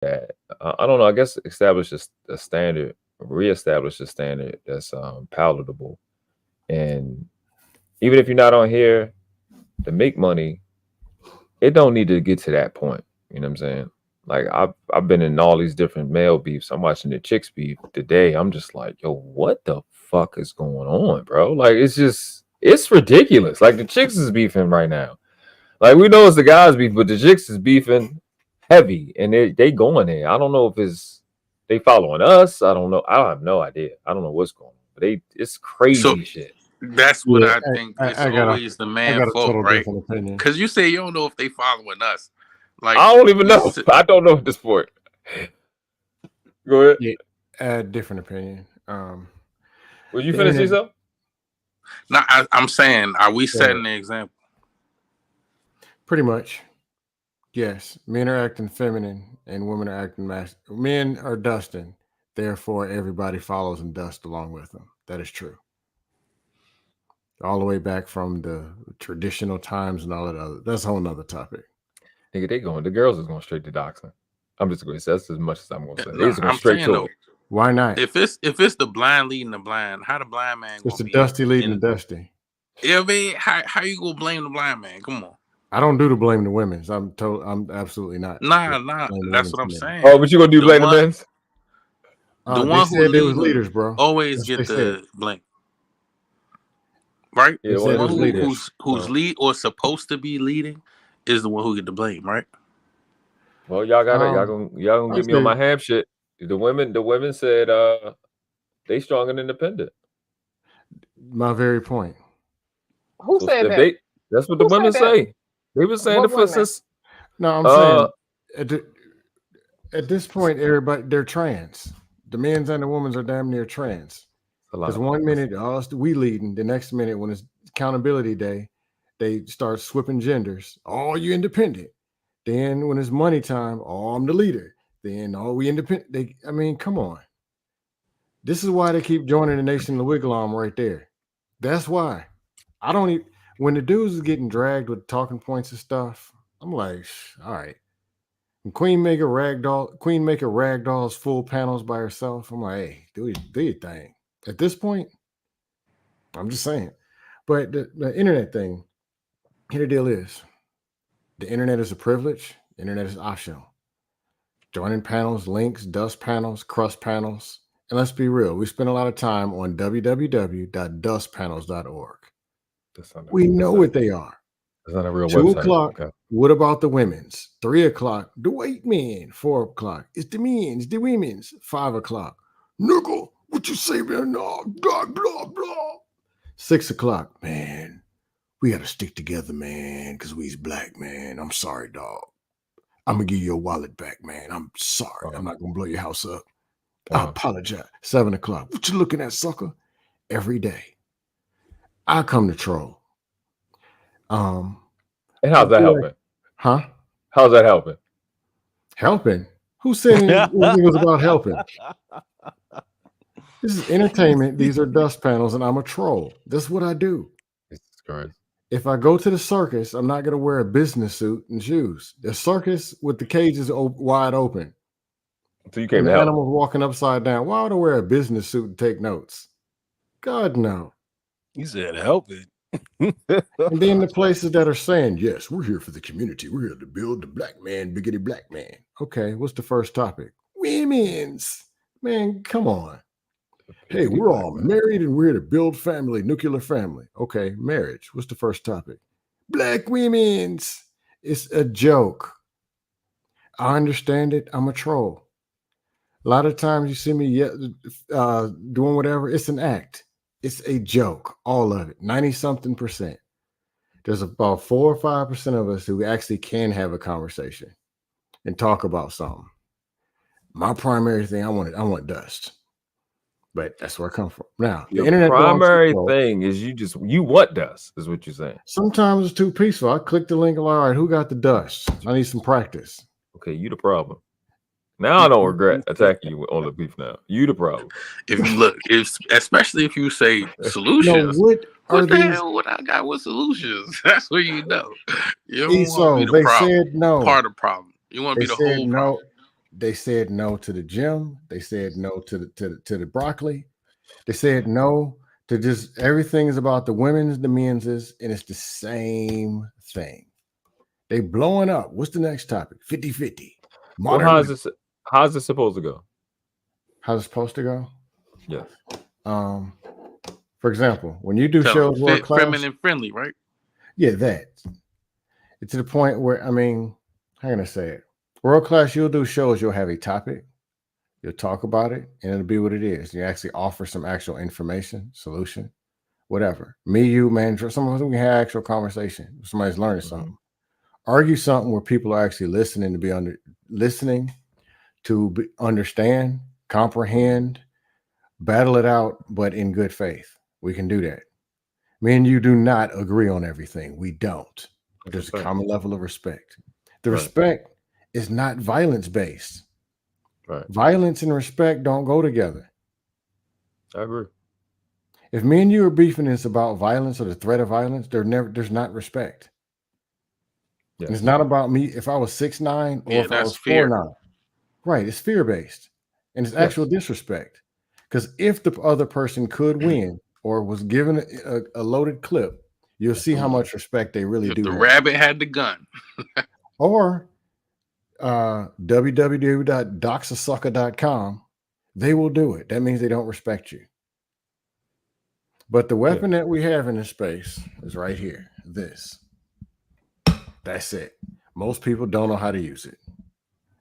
that I don't know. I guess establish a standard, reestablish a standard that's palatable, and even if you're not on here to make money, it don't need to get to that point. You know what I'm saying? Like I've been in all these different male beefs. I'm watching the chicks beef today. I'm just like, yo, what the fuck is going on, bro? Like it's ridiculous. Like the chicks is beefing right now. Like we know it's the guys beef, but the chicks is beefing heavy, and they going there. I don't know if they following us. I don't know. I have no idea. I don't know what's going on. But it's So crazy shit. that's what Yeah, I think. It's I got a always the I man got a fault, total right? different opinion. Because you say you don't know if they following us. Like I don't even we, know. I don't know at this point. Go ahead. Yeah, different opinion. Will you The finish internet, yourself? now I'm saying, are we go ahead. setting the example? Pretty much, yes. Men are acting feminine and women are acting masculine. Men are dusting, therefore everybody follows and dusts along with them. That is true. All the way back from the traditional times and all that other. That's a whole nother topic. Nigga, they going. The girls is going straight to doxing. I'm just going to say that's as much as I'm going to say. They No, just going I'm straight saying to though, it. Why not? if it's the blind leading the blind, how the blind man It's gonna the be dusty leading in? the dusty. Yeah, man, how you gonna blame the blind man? Come on. I don't do the blame the women's. I'm absolutely not. Nah, Blame the that's women's what I'm men. saying. Oh, but you going to do The blame the one men's? the They one who said they was leading leaders, bro. always That's what they get said. the blame, right? Yeah, They The said it one was lead. leaders. who's So, lead or supposed to be leading is the one who get the blame, right? Well, y'all got it. Y'all gonna I get me on my said ham shit. The women said they strong and independent. my very point. Who So said if that? they, that's what the Who said women that? say. They were saying What the for women? since No, I'm uh saying at, the, at this point, everybody they're trans. The men's and the women's are damn near trans. a lot Because of one minute we leading, the next minute when it's accountability day, they start swapping genders. Oh, you independent. Then when it's money time, oh, I'm the leader. Then oh, we independent. I mean, come on. This is why they keep joining the Nation of the Wigglom right there. That's why. I don't even when the dudes is getting dragged with talking points and stuff, I'm like, all right. And Queen make a ragdolls full panels by herself. I'm like, hey, do your thing. At this point, I'm just saying. But the internet thing, here the deal is the internet is a privilege, the internet is optional. Joining panels, links, dust panels, crust panels. And let's be real, we spend a lot of time on www.dustpanels.org. We know what they are. That's not a real 2 o'clock. website. Okay. What about the women's? 3 o'clock. The white men. 4 o'clock. It's the men's. The women's. 5 o'clock. Nigga, what you say, man? No, blah blah blah. 6 o'clock. Man, we gotta stick together, man, because we's black, man. I'm sorry, dog. I'm gonna give you your wallet back, man. I'm sorry. I'm not gonna blow your house up. I apologize. 7 o'clock. What you looking at, sucker? Every day. I come to troll. And how's that helping? Huh? How's that helping? Helping? Who said anything was about helping? This is entertainment. These are dust panels, and I'm a troll. That's what I do. It's crazy. If I go to the circus, I'm not going to wear a business suit and shoes. The circus with the cages wide open. So you came and to the help. animals walking upside down. Why would I wear a business suit and take notes? God, no. You said help it. And then the places that are saying, yes, we're here for the community. We're here to build the black man, biggity black man. Okay, what's the first topic? Women's. Man, come on. Hey, we're all married and we're here to build family, nuclear family. Okay, marriage. What's the first topic? Black women's. It's a joke. I understand it. I'm a troll. A lot of times you see me doing whatever. It's an act. It's a joke. All of it. 90-something%. There's about 4 or 5% of us who actually can have a conversation and talk about something. My primary thing, I want dust. But that's where I come from. Now, the internet primary thing is you want dust, is what you're saying. Sometimes it's too peaceful. I click the link. All right, who got the dust? I need some practice. Okay, you the problem. Now I don't regret attacking you on the beef. Now you the problem. If you look, especially if you say solutions. No, what the hell would I got with solutions? That's what you know. You don't want to be the they problem. Said no. Part of the problem. You want to be the whole problem. They said no to the gym. They said no to the broccoli. They said no to just everything is about the women's, the men's, and it's the same thing. They blowing up. What's the next topic? 50-50. Well, Modern living. how's it supposed to go? How's it supposed to go? Yes. For example, when you do Tell shows them world fit, class, feminine, friendly, right? yeah, that. It's to the point where, I mean, how can I say it? World class, you'll do shows, you'll have a topic, you'll talk about it, and it'll be what it is. You actually offer some actual information, solution, whatever. Me, you, man, some of us, we can have actual conversation. Somebody's learning something. Argue something where people are actually listening to understand, comprehend, battle it out, but in good faith. We can do that. Me and you do not agree on everything. We don't. But there's a common level of respect. The respect is not violence based. Right. Violence and respect don't go together. I agree. If me and you are beefing, it's about violence or the threat of violence. There's not respect. Yes. And it's not about me if I was 6'9" or if I that's was fear. 4'9". Right. It's fear based. And it's actual disrespect. Because if the other person could win or was given a loaded clip, you'll see how much respect they really do. The have. rabbit had the gun. Or www.doxasucker.com, they will do it. That means they don't respect you. But the weapon that we have in this space is right here. This. That's it. Most people don't know how to use it.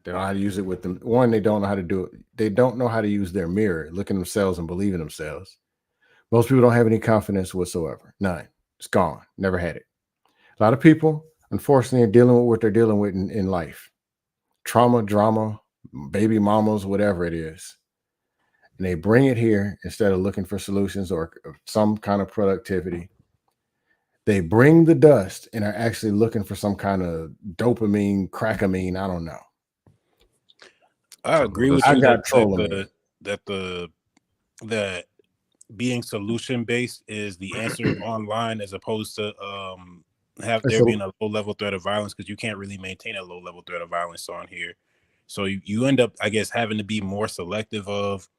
They don't know how to use it with them. One, they don't know how to do it. They don't know how to use their mirror, look at themselves and believe in themselves. Most people don't have any confidence whatsoever. None. It's gone. Never had it. A lot of people, unfortunately, are dealing with what they're dealing with in life. Trauma, drama, baby mamas, whatever it is. And they bring it here instead of looking for solutions or some kind of productivity. They bring the dust and are actually looking for some kind of dopamine, crackamine. I don't know. I agree with I you got that being solution based is the answer online as opposed to being a low level threat of violence, because you can't really maintain a low level threat of violence on here. So you end up, I guess, having to be more selective of,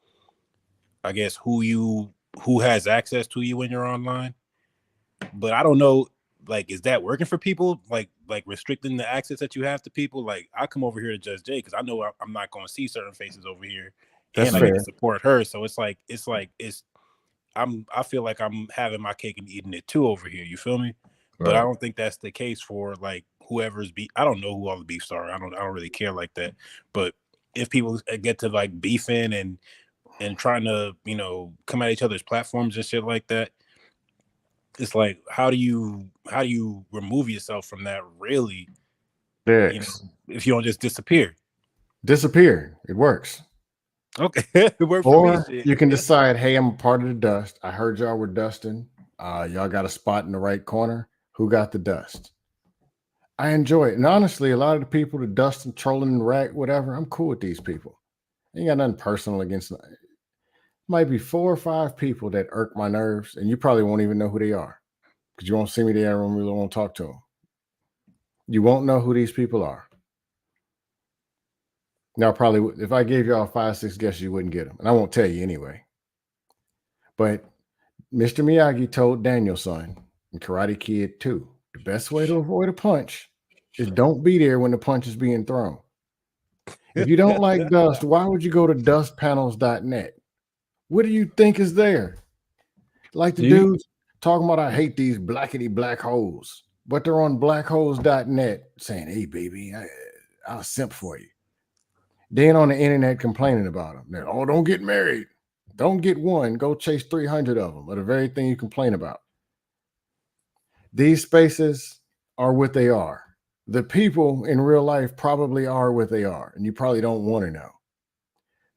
I guess, who has access to you when you're online. But I don't know, like, is that working for people? Like restricting the access that you have to people? Like, I come over here to Judge Jay because I know I'm not going to see certain faces over here, and I get to support her. So I feel like I'm having my cake and eating it too over here. You feel me? Right. But I don't think that's the case for like whoever's beef. I don't know who all the beefs are. I don't really care like that. But if people get to like beefing and trying to, come at each other's platforms and shit like that, it's like, how do you remove yourself from that, really? If you don't just disappear. It works. Okay. It worked or for me, you can decide, hey, I'm a part of the dust. I heard y'all were dusting. Y'all got a spot in the right corner. Who got the dust? I enjoy it. And honestly, a lot of the people, the dust and trolling and rag, whatever, I'm cool with these people. Ain't got nothing personal against them. Might be 4 or 5 people that irk my nerves, and you probably won't even know who they are because you won't see me there and really won't talk to them. You won't know who these people are. Now, probably if I gave y'all 5, 6 guesses, you wouldn't get them, and I won't tell you anyway. But Mr. Miyagi told Daniel's son in Karate Kid 2, the best way to avoid a punch is don't be there when the punch is being thrown. If you don't like dust, why would you go to dustpanels.net? What do you think is there? Like the dudes talking about, I hate these blackety black holes, but they're on blackholes.net saying, hey, baby, I'll simp for you. Then on the internet complaining about them. They're, oh, don't get married. Don't get one. Go chase 300 of them, or the very thing you complain about. These spaces are what they are. The people in real life probably are what they are, and you probably don't want to know.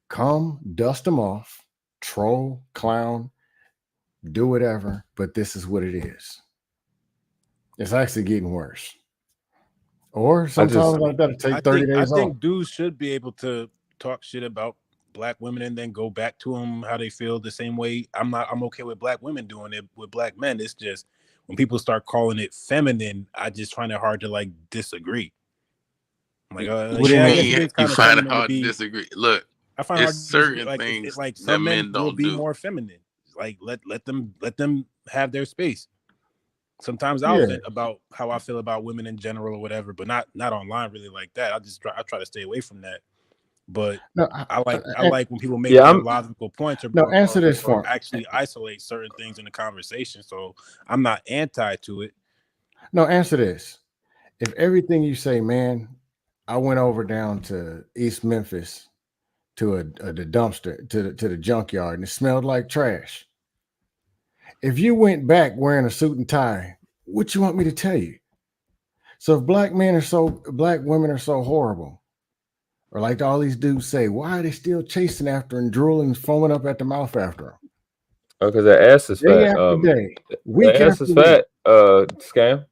Come, dust them off, troll, clown, do whatever, but this is what it is. It's actually getting worse. Or sometimes I got to take 30 days off. I think dudes should be able to talk shit about black women and then go back to them how they feel the same way. I'm okay with black women doing it with black men. It's just when people start calling it feminine, I just find it hard to like disagree. I'm like, What do you yeah, I mean? guess it is You kind of find it feminine to hard to be. disagree. Look, I find it hard it's to disagree. certain Like, things like that some men men will don't be do. more feminine. Like, let them have their space. Sometimes I'll Yeah. vent about how I feel about women in general or whatever, but not online really like that. I try to stay away from that. But No, I and- like when people make Yeah, their I'm logical points no, answer this or for me. actually isolate certain things in the conversation. So I'm not anti to it. No, answer this. If everything you say, man, I went over down to East Memphis to the dumpster to the junkyard and it smelled like trash. If you went back wearing a suit and tie, what you want me to tell you? So if black women are so horrible, or like all these dudes say, why are they still chasing after and drooling and foaming up at the mouth after them? because that ass is Day fat. after day, The week ass after is week, fat. Scam.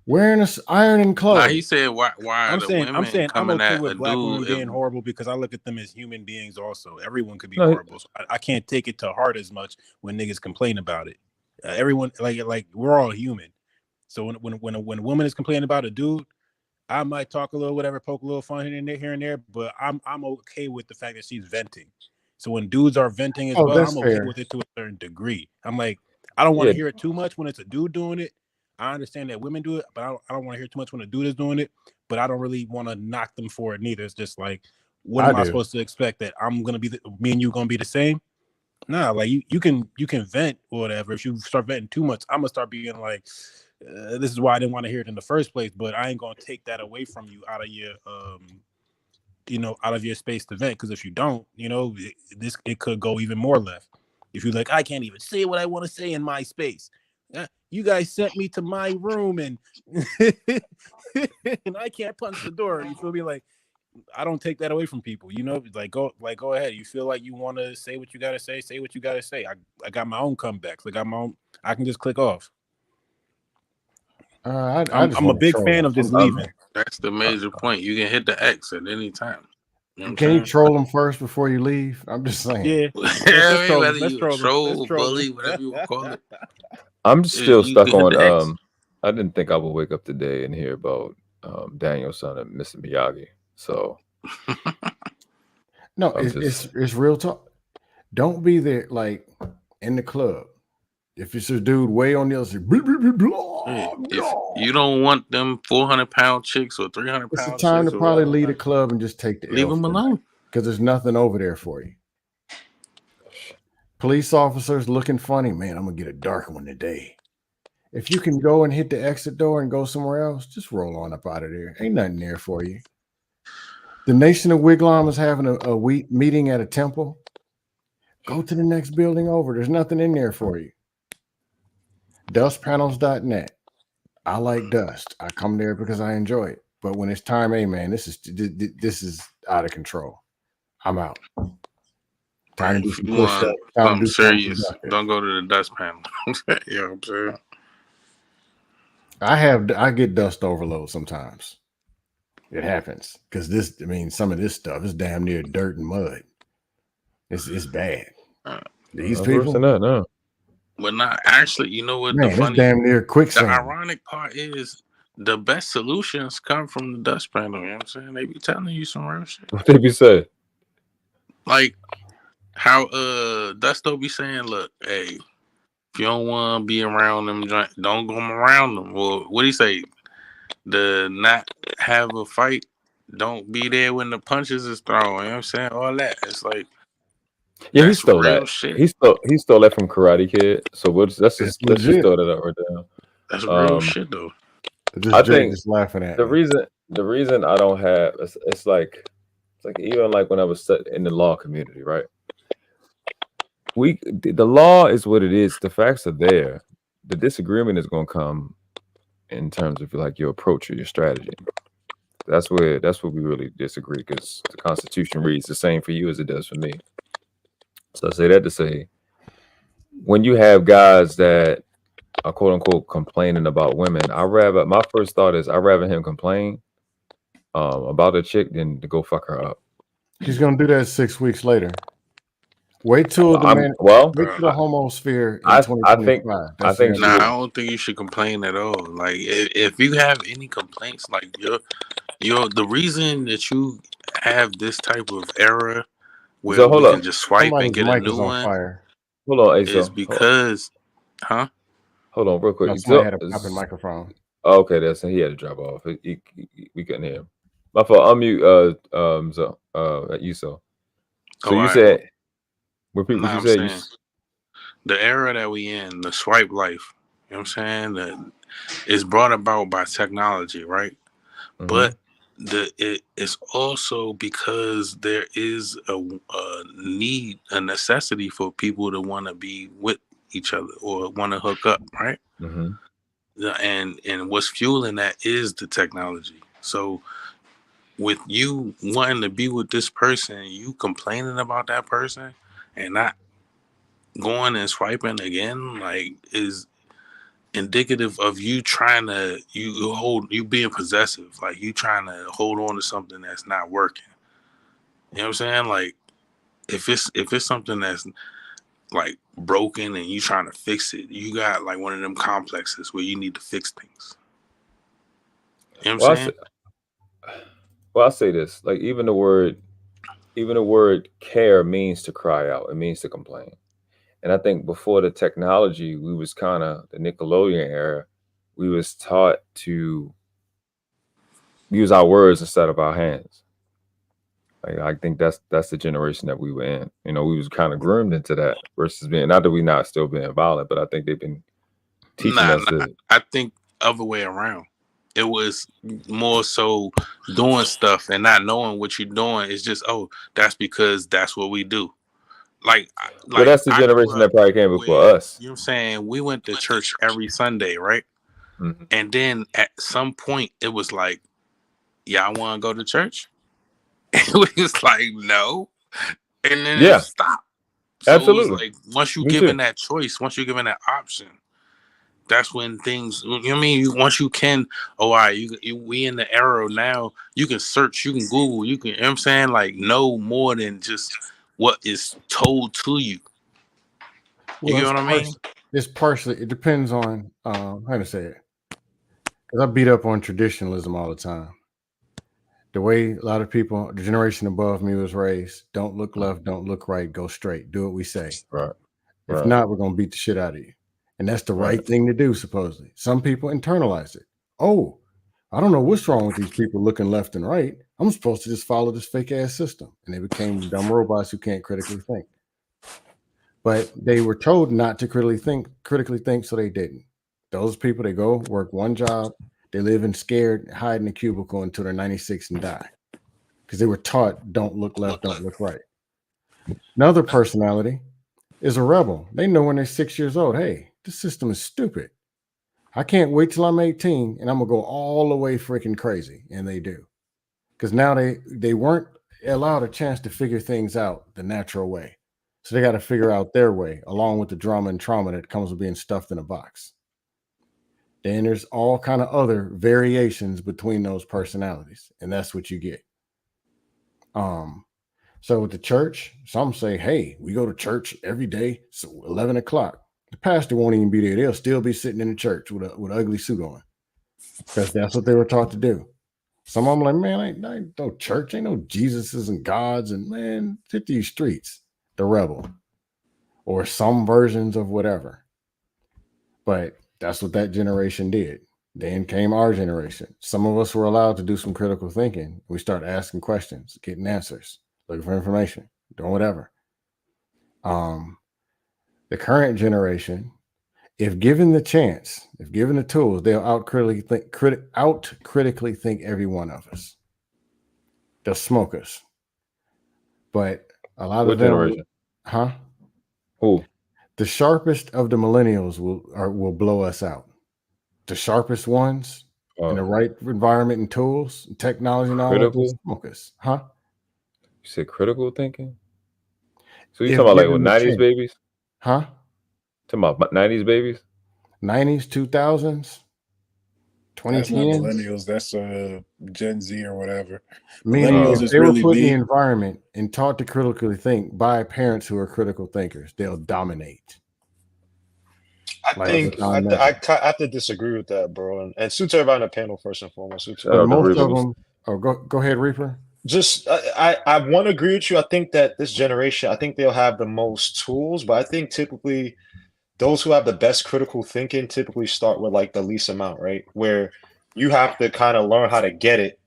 wearing ironing Now clothes. he said, why are I'm the saying women I'm coming okay at a with black women dude? being horrible because I look at them as human beings also. Everyone could be No, horrible. So I can't take it to heart as much when niggas complain about it. Everyone like we're all human. So when a woman is complaining about a dude, I might talk a little whatever, poke a little fun here and there, but I'm okay with the fact that she's venting. So when dudes are venting as Oh, well, that's I'm okay fair. with it to a certain degree. I'm like, I don't want yeah, to hear it too much when it's a dude doing it. I understand that women do it, but I don't want to hear too much when a dude is doing it. But I don't really want to knock them for it neither. It's just like, what I am I do. supposed to expect that I'm gonna be me and you gonna be the same? Nah, like you can vent or whatever. If you start venting too much, I'm gonna start being like, this is why I didn't want to hear it in the first place. But I ain't gonna take that away from you out of your out of your space to vent. Because if you don't, it could go even more left. If you're like, I can't even say what I want to say in my space. You guys sent me to my room and and I can't punch the door. You feel me? Like, I don't take that away from people. Go ahead. You feel like you want to say what you gotta say what you gotta say. I got my own comebacks. I can just click off. I just I'm a want to big troll fan them. of just leaving. That's the major point. You can hit the X at any time. You know what Can I'm you saying? troll them first before you leave? I'm just saying. Yeah. I mean, whether Let's you a troll them. Let's troll, troll bully, them. whatever you want to call it, I'm still you stuck can hit on. the X. I didn't think I would wake up today and hear about Daniel-san and Mr. Miyagi. So No, I'm it's real talk. Don't be there like in the club. If it's a dude way on the other side, blah, blah, blah, blah, If blah. you don't want them 400-pound chicks or 300 It's the pound time to chicks or probably whatever, leave the club and just take the leave L them for alone. because there's nothing over there for you. Police officers looking funny, man. I'm gonna get a dark one today. If you can go and hit the exit door and go somewhere else, just roll on up out of there. Ain't nothing there for you. The Nation of Wigwam is having a week meeting at a temple. Go to the next building over. There's nothing in there for you. Dustpanels.net. I like dust. I come there because I enjoy it. But when it's time, hey man, this is out of control. I'm out. Time to do If some you push-ups. want Time something to do something serious, productive. don't go to the dust panel. You know what I'm saying? I get dust overload sometimes. It happens because some of this stuff is damn near dirt and mud. It's bad. These worse people, than that. No, But not actually, you know what man, it's damn near the quicksand. ironic part is the best solutions come from the dust panel. You know what I'm saying? They be telling you some real shit. what they be saying? Like how Dusto be saying, look, hey, if you don't want to be around them, don't go around them. Well, what do you say? The not have a fight, don't be there when the punches is thrown. You know what I'm saying? All that. It's like, Yeah, he that's stole real that. shit. He stole that from Karate Kid. So let's It's just legit. throw that out right now. That's real shit, though. Just I Jay think just laughing at the me. reason I don't have it's like even like when I was in the law community, right? The law is what it is. The facts are there. The disagreement is going to come in terms of like your approach or your strategy. That's where we really disagree because the Constitution reads the same for you as it does for me. So I say that to say, when you have guys that are quote unquote complaining about women, my first thought is I'd rather him complain about a chick than to go fuck her up. He's gonna do that 6 weeks later. Wait till the homosphere in 2025. I think I don't think you should complain at all. Like if you have any complaints, like The reason that you have this type of era where So hold we up, can just swipe and Somebody's get a mic new is on one fire. hold on, is Asa. because, huh? Hold on, real No, quick. somebody had a popping microphone. Okay, that's he had to drop off. We couldn't hear him. My fault. Unmute. You so. So Oh, you all right. said, repeat what Nah, you I'm said. saying the era that we in, the swipe life. You know what I'm saying? That is brought about by technology, right? But it's also because there is a need, a necessity for people to want to be with each other or want to hook up, right? Mm-hmm. And what's fueling that is the technology. So with you wanting to be with this person, you complaining about that person and not going and swiping again, like, is indicative of you trying to you being possessive, like you trying to hold on to something that's not working. You know what I'm saying? Like, if it's something that's like broken and you trying to fix it, you got like one of them complexes where you need to fix things. You know what I'm saying? Well, I say this. Like even the word care means to cry out. It means to complain. And I think before the technology, we was kind of the Nickelodeon era. We was taught to use our words instead of our hands. Like I think that's the generation that we were in. You know, we was kind of groomed into that versus being not that we not still being violent, but I think they've been teaching us Nah. to. I think other way around. It was more so doing stuff and not knowing what you're doing. It's just, oh, that's because that's what we do. Like Well, like that's the I grew generation up that probably came before where, us. you know what I'm saying, we went to church every Sunday, right? Mm-hmm. And then at some point it was like, y'all want to go to church? And we was like, no. And then it Yeah, stopped. So it was absolutely. like, once you Me given too. that choice, once you're given that option, that's when things, you know what I mean? Once you can, oh, all right, we in the era now, you can search, you can Google, you can, you know what I'm saying? Like, know more than just what is told to you. You Well, get what I mean? it's partially. It depends on how to say it. Because I beat up on traditionalism all the time. The way a lot of people, the generation above me was raised: don't look left, don't look right, go straight, do what we say. Right. If Right. not, we're gonna beat the shit out of you. And that's the right Right. thing to do, supposedly. Some people internalize it. Oh, I don't know what's wrong with these people looking left and right. I'm supposed to just follow this fake ass system. And they became dumb robots who can't critically think. But they were told not to critically think, so they didn't. Those people, they go work one job, they live in scared, hide in a cubicle until they're 96 and die. Because they were taught don't look left, don't look right. Another personality is a rebel. They know when they're 6 years old, hey, this system is stupid. I can't wait till I'm 18 and I'm gonna go all the way freaking crazy. And they do. Because now they weren't allowed a chance to figure things out the natural way. So they got to figure out their way, along with the drama and trauma that comes with being stuffed in a box. Then there's all kind of other variations between those personalities, and that's what you get. So with the church, some say, hey, we go to church every day, so 11 o'clock. The pastor won't even be there. They'll still be sitting in the church with an ugly suit on because that's what they were taught to do. Some of them like, man, ain't no church, ain't no Jesuses and gods, and man, hit these streets, the rebel, or some versions of whatever. But that's what that generation did. Then came our generation. Some of us were allowed to do some critical thinking. We start asking questions, getting answers, looking for information, doing whatever. The current generation, if given the chance, if given the tools, they'll out critically think every one of us. They'll smoke us. But a lot What of them, generation? Who? the sharpest of the millennials will blow us out. The sharpest ones in the right environment and tools, and technology, and all that, they'll Critical? smoke us. You said critical thinking? So you If talking about like given with the 90s chance. babies? Talking about 90s babies? 90s, 2000s, That's not 2010s. millennials. That's Gen Z or whatever. Meaning, Millennials if is they were really put in the me. environment and taught to critically think by parents who are critical thinkers, they'll dominate. I have to disagree with that, bro. And suits everybody on the panel first and foremost. But most of them, Oh, go ahead, Reaper. Just I want to agree with you. I think that this generation, I think they'll have the most tools, but I think typically those who have the best critical thinking typically start with like the least amount, right? Where you have to kind of learn how to get it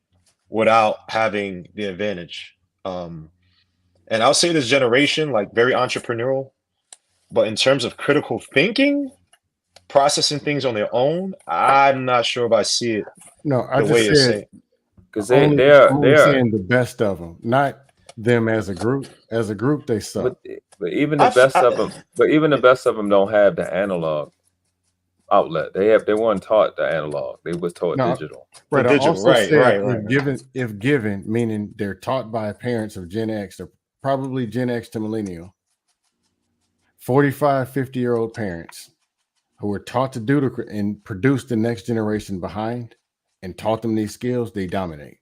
without having the advantage. And I'll say this generation, like very entrepreneurial, but in terms of critical thinking, processing things on their own, I'm not sure if I see it No, I the way just you're said saying. because I'm they are only saying the best of them, not them as a group. As a group, they suck. but even the best of them, don't have the analog outlet. They weren't taught the analog. They was taught No, digital. The right. I digital, also right, said right, right. if given, meaning they're taught by parents of Gen X, they're probably Gen X to millennial, 45, 50-year-old parents who were taught to do and produce the next generation behind and taught them these skills, they dominate.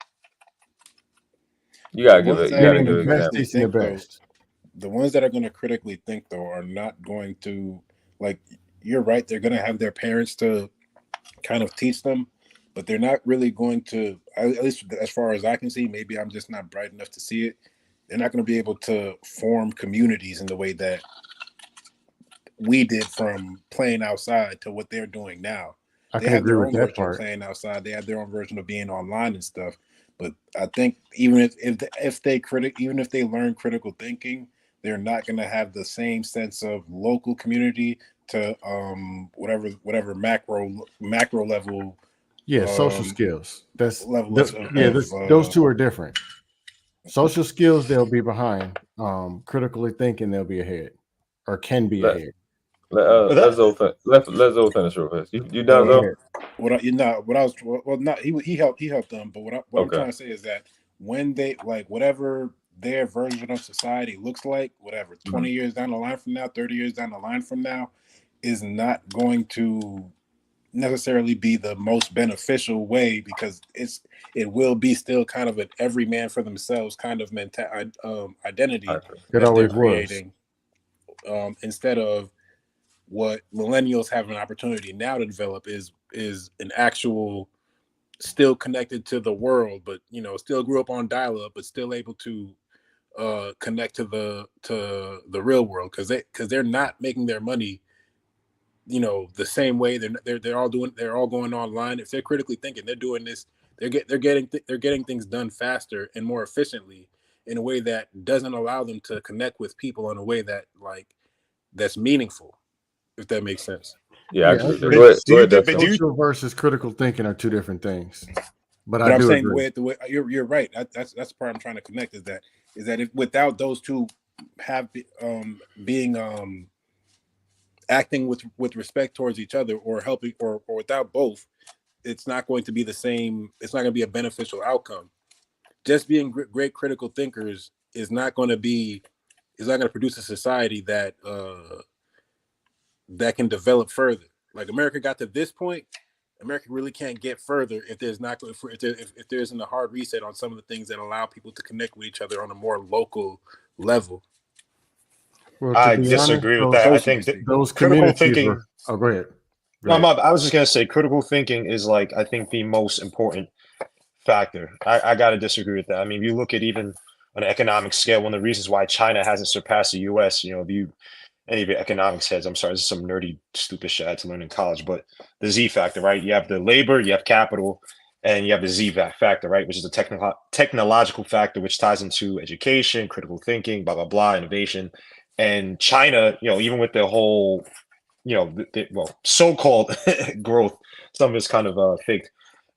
You gotta The give ones it. that You are gotta gonna give Best an critically example. teaching the think, though, best. the ones that are going to critically think, though, are not going to, like, you're right, they're going to have their parents to kind of teach them, but they're not really going to, at least as far as I can see, maybe I'm just not bright enough to see it, they're not going to be able to form communities in the way that we did, from playing outside to what they're doing now. I They can have agree their with own that version of part. playing outside. They have their own version of being online and stuff. But I think even if they learn critical thinking, they're not going to have the same sense of local community to whatever macro level Yeah, social skills. That's level those two are different. Social skills, they'll be behind. Critically thinking, they'll be ahead or can be Let ahead. But let's that, Zo finish real fast. You done, Go Zo? ahead. not he helped them, but what I'm Okay. trying to say is that when they, like, whatever their version of society looks like, whatever 20 years down the line from now, 30 years down the line from now, is not going to necessarily be the most beneficial way, because it will be still kind of an every man for themselves kind of identity All right. It that they're always was. creating, instead of what millennials have an opportunity now to develop is an actual, still connected to the world, but still grew up on dial-up, but still able to connect to the real world, because they're not making their money the same way. They're all going online. If they're critically thinking, they're doing this. They're getting things done faster and more efficiently, in a way that doesn't allow them to connect with people in a way that's meaningful, if that makes sense. Yeah, I Yeah, I agree with that. agree. Go ahead. do Go you ahead, think? But Dustin. do you? Social versus critical thinking are two different things. But But I I'm do saying agree. the way you're right. That's the part I'm trying to connect, is that if without those two being acting with respect towards each other, or helping, or without both, it's not going to be the same. It's not going to be a beneficial outcome. Just being great critical thinkers is not going to produce a society that can develop further. Like, America got to this point, America really can't get further if there isn't a hard reset on some of the things that allow people to connect with each other on a more local level. Well, to I be honest, disagree with that. I think that those critical communities thinking. are. Oh, go ahead. Go No, ahead. I was just gonna say critical thinking is like I think the most important factor. I gotta disagree with that. I mean, if you look at even on an economic scale, one of the reasons why China hasn't surpassed the US, if you any of your economics heads, I'm sorry, this is some nerdy, stupid shit I had to learn in college, but the Z factor, right? You have the labor, you have capital, and you have the Z factor, right? Which is the technological factor, which ties into education, critical thinking, blah, blah, blah, innovation. And China, even with their whole, so-called growth, some of it's kind of faked.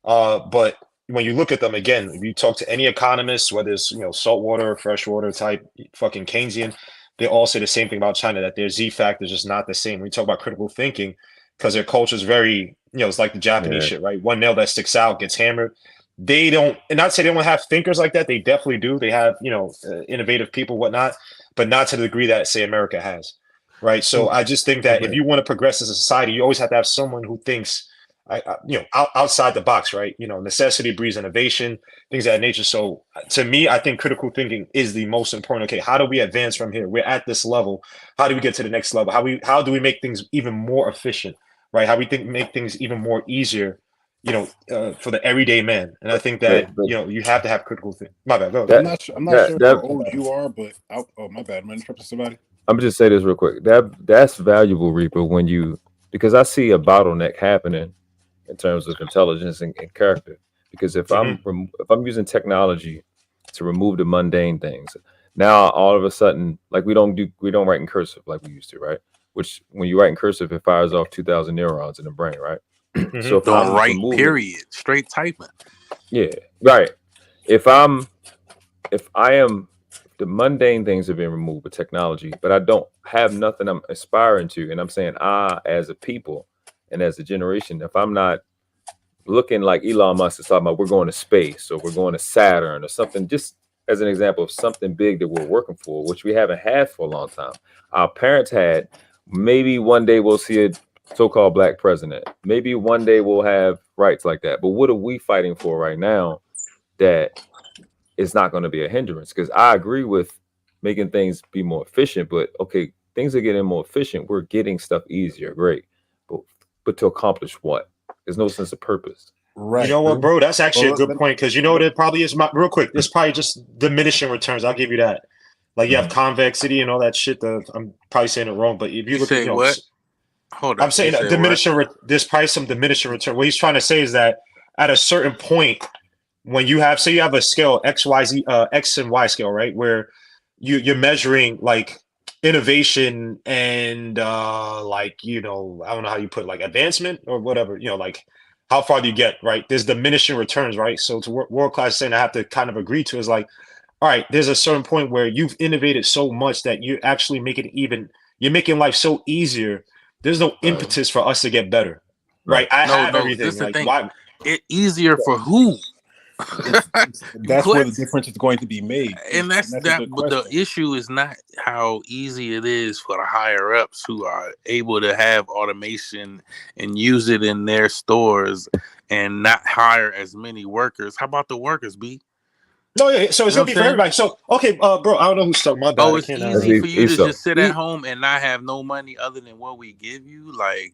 But when you look at them again, if you talk to any economists, whether it's saltwater, freshwater type, fucking Keynesian, they all say the same thing about China, that their Z factor is just not the same. When you talk about critical thinking, because their culture is very, it's like the Japanese shit, right? One nail that sticks out gets hammered. They don't, and not say they don't have thinkers like that. They definitely do. They have, innovative people, whatnot, but not to the degree that, say, America has, right? So I just think that if you want to progress as a society, you always have to have someone who thinks outside the box, right? Necessity breeds innovation, things of that nature. So to me, I think critical thinking is the most important. Okay, how do we advance from here? We're at this level. How do we get to the next level? How do we make things even more efficient, right? How we make things even more easier, for the everyday man. And I think but, that but you have to have critical thinking. My bad, go. I'm that not. I'm not that sure how that old you are, but oh my bad. Am I interrupting somebody? I'm just say this real quick. That's valuable, Reaper, when you because I see a bottleneck happening in terms of intelligence and character. Because Hmm. if I'm using technology to remove the mundane things, now all of a sudden, like we don't write in cursive like we used to, right? Which when you write in cursive, it fires off 2,000 neurons in the brain, right? Hmm. So if Don't I'm write. removing, Period. Straight typing. yeah, right. If I'm if I am if the mundane things have been removed with technology, but I don't have nothing I'm aspiring to, and I'm saying as a people and as a generation, if I'm not looking like Elon Musk is talking about, we're going to space or we're going to Saturn or something, just as an example of something big that we're working for, which we haven't had for a long time. Our parents had. Maybe one day we'll see a so-called black president. Maybe one day we'll have rights like that. But what are we fighting for right now that is not going to be a hindrance? Because I agree with making things be more efficient, but okay, things are getting more efficient. We're getting stuff easier, great. But to accomplish what? There's no sense of purpose. You Right. know what, bro? That's actually a Well, good point because you know what it probably is. Real quick, it's probably just diminishing returns. I'll give you that. Like you have Mhm. convexity and all that shit. I'm probably saying it wrong, but if you You look at say what? Hold I'm up. You saying said what? there's probably some diminishing return. What he's trying to say is that at a certain point, when you have, say you have a scale X, Y, Z, X and Y scale, right? Where you're measuring like innovation and like, I don't know how you put like advancement or whatever, like how far do you get, right? There's diminishing returns, right? So to world class saying I have to kind of agree to is like, all right, there's a certain point where you've innovated so much that you actually you're making life so easier. There's no Right. impetus for us to get better, right? Right. I No, have no. This everything. is the Like, thing. why? It easier for who? that's where What? the difference is going to be made, And and that's that's a that. good But the question. issue is not how easy it is for the higher ups who are able to have automation and use it in their stores and not hire as many workers. How about the workers, B? No, yeah. So You it's know gonna what be I'm for saying? everybody. So okay, bro, I don't know who's talking. My bad. Oh, I it's can't. That's easy for you to Esau. just sit at home and not have no money other than what we give you. Like,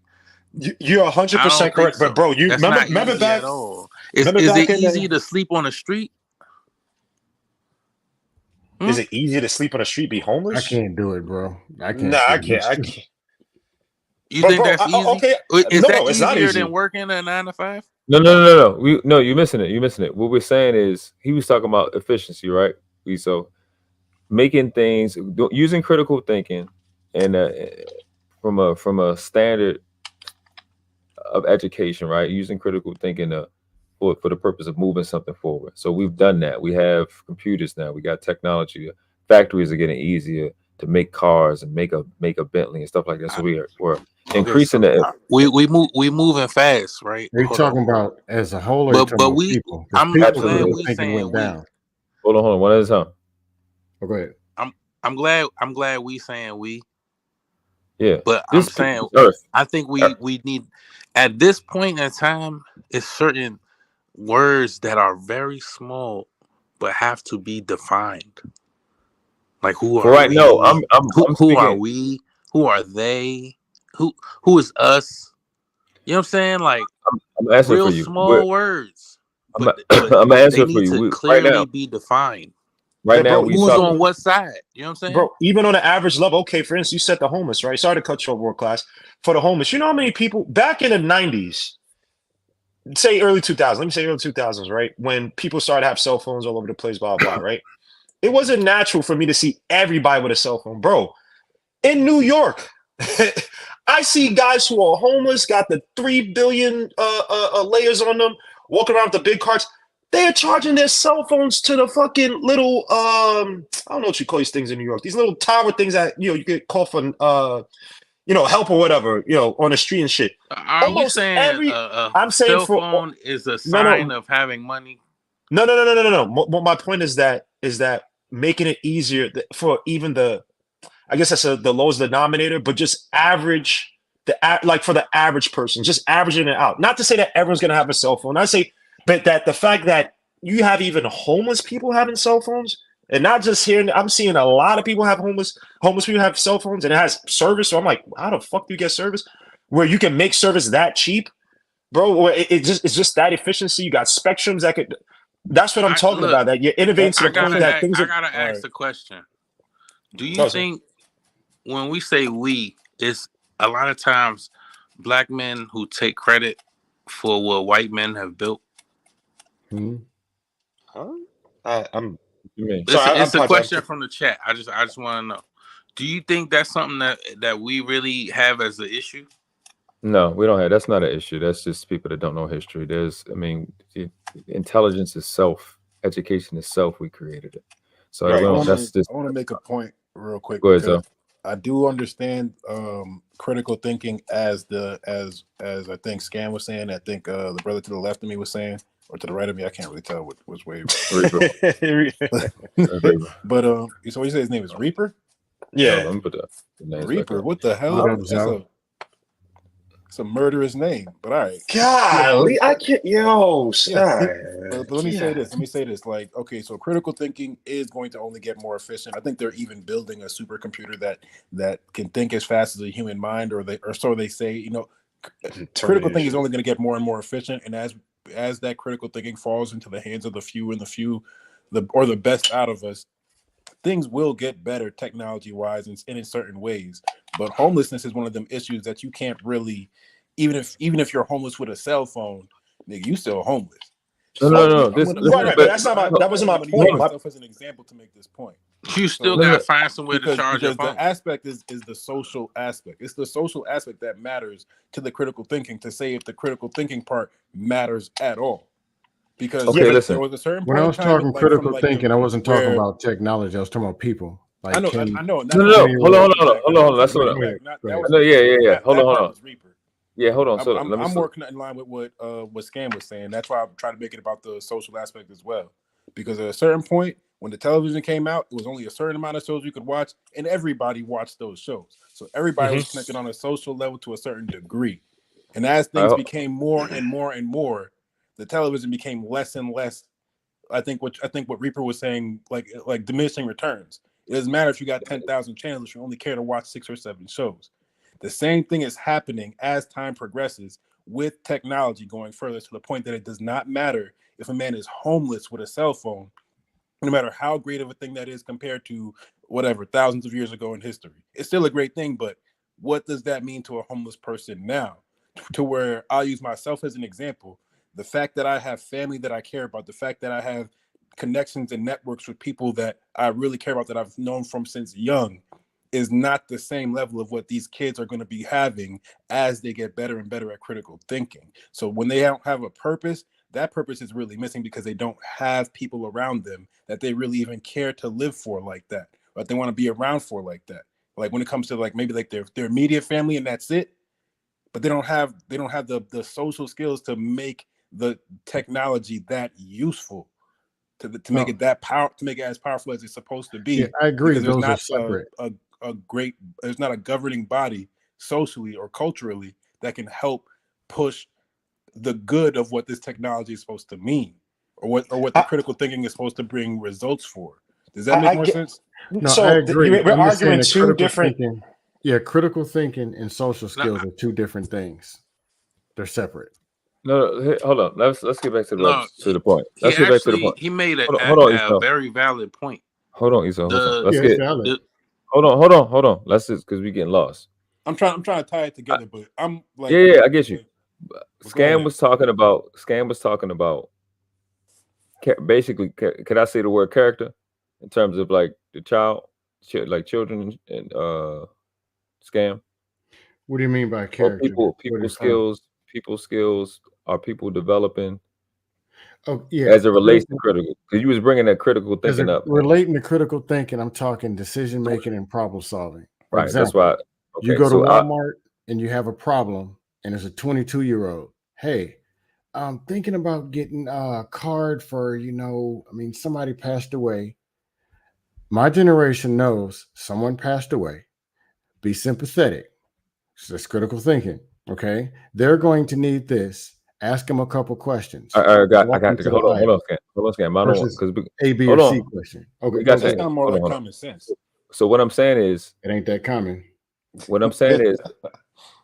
You're 100% I don't think correct. But so. bro, you That's not remember easy back at all. remember Is back it in easy the to sleep on the street? is Hmm? it easy to sleep on the street, be I homeless? can't do it, bro. I Nah, can't I sleep in the can't. I street. can't. You But think bro, that's easy? okay. Is that No, it's not easier than easy. working a 9 to 5? No. No, you're missing it. You're missing it. What we're saying is he was talking about efficiency, right? So making things using critical thinking and from a standard of education, right? Using critical thinking for the purpose of moving something forward. So we've done that. We have computers now. We got technology. Factories are getting easier to make cars and make a Bentley and stuff like that. So we're Okay, increasing so the we moving fast, right? Are you Hold on, talking about as a whole, or are you but talking about we people? Because I'm people glad absolutely. critical we thinking saying went we. down. Hold on, one at a time. Oh, go ahead. I'm I'm glad we saying we, Yeah, but I'm this saying Earth. I think we need at this point in time it's certain words that are very small but have to be defined. Like who For are right, no, we? Who I'm who are speaking. we? Who are they? Who who is us? You know what I'm saying? Like I'm answering for real you. small words, I'm but I'm they answering for need you. to Right now, clearly be defined. right But now bro, we Who's talking. on what side? You know what I'm saying? bro, even on an average level, okay, for instance, you said the homeless, right? Sorry to cut you off, world class. For the homeless, you know how many people back in the 90s, say early 2000s, let me say early 2000s, right? When people started to have cell phones all over the place, blah, blah, right? It wasn't natural for me to see everybody with a cell phone. Bro, in New York, I see guys who are homeless, got the 3 billion layers on them, walking around with the big carts. They are charging their cell phones to the fucking little I don't know what you call these things in New York. These little tower things that you get call for help or whatever, on the street and shit. Are we Almost saying every a I'm saying cell for phone is a no sign no of having money? no. My point is that making it easier for even I guess that's the lowest denominator, but just average like for the average person, just averaging it out. Not to say that everyone's gonna have a cell phone. I say, but that the fact that you have even homeless people having cell phones, and not just here. I'm seeing a lot of people have homeless people have cell phones, and it has service. So I'm like, how the fuck do you get service where you can make service that cheap? bro. It's just that efficiency. You got spectrums that could. That's what I'm talking about. That you're innovating to the point that things I are. gotta ask the question. Do you No, think when we say we, it's a lot of times black men who take credit for what white men have built? Hmm. Huh? I'm You mean? sorry. It's I'm a question apologetic. from the chat. I just want to know. Do you think that's something that we really have as an issue? No, we don't have. That's not an issue. That's just people that don't know history. I mean, intelligence is self. Education is self. We created it. So Right. we I don't. want That's just. to make a point real quick Go ahead, because Zoe. I do understand critical thinking as as I think Scan was saying. I think the brother to the left of me was saying, or to the right of me. I can't really tell which way. But so you say his name is Reaper? Yeah. Yeah. Let me put the names back Reaper. up. What the hell? What up, That's Zoe? it's a murderous name. But all right. Golly, I can't. Yo, Yeah. But let me say this. Let me say this. Like, okay, so critical thinking is going to only get more efficient. I think they're even building a supercomputer that can think as fast as a human mind, or so they say. You know, critical thinking is only going to get more and more efficient, and as that critical thinking falls into the hands of the few and the best out of us, things will get better technology wise and in certain ways. But homelessness is one of them issues that you can't really, even if you're homeless with a cell phone, nigga, you still homeless. No. Right, but that's not my. That wasn't my I'm use point. myself as an example to make this point. You still gotta find somewhere to charge your because phone. the aspect is the social aspect. It's the social aspect that matters to the critical thinking, to say if the critical thinking part matters at all. Because there was a certain when point I was in time, talking like, critical from, thinking, I wasn't talking where about technology. I was talking about people. Like I know. and That's No. why Hold on. That's what. Go No, yeah. Hold that on. part was Reaper. Yeah, hold on. So I'm more in line with what Scam was saying. That's why I'm trying to make it about the social aspect as well. Because at a certain point, when the television came out, it was only a certain amount of shows you could watch, and everybody watched those shows. So everybody was connected on a social level to a certain degree. And as things became more and more and more, the television became less and less. I think what Reaper was saying, like diminishing returns. It doesn't matter if you got 10,000 channels, you only care to watch 6 or 7 shows. The same thing is happening as time progresses with technology going further, to the point that it does not matter if a man is homeless with a cell phone, no matter how great of a thing that is compared to whatever thousands of years ago in history. It's still a great thing, but what does that mean to a homeless person now? To where I'll use myself as an example. The fact that I have family that I care about, the fact that I have connections and networks with people that I really care about, that I've known from since young, is not the same level of what these kids are going to be having as they get better and better at critical thinking. So when they don't have a purpose, that purpose is really missing, because they don't have people around them that they really even care to live for like that, or they want to be around for like that. Like when it comes to like maybe like their immediate family and that's it, but they don't have the social skills to make the technology that useful, to make it to make it as powerful as it's supposed to be. Yeah, I agree. Because Those are separate. there's not a governing body socially or culturally that can help push the good of what this technology is supposed to mean, or what the critical thinking is supposed to bring results for. Does that make more sense? No, So I agree. we're I'm just saying arguing that two different. thinking. Yeah, critical thinking and social skills are two different things. They're separate. No, hold on. Let's get back to the point. Let's get back to the point. He made Hold on, a very valid point. Hold on, Issa. Let's it's valid. Hold on. Let's just, because we getting lost. I'm trying to tie it together, but I'm like, yeah, I get you. Scam was talking about basically. Can I say the word character in terms of like the like children and Scam? What do you mean by character? People skills. Are people developing? Oh yeah, as it relates to critical, because you was bringing that critical thinking up. Relating to critical thinking, I'm talking decision making and problem solving. For right. example, That's why you go to Walmart and you have a problem, and there's a 22-year-old. Hey, I'm thinking about getting a card for, somebody passed away. My generation knows someone passed away. Be sympathetic. So that's critical thinking. Okay, they're going to need this. Ask them a couple questions. I got to go. Hold on, Scam. I don't want, because A, B, or C question. Okay, that's not more like common sense. So what I'm saying is, it ain't that common. What I'm saying is,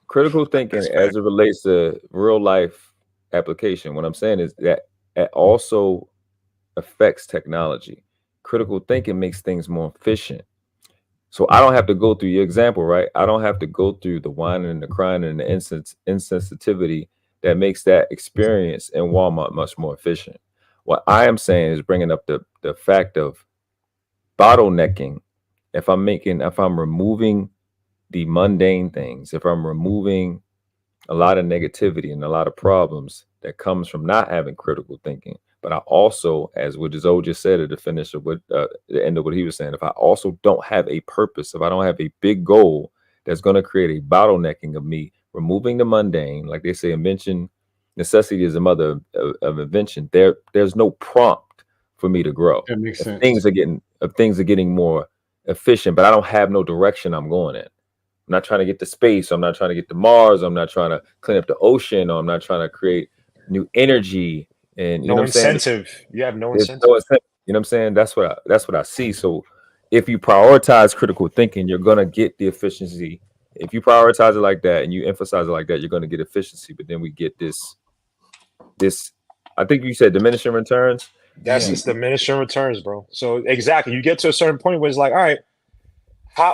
critical thinking as it relates to real life application. What I'm saying is that it also affects technology. Critical thinking makes things more efficient. So I don't have to go through your example, right? I don't have to go through the whining and the crying and the insensitivity that makes that experience in Walmart much more efficient. What I am saying is bringing up the fact of bottlenecking. If I'm removing the mundane things, if I'm removing a lot of negativity and a lot of problems that comes from not having critical thinking. But I also, as what Zoe just said at the finish of what the end of what he was saying, if I also don't have a purpose, if I don't have a big goal that's going to create a bottlenecking of me removing the mundane, like they say, necessity is the mother of invention. There's no prompt for me to grow. That makes sense. Things are getting more efficient, but I don't have no direction I'm going in. I'm not trying to get to space. I'm not trying to get to Mars. I'm not trying to clean up the ocean. Or I'm not trying to create new energy. And you know what I'm saying? Incentive. You have no There's incentive. no incentive. You know what I'm saying? That's what I see. So if you prioritize critical thinking, you're gonna get the efficiency. If you prioritize it like that and you emphasize it like that, you're gonna get efficiency. But then we get this. I think you said diminishing returns. That's just diminishing returns, bro. So exactly, you get to a certain point where it's like, all right,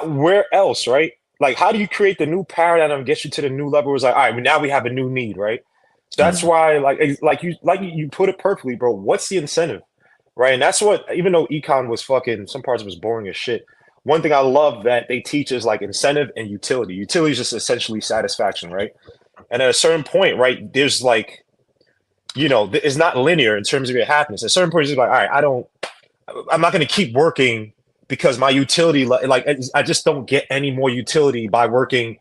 where else, right? Like, how do you create the new paradigm and get you to the new level? It's like, all right, now we have a new need, right? So that's why, like you put it perfectly, bro. What's the incentive, right? And that's what, even though econ was fucking, some parts was boring as shit. One thing I love that they teach is like incentive and utility. Utility is just essentially satisfaction, right? And at a certain point, right, there's like, it's not linear in terms of your happiness. At a certain point, it's just like, all right, I'm not going to keep working because my utility, like, I just don't get any more utility by working,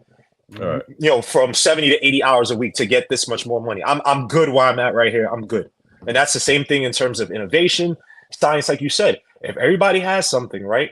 from 70 to 80 hours a week to get this much more money. I'm good where I'm at right here. I'm good. And that's the same thing in terms of innovation, science, like you said. If everybody has something, right?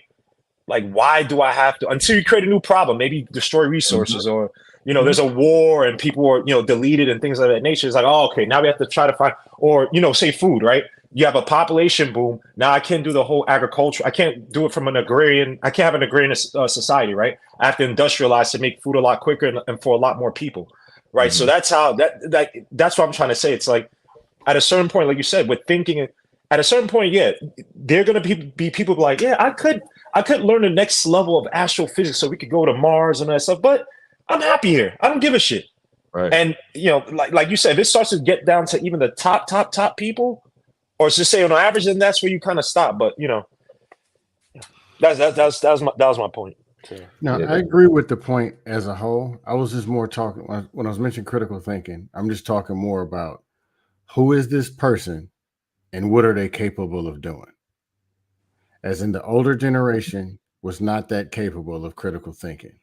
Like, why do I have to, until you create a new problem, maybe destroy resources or, there's a war and people are, deleted and things of that nature. It's like, oh, okay, now we have to try to find, or, say food, right? You have a population boom. Now I can't do the whole agriculture. I can't do it from I can't have an agrarian society, right? I have to industrialize to make food a lot quicker and for a lot more people, right? So that's how, that's what I'm trying to say. It's like, at a certain point, like you said, with thinking, at a certain point, yeah, they're going to be people like, yeah, I could learn the next level of astrophysics so we could go to Mars and that stuff, but I'm happy here. I don't give a shit. Right. And, like you said, if it starts to get down to even the top people, or it's just say on average, then that's where you kind of stop. But, that was my point. No, I agree with the point as a whole. I was just more talking when I was mentioning critical thinking. I'm just talking more about who is this person and what are they capable of doing? As in the older generation was not that capable of critical thinking.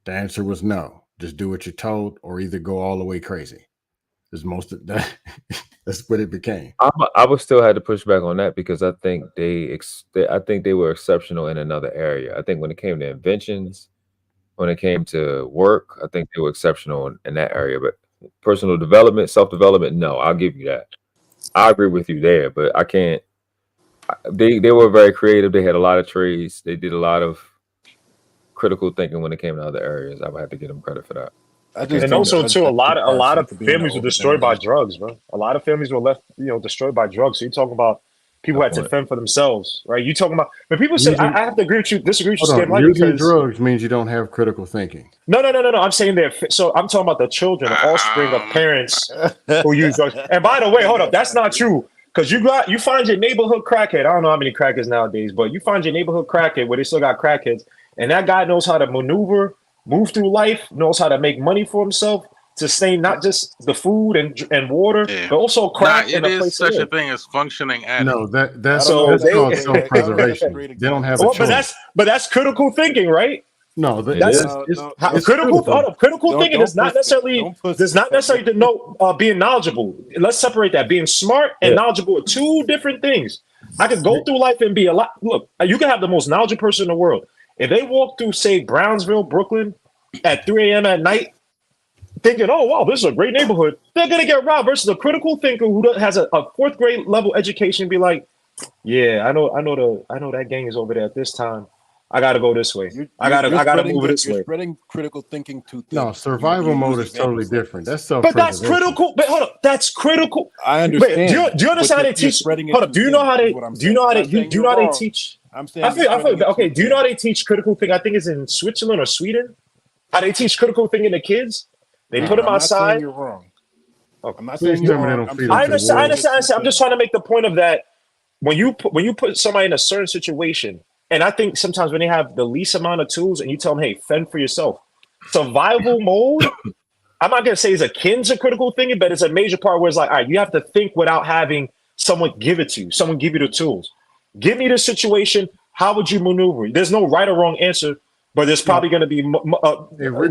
The answer was no. Just do what you're told or either go all the way crazy. Is most of that. That's what it became. I would still have to push back on that because I think they were exceptional in another area. I think when it came to inventions, when it came to work, I think they were exceptional in that area. But personal development, self-development, no, I'll give you that. I agree with you there, but I can't. They were very creative. They had a lot of trades. They did a lot of critical thinking when it came to other areas. I would have to give them credit for that. And also, too, a lot of families were destroyed by drugs, bro. A lot of families were left, destroyed by drugs. So you're talking about people had to fend for themselves, right? You talking about, but people say, I have to disagree with you, Stan, using drugs means you don't have critical thinking. No. I'm saying that. So I'm talking about the children, the offspring of parents who use drugs. And by the way, hold up, that's not true. Because you find your neighborhood crackhead. I don't know how many crackheads nowadays, but you find your neighborhood crackhead where they still got crackheads, and that guy knows how to move through life, knows how to make money for himself, sustain not just the food and water, but also crack. It is such a thing as functioning addict. No, that's called self-preservation. They don't have a choice. But that's critical thinking, right? No, critical thinking does not necessarily denote being knowledgeable. Let's separate that. Being smart and knowledgeable are two different things. I could go through life and be a lot. Look, you can have the most knowledgeable person in the world. If they walk through, say, Brownsville, Brooklyn, at 3 a.m. at night, thinking, "Oh wow, this is a great neighborhood," they're gonna get robbed. Versus a critical thinker who has a fourth grade level education, be like, "Yeah, I know that gang is over there at this time. I gotta go this way. I gotta move it this way. You're spreading critical thinking too thin. No, survival mode is totally different. That's But that's self-preservation. critical. But hold up, that's critical. I understand. Do you understand how they teach? Hold up. Do you know how they teach? I'm saying. I feel okay. Do you know how they teach critical thinking? I think it's in Switzerland or Sweden. How they teach critical thinking to kids? They put them outside. You're wrong. Okay. I'm not saying you're wrong. I understand. I'm just trying to make the point of that. When you put somebody in a certain situation, and I think sometimes when they have the least amount of tools, and you tell them, "Hey, fend for yourself," survival mode. I'm not gonna say it's akin to critical thinking, but it's a major part where it's like, all right, you have to think without having someone give it to you. Someone give you the tools. Give me the situation. How would you maneuver? There's no right or wrong answer, but there's probably going to be, in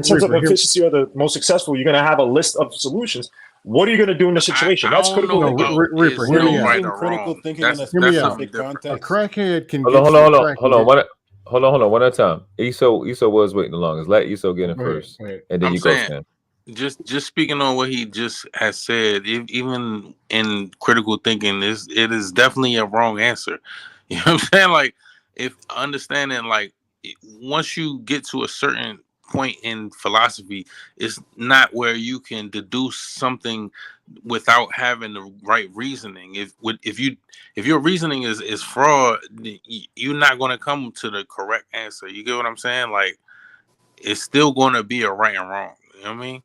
terms of efficiency or the most successful, you're going to have a list of solutions. What are you going to do in the situation? That's critical thinking. Reaper, hear me out. Critical thinking in a specific context. A crackhead can hold on. One at a time. Eso was waiting the longest. Let Eso get in first, and then you go, Sam. Just speaking on what he just has said, even in critical thinking, it is definitely a wrong answer. You know what I'm saying? Like, if understanding, like, once you get to a certain point in philosophy, it's not where you can deduce something without having the right reasoning. If your reasoning is fraud, you're not going to come to the correct answer. You get what I'm saying? Like, it's still going to be a right and wrong. You know what I mean?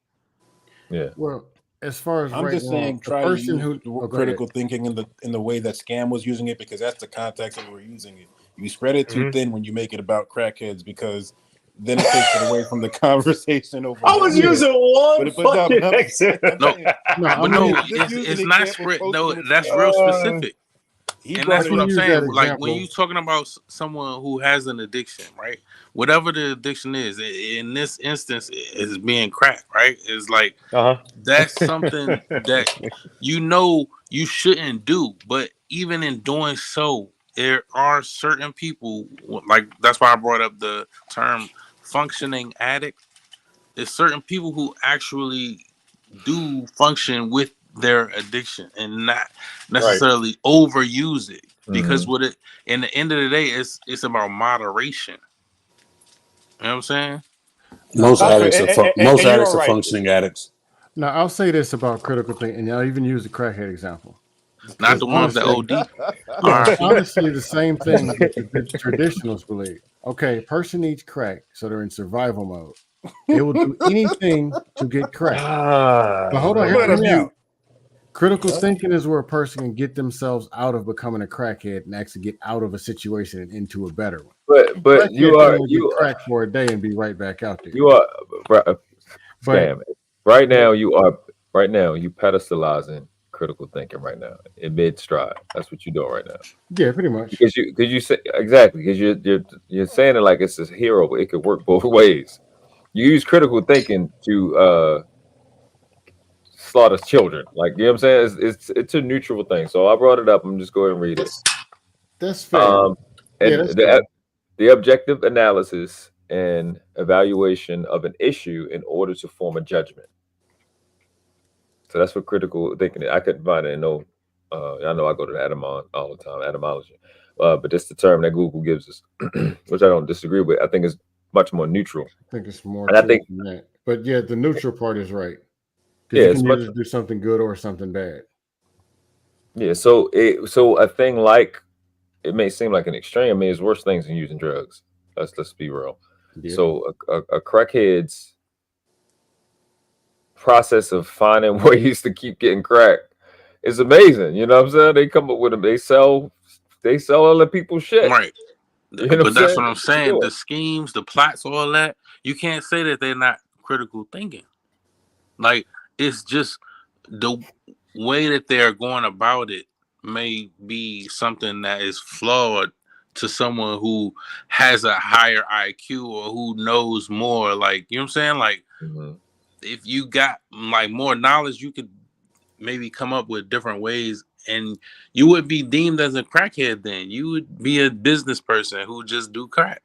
Yeah. Well, as far as I'm just saying, try to use critical thinking in the way that Scam was using it, because that's the context that we're using it. You spread it too thin when you make it about crackheads, because then it takes it away from the conversation. I was using one fucking example. It's not spread. No, that's real specific. And that's what I'm saying. Like, when you're talking about someone who has an addiction, right? Whatever the addiction is, in this instance, is being crack, right? It's like, that's something that you shouldn't do. But even in doing so, there are certain people, like, that's why I brought up the term functioning addict. There's certain people who actually do function with their addiction and not necessarily overuse it, because with it, in the end of the day, it's about moderation. You know what I'm saying? Most addicts are functioning addicts. Now, I'll say this about critical thinking, and I'll even use the crackhead example. Not the ones that OD. Honestly, the same thing that the traditionals believe. Okay, person needs crack, so they're in survival mode. They will do anything to get crack. But hold on, hear me out. Critical thinking is where a person can get themselves out of becoming a crackhead and actually get out of a situation and into a better one. But you crack for a day and be right back out there. You are Scam. Right now you pedestalizing critical thinking right now in mid stride. That's what you're doing right now. Yeah, pretty much. Because you say exactly, because you're saying it like it's a hero, but it could work both ways. You use critical thinking to slaughter children, like, you know what I'm saying? It's a neutral thing. So I brought it up. I'm just going and read it. That's fair. The objective analysis and evaluation of an issue in order to form a judgment. So that's what critical thinking is. I couldn't find it in I know I go to the Etymon all the time, etymology. But that's the term that Google gives us, which I don't disagree with. I think it's much more neutral. I think it's more than that. But yeah, the neutral part is right. Yeah, you can either do something good or something bad. Yeah, so a thing like, it may seem like an extreme. I mean, there's worse things than using drugs. Let's be real. Yeah. So a crackhead's process of finding ways to keep getting crack is amazing. You know what I'm saying? They come up with them. They sell other people's shit. Right. You know but that's what I'm saying. The schemes, the plots, all that. You can't say that they're not critical thinking. Like, it's just the way that they're going about it may be something that is flawed to someone who has a higher IQ or who knows more. Like, you know what I'm saying? Like, if you got like more knowledge, you could maybe come up with different ways, and you would be deemed as a crackhead. Then you would be a business person who just do crack.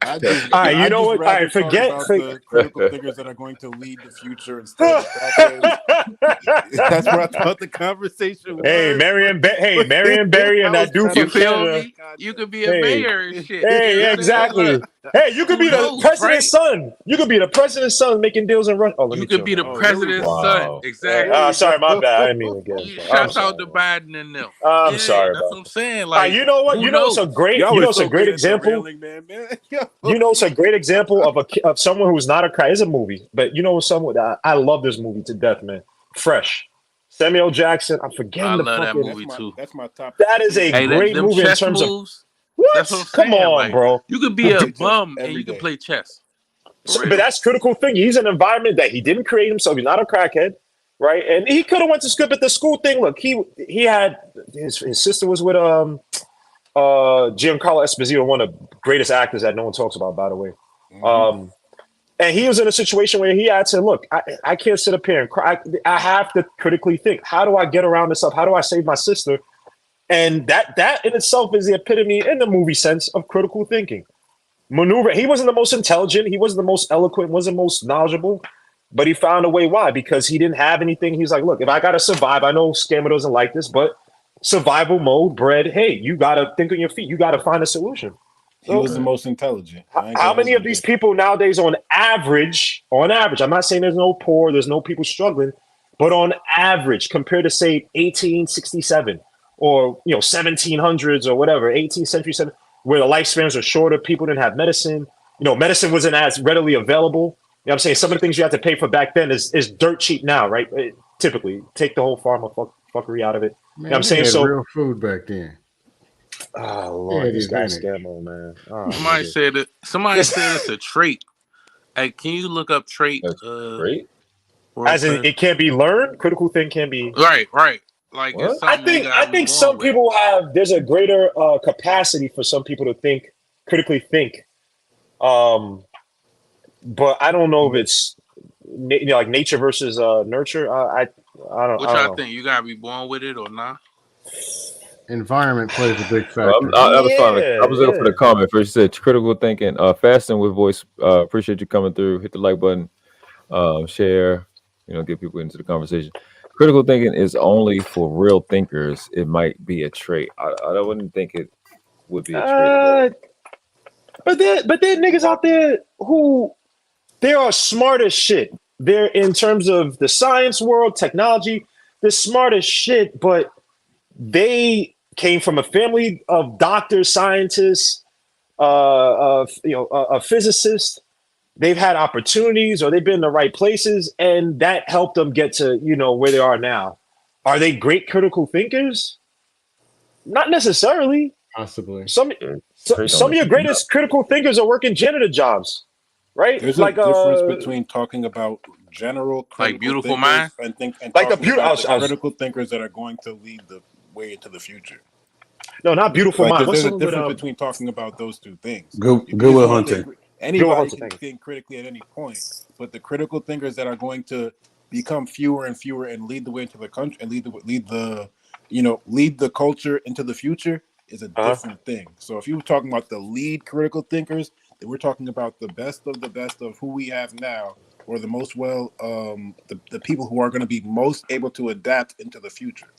All right, you know what? All right, forget the critical thinkers that are going to lead the future instead of crackheads. That's where I thought the conversation was. Hey, Marion Barry, and that dude You from feel Canada. me? You could be a Hey. mayor and shit. Hey, You know? exactly. Hey, you could Who be the knows, president's right? son. You could be the president's son making deals in Russia. Oh, let You me could chill. be the Oh, here we president's go. son. Wow. Exactly. Sorry, my bad. I didn't mean to get You into it. shouts out to Biden and them. I'm sorry That's about what I'm saying. Like, you know what? who You know, it's knows? a great. Y'all You know, were it's so a great good at example. derailing, man. You know, it's a great example of someone who's not a crack. It's a movie, but you know, someone that I love this movie to death, man. Fresh. Samuel Jackson. I'm forgetting I the love that fucking. movie too. That's my top. That is a Hey, great them movie in chess terms of moves. what? That's what I'm Come saying. on, Like, bro. you could be a Play chess bum every and you can day. play chess. But that's critical thing. He's in an environment that he didn't create himself. He's not a crackhead, right? And he could have went to school, but the school thing. Look, he had his sister was with Giancarlo Esposito, one of the greatest actors that no one talks about, by the way. Mhm. And he was in a situation where he had to look. I can't sit up here and cry. I have to critically think. How do I get around this stuff? How do I save my sister? And that in itself is the epitome, in the movie sense, of critical thinking. Maneuver. He wasn't the most intelligent. He wasn't the most eloquent. Wasn't most knowledgeable. But he found a way. Why? Because he didn't have anything. He was like, look, if I gotta survive, I know Scammer doesn't like this, but survival mode bred. Hey, you gotta think on your feet. You gotta find a solution. He was the most intelligent. How many of these people nowadays, on average, I'm not saying there's no poor, there's no people struggling, but on average, compared to say 1867 or 1700s or whatever, 18th century, where the lifespans are shorter, people didn't have medicine. Medicine wasn't as readily available. You know what I'm saying? Some of the things you had to pay for back then is dirt cheap now, right? Typically, take the whole pharma fuckery out of it. Man, You know what I'm saying? they had So, real food back then. oh Lord, Yeah, this it guy's is. scammo, man. Oh, Somebody said it's a trait. Hey, can you look up trait? That's great. As in, it can't be learned. Critical thing can be. Right. Like What? it's something you I gotta be think born some with. people have. There's a greater capacity for some people to think critically think. But I don't know if it's like nature versus nurture. I don't. Which I I don't know. think you gotta be born with it or not. Environment plays a big factor. I was looking for the Yeah. comment first. It said critical thinking. Fasting with voice. Appreciate you coming through. Hit the like button. Share. Get people into the conversation. Critical thinking is only for real thinkers. It might be a trait. I wouldn't think it would be a trait. But there niggas out there who they are smart as shit. They're in terms of the science world, technology. They're smart as shit, but they came from a family of doctors, scientists, a physicist. They've had opportunities, or they've been in the right places, and that helped them get to where they are now. Are they great critical thinkers? Not necessarily. Possibly. Some of your greatest critical thinkers are working janitor jobs, right? There's like a difference between talking about general critical beautiful thinkers mind? and like talking about the I was- critical thinkers that are going to lead the way into the future. no, not beautiful Like mind. What's there's a something difference with, between talking about those two things. Good If you just Will wanna Hunting. think- Anybody Hunting, can thank you. think critically at any point, but the critical thinkers that are going to become fewer and fewer and lead the way into the country and lead the culture into the future is a different thing. So if you're talking about the lead critical thinkers, then we're talking about the best of who we have now, or the most the people who are going to be most able to adapt into the future.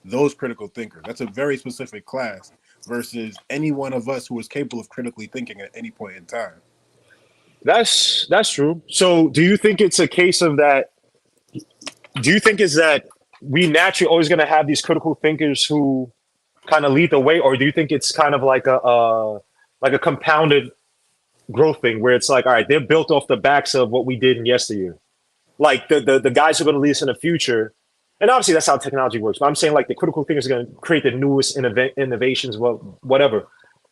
Those critical thinkers. That's a very specific class versus any one of us who is capable of critically thinking at any point in time. that's true. So do you think it's a case of that? Do you think is that we naturally always going to have these critical thinkers who kind of lead the way, or do you think it's kind of like a compounded growth thing where it's like, all right, they're built off the backs of what we did in yesteryear, like the guys who are going to lead us in the future. And obviously that's how technology works. But I'm saying like the critical thinkers are going to create the newest innovations, whatever.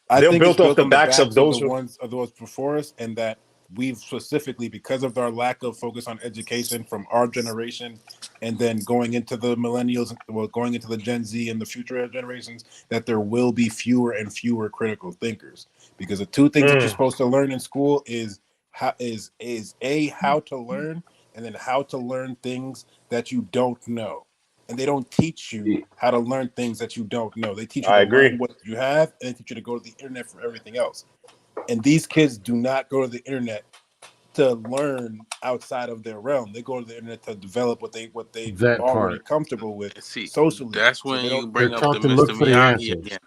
They're think built it's off the on backs of those of those before us, and that we've specifically, because of our lack of focus on education from our generation, and then going into the millennials, going into the Gen Z and the future generations, that there will be fewer and fewer critical thinkers. Because the two things that you're supposed to learn in school is how to learn, and then how to learn things that you don't know. And they don't teach you how to learn things that you don't know. They teach you to learn what you have, and they teach you to go to the internet for everything else. And these kids do not go to the internet to learn outside of their realm. They go to the internet to develop what they That already part. comfortable with See, socially. that's So when they you don't. bring They're up the taught to look Mr. for the Miyagi answers. again,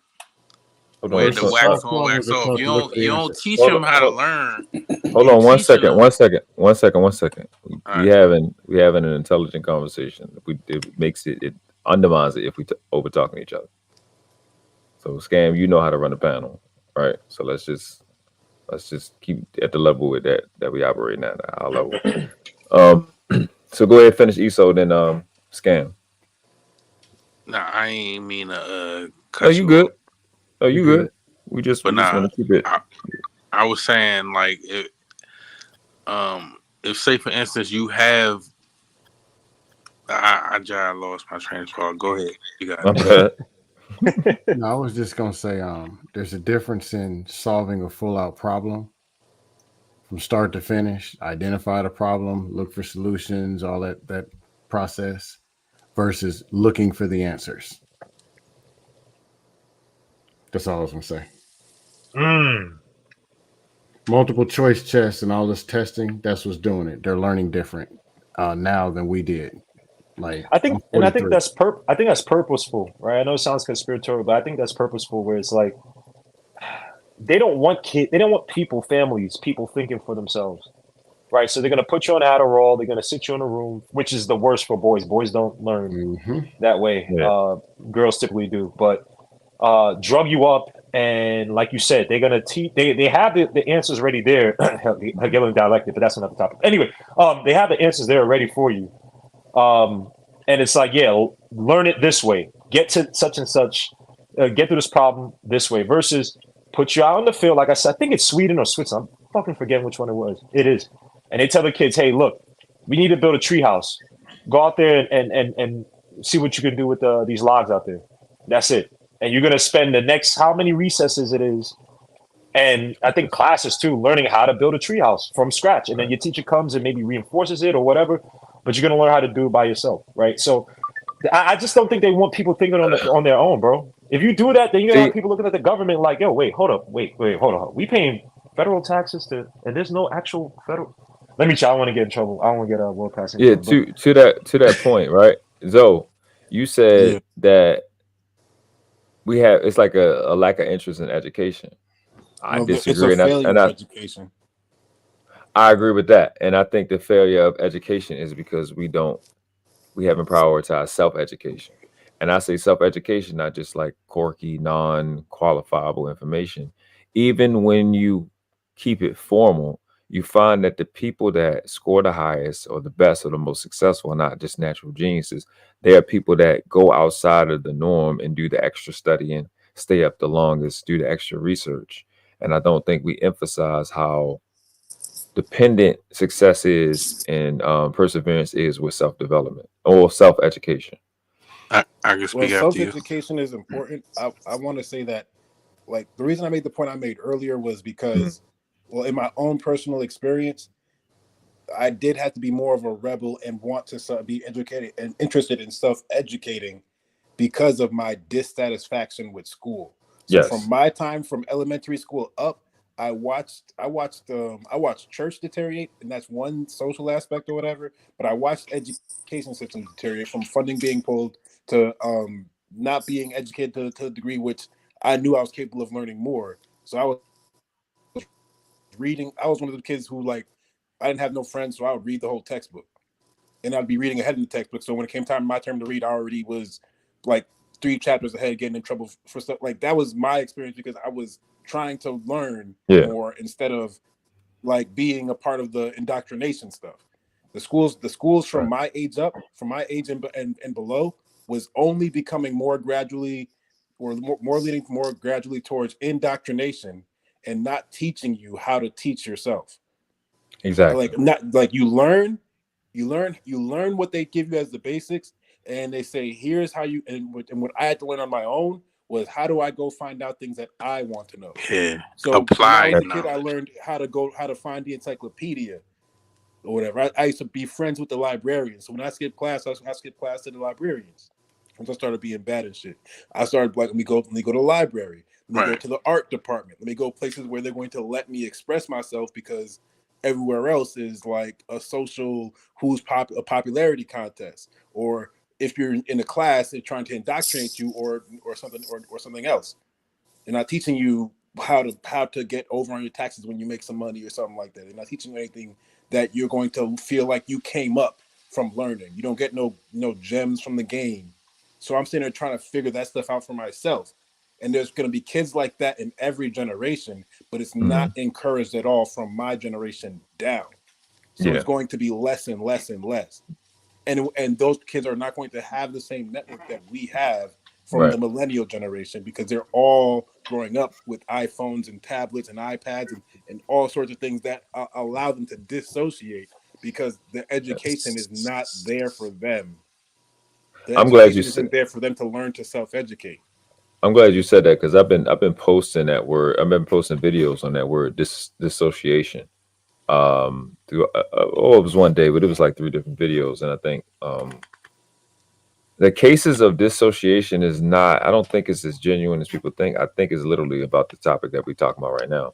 Hold on. where Which the one? Versus wax soft on, wax plumbers are off. taught to look for You the don't answers. teach Hold them on. how to Hold, learn. hold You on. One teaching second. them. One second. One second. One second. All We right. having an intelligent conversation. It makes it undermines it if we over talking each other. So scam, you know how to run a panel, right? So let's just keep at the level with that we operate at our level. Um, so go ahead, finish ESO, then scam. Nah, I ain't mean to Oh, cut you you good? off, Oh, You you good? good? We just but want nah, to keep it. I was saying like if say for instance you have I just lost my train of thought. Go ahead, you got My it. bad. No, I was just gonna say, there's a difference in solving a full out problem from start to finish, identify the problem, look for solutions, all that process, versus looking for the answers. That's all I was gonna say. Mm. Multiple choice tests and all this testing, that's what's doing it. They're learning different now than we did. Like I I'm think, and I think 43. I think that's purposeful, right? I know it sounds conspiratorial, but I think that's purposeful. Where it's like they don't want they don't want families, people thinking for themselves, right? So they're gonna put you on Adderall, they're gonna sit you in a room, which is the worst for boys. Boys don't learn Mm-hmm. that way. Yeah. Girls typically do, but drug you up, and like you said, they're gonna teach. They have the answers ready there. Hegelian dialectic, but that's another topic. Anyway, they have the answers there ready for you. And it's like, yeah, learn it this way. Get to such and such. Get through this problem this way. Versus put you out in the field. Like I said, I think it's Sweden or Switzerland. I'm fucking forgetting which one it was. It is. And they tell the kids, hey, look, we need to build a treehouse. Go out there and see what you can do with these logs out there. That's it. And you're gonna spend the next how many recesses it is, and I think classes too, learning how to build a treehouse from scratch. And then your teacher comes and maybe reinforces it or whatever, but you're gonna learn how to do it by yourself, right? So I just don't think they want people thinking on their own, bro. If you do that, then you're gonna have See, people looking at the government like, yo, wait, hold up, wait, hold on. We paying federal taxes and there's no actual federal. Let me try. I don't want to get in trouble. I don't want to get a world class yeah. income, but To that point, right? Zoe, you said Yeah. that we have it's like a lack of interest in education. I No, it's a disagree, failure and of education. I agree with that. And I think the failure of education is because we haven't prioritized self education. And I say self education, not just like quirky, non qualifiable information. Even when you keep it formal, you find that the people that score the highest or the best or the most successful are not just natural geniuses. They are people that go outside of the norm and do the extra studying, stay up the longest, do the extra research. And I don't think we emphasize how dependent success is and perseverance is with self-development or self-education. I can Well, speak after self you. education is important. I want to say that, like, the reason I made the point I made earlier was Mhm. because, well, in my own personal experience, I did have to be more of a rebel and want to be educated and interested in self educating because of my dissatisfaction with school. So from Yes. my time from elementary school up, I watched church deteriorate, and that's one social aspect or whatever. But I watched education systems deteriorate from funding being pulled to not being educated to the degree which I knew I was capable of learning more. So I was reading. I was one of the kids who, like, I didn't have no friends, so I would read the whole textbook, and I'd be reading ahead in the textbook. So when it came time my turn to read, I already was like 3 chapters ahead, getting in trouble for stuff like that. Was my experience because I was trying to learn Yeah. more instead of like being a part of the indoctrination stuff. The schools from Right. my age up, from my age and below, was only becoming more gradually, or more leading more gradually towards indoctrination and not teaching you how to teach yourself. Exactly. Like, not like you learn what they give you as the basics, and they say here's how you, and what I had to learn on my own was how do I go find out things that I want to know. Yeah, So when I was applied a kid, I knowledge. learned how to find the encyclopedia or whatever. I used to be friends with the librarians. So when I skipped class, I skipped class to the librarians. Once I started being bad and shit, I started like, let me go to the library. Let me go Right. to the art department. Let me go places where they're going to let me express myself, because everywhere else is like a social a popularity contest, or if you're in a class, they're trying to indoctrinate you or something else. They're not teaching you how to get over on your taxes when you make some money or something like that. They're not teaching you anything that you're going to feel like you came up from learning. You don't get no gems from the game. So I'm sitting there trying to figure that stuff out for myself. And there's going to be kids like that in every generation, but it's not encouraged at all from my generation down. So it's going to be less and less and less. And those kids are not going to have the same network that we have from the millennial generation, because they're all growing up with iPhones and tablets and iPads and all sorts of things that allow them to dissociate, because the education is not there for them. The I'm glad you education said. isn't there for them to learn to self-educate. I'm glad you said that, because I've been posting that word. I've been posting videos on that word, dissociation. Through, it was one day, but it was like 3 different videos, and I think the cases of dissociation is not. I don't think it's as genuine as people think. I think it's literally about the topic that we're talking about right now.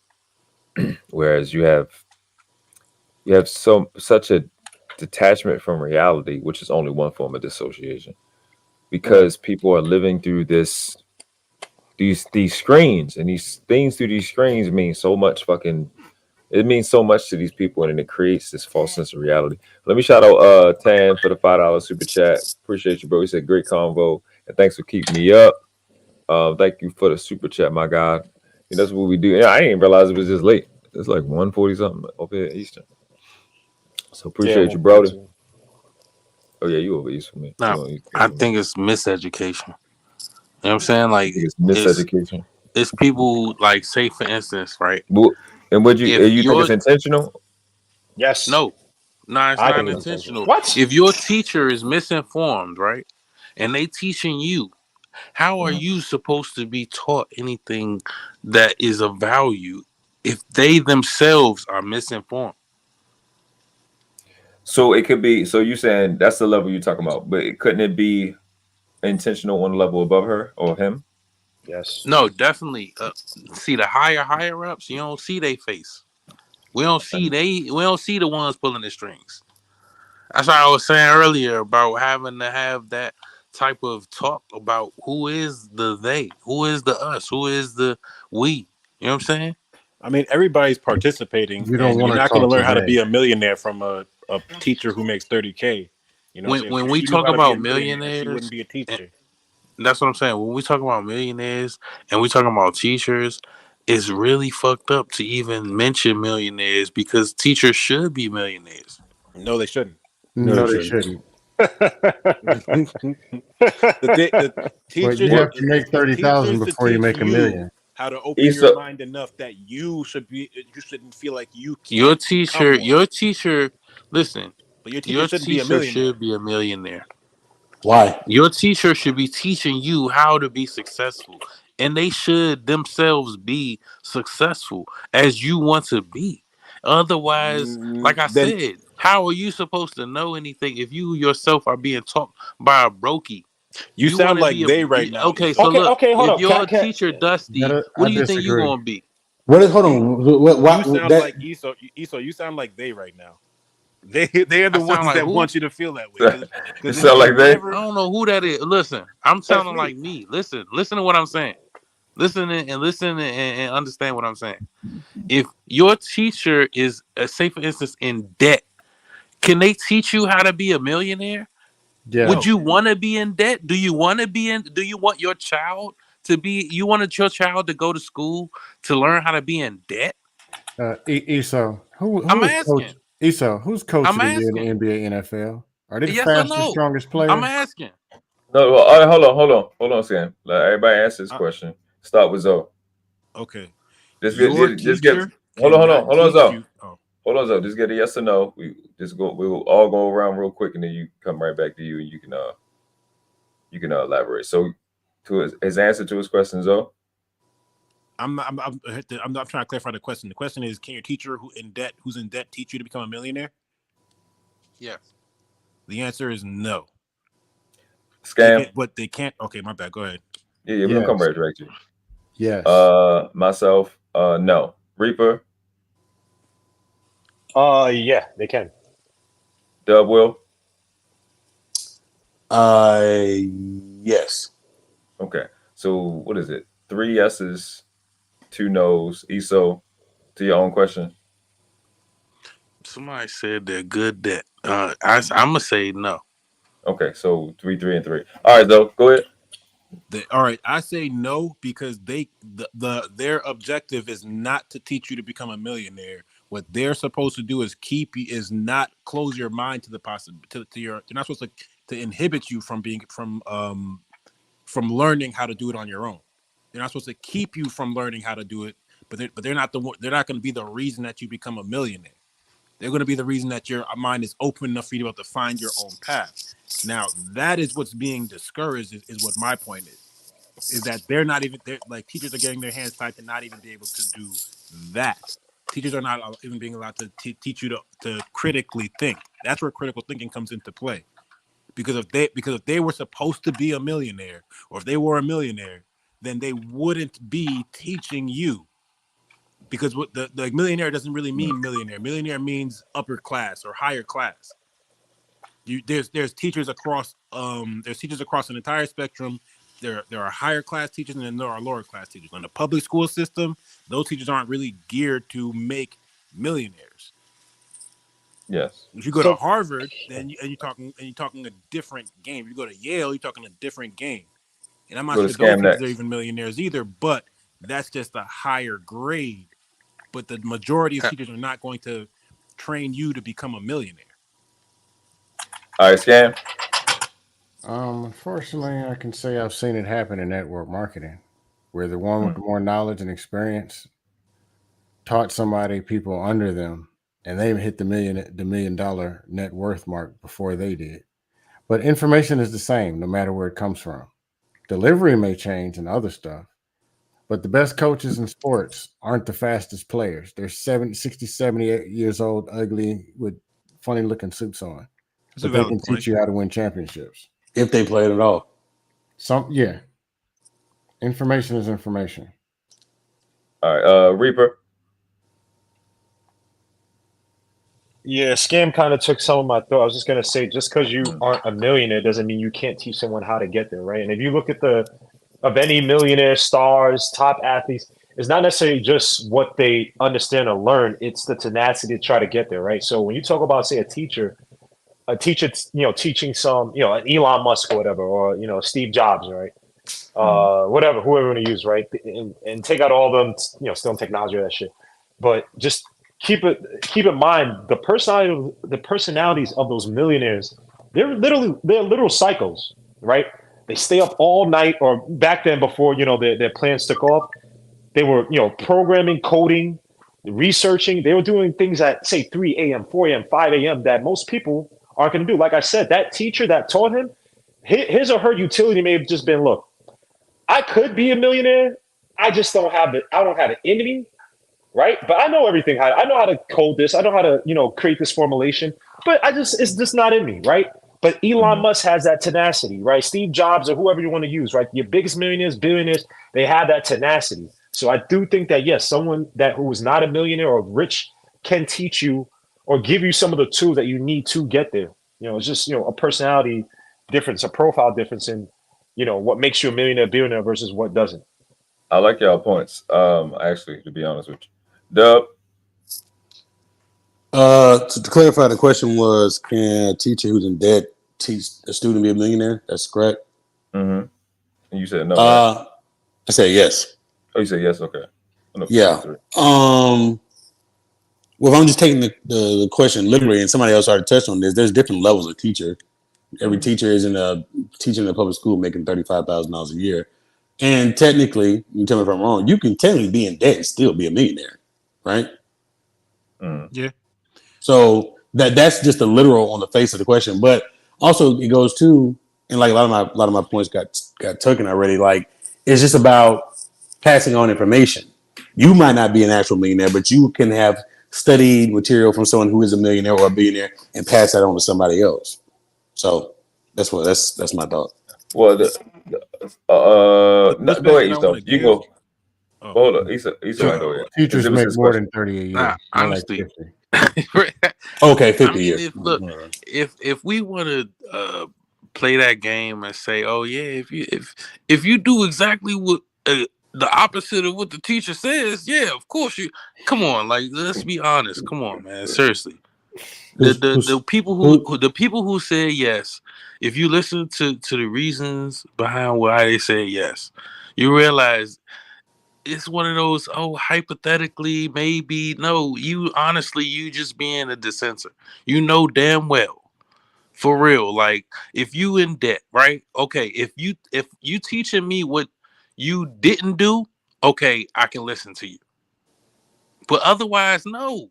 Whereas you have such a detachment from reality, which is only one form of dissociation, because people are living through these screens, and these things through these screens mean so much it means so much to these people, and it creates this false sense of reality. Let me shout out Tan for the $5 super chat. Appreciate you, bro. He said great convo, and thanks for keeping me up. Thank you for the super chat, my God. That's what we do. Yeah, I didn't realize it was just late. It's like 1:40 something over here Eastern. So appreciate you, brother. Oh yeah, you over East for me. Nah, I think it's miseducation. You know what I'm saying? Like, it's miseducation. It's people, like, say for instance, right? And would you think it's intentional? Yes. No, it's not intentional. What? If your teacher is misinformed, right, and they teaching you, how are you supposed to be taught anything that is of value if they themselves are misinformed? So it could be. So you're saying that's the level you're talking about, but couldn't it be intentional on the level above her or him? Yes. No, definitely. See, the higher ups, you don't see their face. We don't see the ones pulling the strings. That's what I was saying earlier about having to have that type of talk about who is the they, who is the us, who is the we. You know what I'm saying? I mean, everybody's participating, You don't and you're want to not going to talk learn how to be today. a millionaire from a teacher who makes $30K. You know what I'm saying? When If we she knew talk how to be a about millionaire, she millionaires, wouldn't be a teacher. that's what I'm saying. When we talk about millionaires and we talking about teachers, it's really fucked up to even mention millionaires, because teachers should be millionaires. No, they shouldn't. No, they shouldn't. the But teachers, you have to make it's 30,000 teachers to before you teach make $1 million. how to open your mind enough that you shouldn't feel like you can't. Your teacher, listen. But your teacher shouldn't be a millionaire. Should be a millionaire. Why? Your teacher should be teaching you how to be successful, and they should themselves be successful as you want to be. Otherwise, like I said, how are you supposed to know anything if you yourself are being taught by a brokey? You sound like they right now. Okay, so look, hold if up. you're a teacher, Dusty, what do you think you're gonna be? Hold on. You sound like Esau. You sound like they right now. They're the ones like that who? want you to feel that way. It sound like they. I don't know who that is. Listen, I'm sounding like me. Listen to what I'm saying. Listen and understand what I'm saying. If your teacher is, say for instance, in debt, can they teach you how to be a millionaire? Yeah. Would you want to be in debt? Do you want your child to be? You wanted your child to go to school to learn how to be in debt? Esau, I'm asking. Esau, who's coaching I'm you in asking. the NBA, NFL? Are they the Yes or fastest, no? strongest players? I'm asking. No, well, hold on, Sam. Let everybody answer this question. Start with Zoe. Okay. Just get. Hold on, Zoe. Hold on, Zoe. Just get a yes or no. We will all go around real quick, and then you come right back to you, and you can elaborate. So, to his answer to his question, Zoe. I'm not trying to clarify the question. The question is, can your teacher who's in debt teach you to become a millionaire? Yes. The answer is no. Scam. But they can't. Okay, my bad. Go ahead. Yeah, we're gonna come right to you. Yes. Myself, no. Reaper. Yeah, they can. Dub will. Yes. Okay. So what is it? 3 yeses, 2 nos. ESO, to your own question. Somebody said they're good that I'm gonna say no. Okay, so 3, 3, and 3. All right, though. Go ahead. All right, I say no because their objective is not to teach you to become a millionaire. What they're supposed to do is not close your mind to the possibility. They're not supposed to inhibit you from learning how to do it on your own. They're not supposed to keep you from learning how to do it, but they're not they're not going to be the reason that you become a millionaire. They're going to be the reason that your mind is open enough for you to be able to find your own path. Now, that is what's being discouraged. Is what my point is that they're not even like teachers are getting their hands tied to not even be able to do that. Teachers are not even being allowed to teach you to critically think. That's where critical thinking comes into play. Because if they were supposed to be a millionaire, or if they were a millionaire, then they wouldn't be teaching you. Because what the millionaire doesn't really mean millionaire. Millionaire means upper class or higher class. There's teachers across an entire spectrum. There are higher class teachers and then there are lower class teachers. In the public school system, those teachers aren't really geared to make millionaires. Yes. If you go to Harvard, then you're talking a different game. If you go to Yale, you're talking a different game. And I'm not sure those teachers are even millionaires either, but that's just a higher grade. But the majority of teachers are not going to train you to become a millionaire. All right, Scam. Unfortunately, I can say I've seen it happen in network marketing, where the one with more knowledge and experience taught people under them, and they hit the $1 million net worth mark before they did. But information is the same, no matter where it comes from. Delivery may change and other stuff, but the best coaches in sports aren't the fastest players. They're 60, 70 years old, ugly, with funny looking suits on. But they can teach you how to win championships. If they play it at all. Information is information. All right, Reaper. Yeah, Scam kind of took some of my thought. I was just gonna say, just because you aren't a millionaire doesn't mean you can't teach someone how to get there, right? And if you look at of any millionaire stars, top athletes, it's not necessarily just what they understand or learn; it's the tenacity to try to get there, right? So when you talk about, say, a teacher, teaching some, an Elon Musk or whatever, or Steve Jobs, right? Whatever, whoever you want to use, right? And take out all them, still in technology or that shit. But just keep in mind the personalities of those millionaires. They're literal psychos, right? They stay up all night, or back then before their plans took off. They were programming, coding, researching. They were doing things at, say, 3 a.m., 4 a.m., 5 a.m. that most people aren't going to do. Like I said, that teacher that taught him, his or her utility may have just been, look, I could be a millionaire. I just don't have it. I don't have it in me, right? But I know everything. I know how to code this. I know how to, create this formulation. But it's just not in me, right? But Elon Musk has that tenacity, right? Steve Jobs or whoever you want to use, right? Your biggest millionaires, billionaires, they have that tenacity. So I do think that, yes, someone who is not a millionaire or rich can teach you or give you some of the tools that you need to get there. It's just, a personality difference, a profile difference in, what makes you a millionaire, billionaire versus what doesn't. I like y'all points. Actually, to be honest with you, Dub. To clarify, the question was: can a teacher who's in debt teach a student to be a millionaire? That's correct. Mm-hmm. And you said no. Right? I said yes. Oh, you said yes. Okay. Yeah. Well, if I'm just taking the question literally, and somebody else already touched on this, there's different levels of teacher. Every teacher is teaching in a public school making $35,000 a year. And technically, you tell me if I'm wrong, you can technically be in debt and still be a millionaire, right? Yeah. So that's just the literal on the face of the question. But also it goes to, and like a lot of my points got taken already. Like, it's just about passing on information. You might not be an actual millionaire, but you can have studied material from someone who is a millionaire or a billionaire and pass that on to somebody else. So that's my thought. Well, go ahead, East. You go. Hold up, East. Go ahead. Teachers make more than 30 a year. Honestly, Okay, 50 I mean, years. if we want to play that game and say, oh yeah, if you do exactly what the opposite of what the teacher says, yeah, of course you. Come on, like let's be honest. Come on, man. Seriously, the people who say yes, if you listen to the reasons behind why they say yes, you realize it's one of those, oh, hypothetically, maybe. No, you honestly, you just being a dissenter. You know damn well, for real. Like, if you in debt, right? Okay, if you teaching me what you didn't do, okay, I can listen to you. But otherwise, no.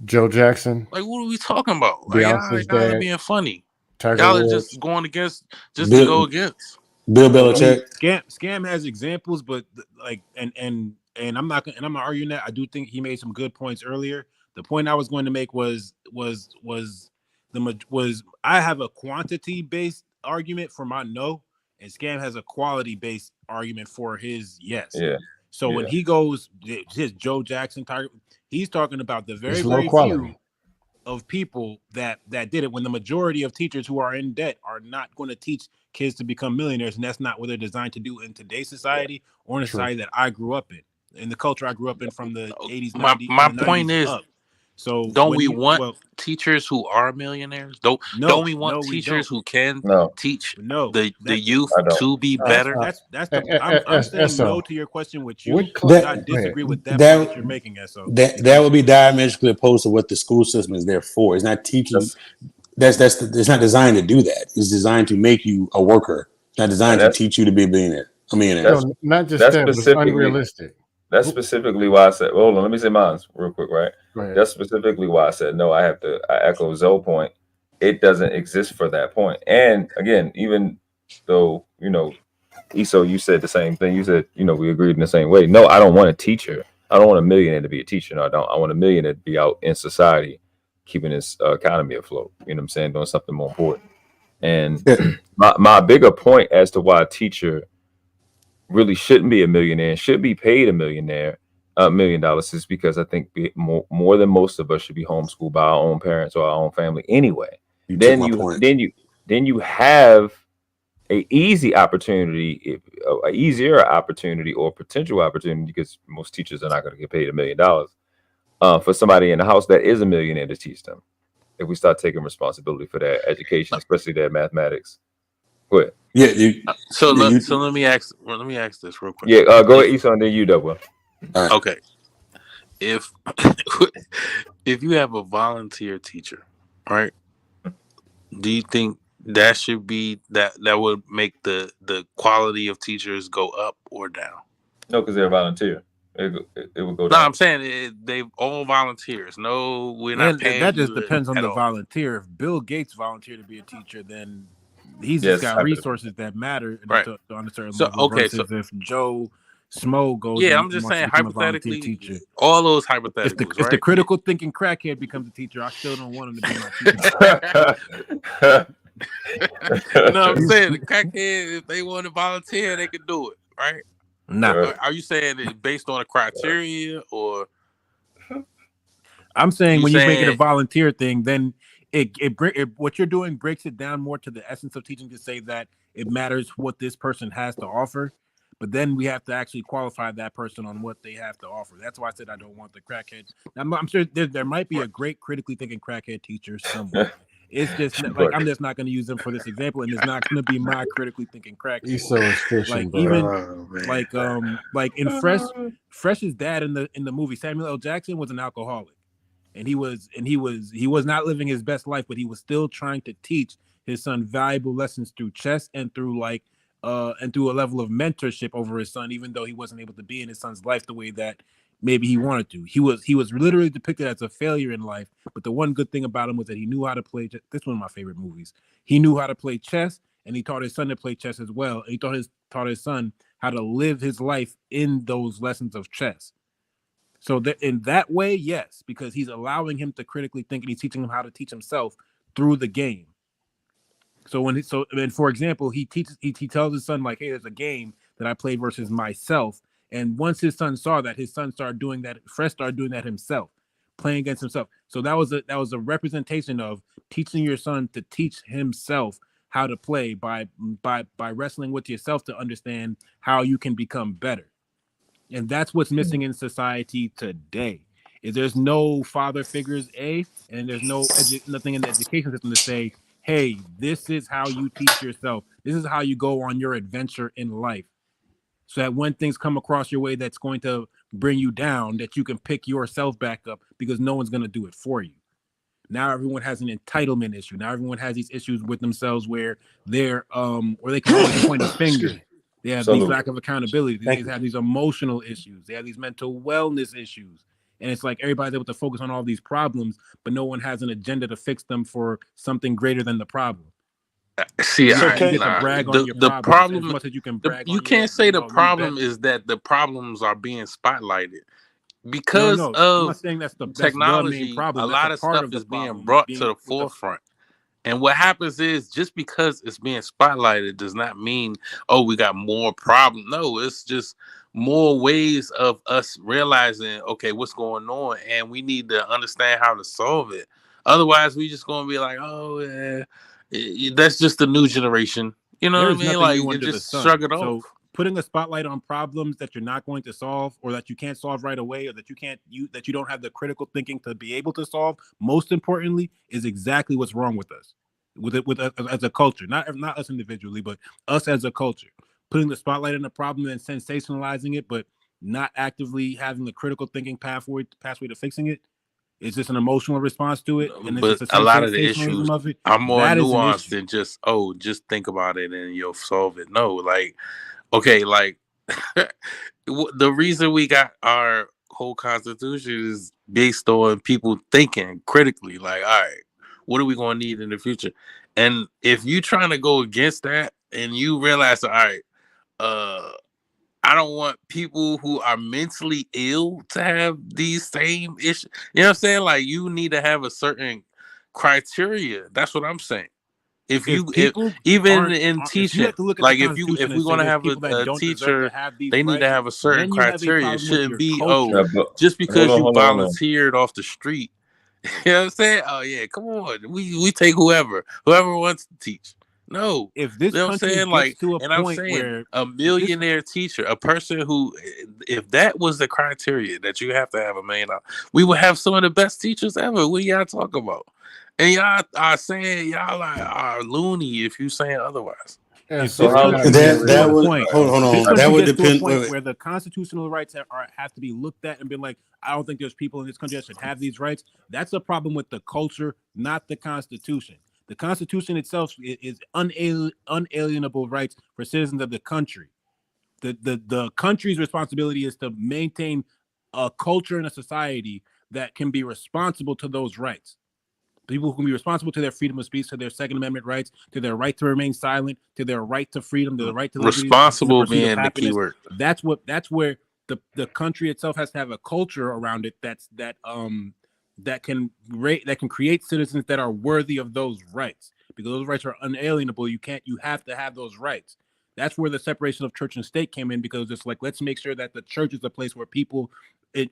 Joe Jackson, Like, what are we talking about? Like, Beyonce's y'all ain't dad, being funny. Tiger Y'all are Woods. just going against, just to go Bill, against. Bill I mean, Belichick. Scam has examples, but like, and I'm not arguing that. I do think he made some good points earlier. The point I was going to make was I have a quantity based argument for my no, and Scam has a quality based argument for his yes. Yeah. So when he goes his Joe Jackson target, he's talking about the very It's low very quality. few of people that did it, when the majority of teachers who are in debt are not going to teach kids to become millionaires, and that's not what they're designed to do in today's society or in a society that I grew up in the culture I grew up in from the 80s, 90s, My from the point 90s is, up. So don't when we you want teachers who are millionaires? Don't we want we teachers don't. who can No, teach No, the that youth I don't. to be better? that's the I'm saying no to your question with you What because I That go ahead. disagree with that point that you're that making, SO. that would be diametrically opposed to what the school system is there for. It's not teaching. That's It's not designed to do that. It's designed to make you a worker. It's not and designed to teach you to be a millionaire. A millionaire. that's No, not just that's that, but it's specifically unrealistic. that's specifically why I said. Well, hold on, let me say mine real quick, right? Go ahead. That's specifically why I said no. I echo Zoe's point. It doesn't exist for that point. And again, even though Eso, you said the same thing. You said we agreed in the same way. No, I don't want a teacher. I don't want a millionaire to be a teacher. No, I don't. I want a millionaire to be out in society, keeping this economy afloat. You know what I'm saying? Doing something more important. And Yeah. my bigger point as to why a teacher really shouldn't be a millionaire, should be paid $1 million is because I think more than most of us should be homeschooled by our own parents or our own family anyway. You took Then my you point. then you have a easier opportunity or potential opportunity, because most teachers are not going to get paid $1 million, for somebody in the house that is a millionaire to teach them. If we start taking responsibility for their education, especially their mathematics. Go ahead. Yeah. So You, let me ask this real quick. Yeah, go ahead, Esau, and then you, Double. all right. Okay, if if you have a volunteer teacher, right? Do you think that should be that would make the quality of teachers go up or down? No, because they're a volunteer. It would go No, down. I'm saying they all volunteers. No, we're not And paying that just you depends on at the all. volunteer. If Bill Gates volunteered to be a teacher, then he's just Yes, got resources that matter Right. on a certain So level. okay, so Versus if Joe Smo goes yeah, and I'm just wants to saying become a volunteer hypothetically, teacher. all those If hypotheticals, the right? critical thinking crackhead becomes a teacher, I still don't want him to be my teacher. No, I'm saying the crackhead, if they want to volunteer, they can do it, right? Nah, Are you saying it based on a criteria, or I'm saying you when you make it a saying volunteer thing, then what you're doing breaks it down more to the essence of teaching, to say that it matters what this person has to offer. But then we have to actually qualify that person on what they have to offer. That's why I said I don't want the crackhead. I'm sure there might be a great critically thinking crackhead teacher somewhere. It's just like I'm just not going to use them for this example, and it's not going to be my critically thinking crackhead. Eso is fishing, Like bro. even like in Fresh's dad in the movie, Samuel L. Jackson was an alcoholic, and he was not living his best life, but he was still trying to teach his son valuable lessons through chess and through and through a level of mentorship over his son, even though he wasn't able to be in his son's life the way that maybe he wanted to. He was literally depicted as a failure in life, but the one good thing about him was that he knew how to play. This is one of my favorite movies. He knew how to play chess, and he taught his son to play chess as well. And he taught his son how to live his life in those lessons of chess. So that in that way, yes, because he's allowing him to critically think, and he's teaching him how to teach himself through the game. So for example, he tells his son, like, hey, there's a game that I play versus myself. And once his son saw that, his son started doing that. Fresh started doing that himself. playing against himself. So that was a representation of teaching your son to teach himself how to play by wrestling with yourself to understand how you can become better. And that's what's missing in society today. Is there's no father figures, and there's nothing in the education system to say, hey, this is how you teach yourself. This is how you go on your adventure in life. So that when things come across your way that's going to bring you down, that you can pick yourself back up because no one's going to do it for you. Now everyone has an entitlement issue. Now everyone has these issues with themselves where they're or they can always point a finger. They have these lack of accountability. They have these emotional issues. They have these mental wellness issues. And it's like everybody's able to focus on all these problems, but no one has an agenda to fix them for something greater than the problem. See, you get to brag on your the problems problem, as much as you can brag on you can't say the problem is is that the problems are being spotlighted because I'm of not saying that's the technology. main problem. A That's lot a of part stuff of the is being problem, brought to the forefront. And what happens is just because it's being spotlighted does not mean, oh, we got more problems. No, it's just more ways of us realizing, okay, what's going on, and we need to understand how to solve it. Otherwise, we just going to be like, oh, yeah, that's just the new generation. You know what I mean? Like, you just shrug it off. Putting a spotlight on problems that you're not going to solve, or that you can't solve right away, or that you don't have the critical thinking to be able to solve, most importantly, is exactly what's wrong with us, with us as a culture, not us individually, but us as a culture. Putting the spotlight on the problem and sensationalizing it, but not actively having the critical thinking pathway to fixing it. It's just an emotional response to it, and but a lot of the issues are more nuanced than just think about it and you'll solve it. No, like, okay, like the reason we got our whole constitution is based on people thinking critically. Like, all right, what are we going to need in the future? And if you trying to go against that and you realize, all right, I don't want people who are mentally ill to have these same issues. You know what I'm saying? Like, you need to have a certain criteria. That's what I'm saying. If even in teaching, like if we're gonna have a teacher, they need to have a certain criteria. It shouldn't be just because you volunteered off the street. You know what I'm saying? Oh yeah, come on. We take whoever wants to teach. No, if this, you know what I'm saying? Like, and I'm saying a millionaire teacher, a person who, if that was the criteria that you have to have $1 million, we would have some of the best teachers ever. What y'all talk about? And y'all are saying y'all are loony if you saying otherwise. If this country gets to a point, where the constitutional rights have to be looked at and been like, I don't think there's people in this country that should have these rights. That's a problem with the culture, not the Constitution. The Constitution itself is unalienable rights for citizens of the country. The country's responsibility is to maintain a culture and a society that can be responsible to those rights. People who can be responsible to their freedom of speech, to their Second Amendment rights, to their right to remain silent, to their right to freedom, to the right to liberty, responsible being the key word. That's where the country itself has to have a culture around it that can create citizens that are worthy of those rights, because those rights are unalienable. You have to have those rights. That's where the separation of church and state came in, because it's like, let's make sure that the church is a place where people,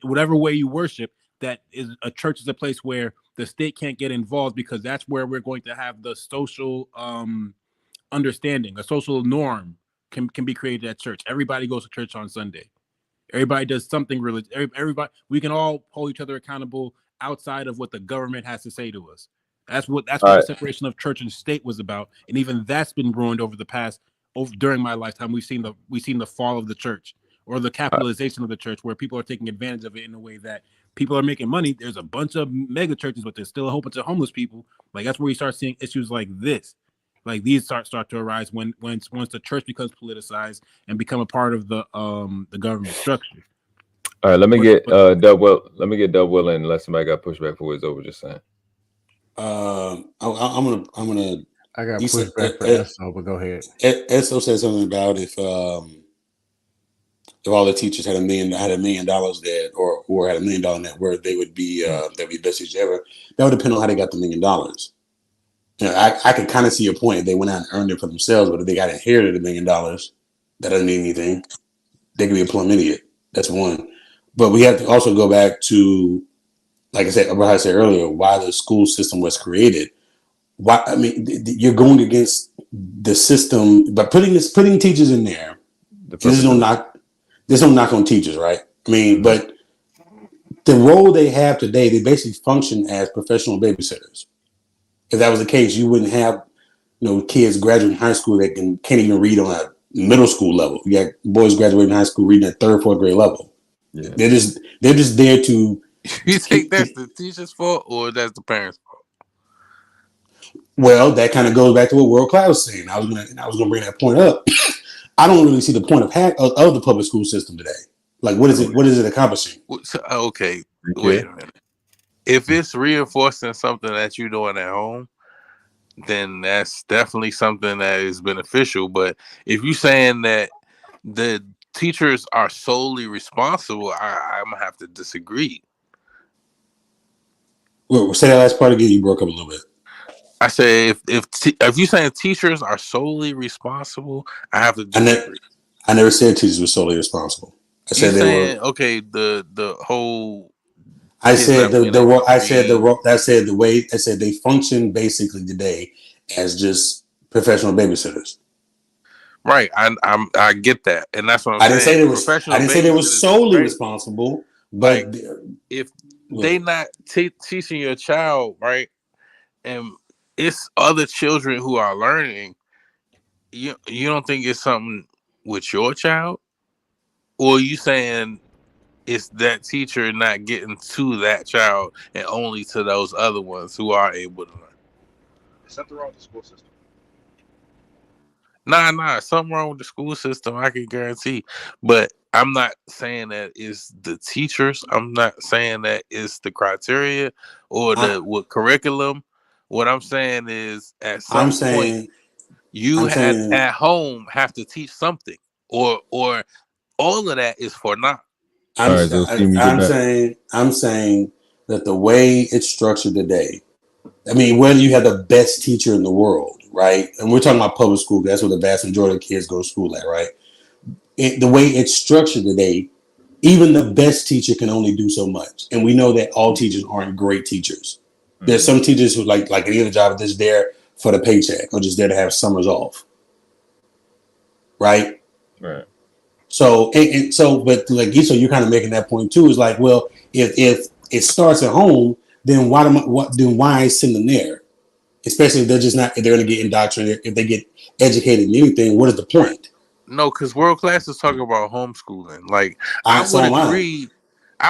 whatever way you worship, that is a church is a place where the state can't get involved, because that's where we're going to have the social understanding, a social norm can be created at church. Everybody goes to church on Sunday. Everybody does something religious. Everybody, we can all hold each other accountable outside of what the government has to say to us. That's what the separation of church and state was about, and even that's been ruined during my lifetime. We've seen the fall of the church, or the capitalization of the church, where people are taking advantage of it in a way that people are making money. There's a bunch of mega churches, but there's still a whole bunch of homeless people. Like, that's where we start seeing issues like this. Like, these start to arise once the church becomes politicized and become a part of the government structure. All right, let me get Dub Will in, unless somebody got pushed back before it's over. Just saying. I'm gonna. I got pushed back for Esso, but go ahead. Esso said something about if all the teachers had $1 million debt, or had $1 million net worth, they would be they'd be best teachers ever. That would depend on how they got the $1 million. You know, I could kind of see your point. If they went out and earned it for themselves, but if they got inherited $1 million, that doesn't mean anything. They could be a plumb idiot. That's one. But we have to also go back to like I said, what I said earlier, why the school system was created. Why? I mean, you're going against the system by putting teachers in there. The And purpose of it. This don't knock on teachers, right? I mean, Mhm. but the role they have today, they basically function as professional babysitters. If that was the case, you wouldn't have kids graduating high school that can't even read on a middle school level. You got boys graduating high school reading at third, fourth grade level. Yeah. They're just there to You think keep. that's the teacher's fault or that's the parents' fault? Well, that kind of goes back to what World Cloud was saying. I was gonna bring that point up. I don't really see the point of the public school system today. Like, what is it? What is it accomplishing? Okay, Okay. wait a minute. If it's reinforcing something that you're doing at home, then that's definitely something that is beneficial. But if you're saying that the teachers are solely responsible, I'm gonna have to disagree. Well, say that last part again. You broke up a little bit. I say if you're saying teachers are solely responsible, I have to disagree. I never said teachers were solely responsible. I said they saying were. okay, the whole I kids said not being able to read. I said the way I said they function basically today as just professional babysitters. Right, I get that, and that's what I'm I didn't say saying. they was. I Professional didn't say they were babysitters is solely great. responsible, Like but if they not teaching your child right, and it's other children who are learning, you don't think it's something with your child, or you saying it's that teacher not getting to that child and only to those other ones who are able to learn. There's something wrong with the school system. Nah, something wrong with the school system, I can guarantee. But I'm not saying that it's the teachers. I'm not saying that it's the criteria or the curriculum. What I'm saying is at I'm some point saying you I'm had saying at home have to teach something. Or all of that is for naught. All right, so Steve, you get back. I'm saying that the way it's structured today, I mean, whether you have the best teacher in the world, right? And we're talking about public school, that's where the vast majority of kids go to school at, right? The way it's structured today, even the best teacher can only do so much. And we know that all teachers aren't great teachers. There's some teachers who like any other job, just there for the paycheck or just there to have summers off. Right? Right. So but like so you're kind of making that point too. Is like, well, if it starts at home, then why send them there? Especially if they're going to get indoctrinated. If they get educated in anything, what is the point? No, because world class is talking about homeschooling. Like I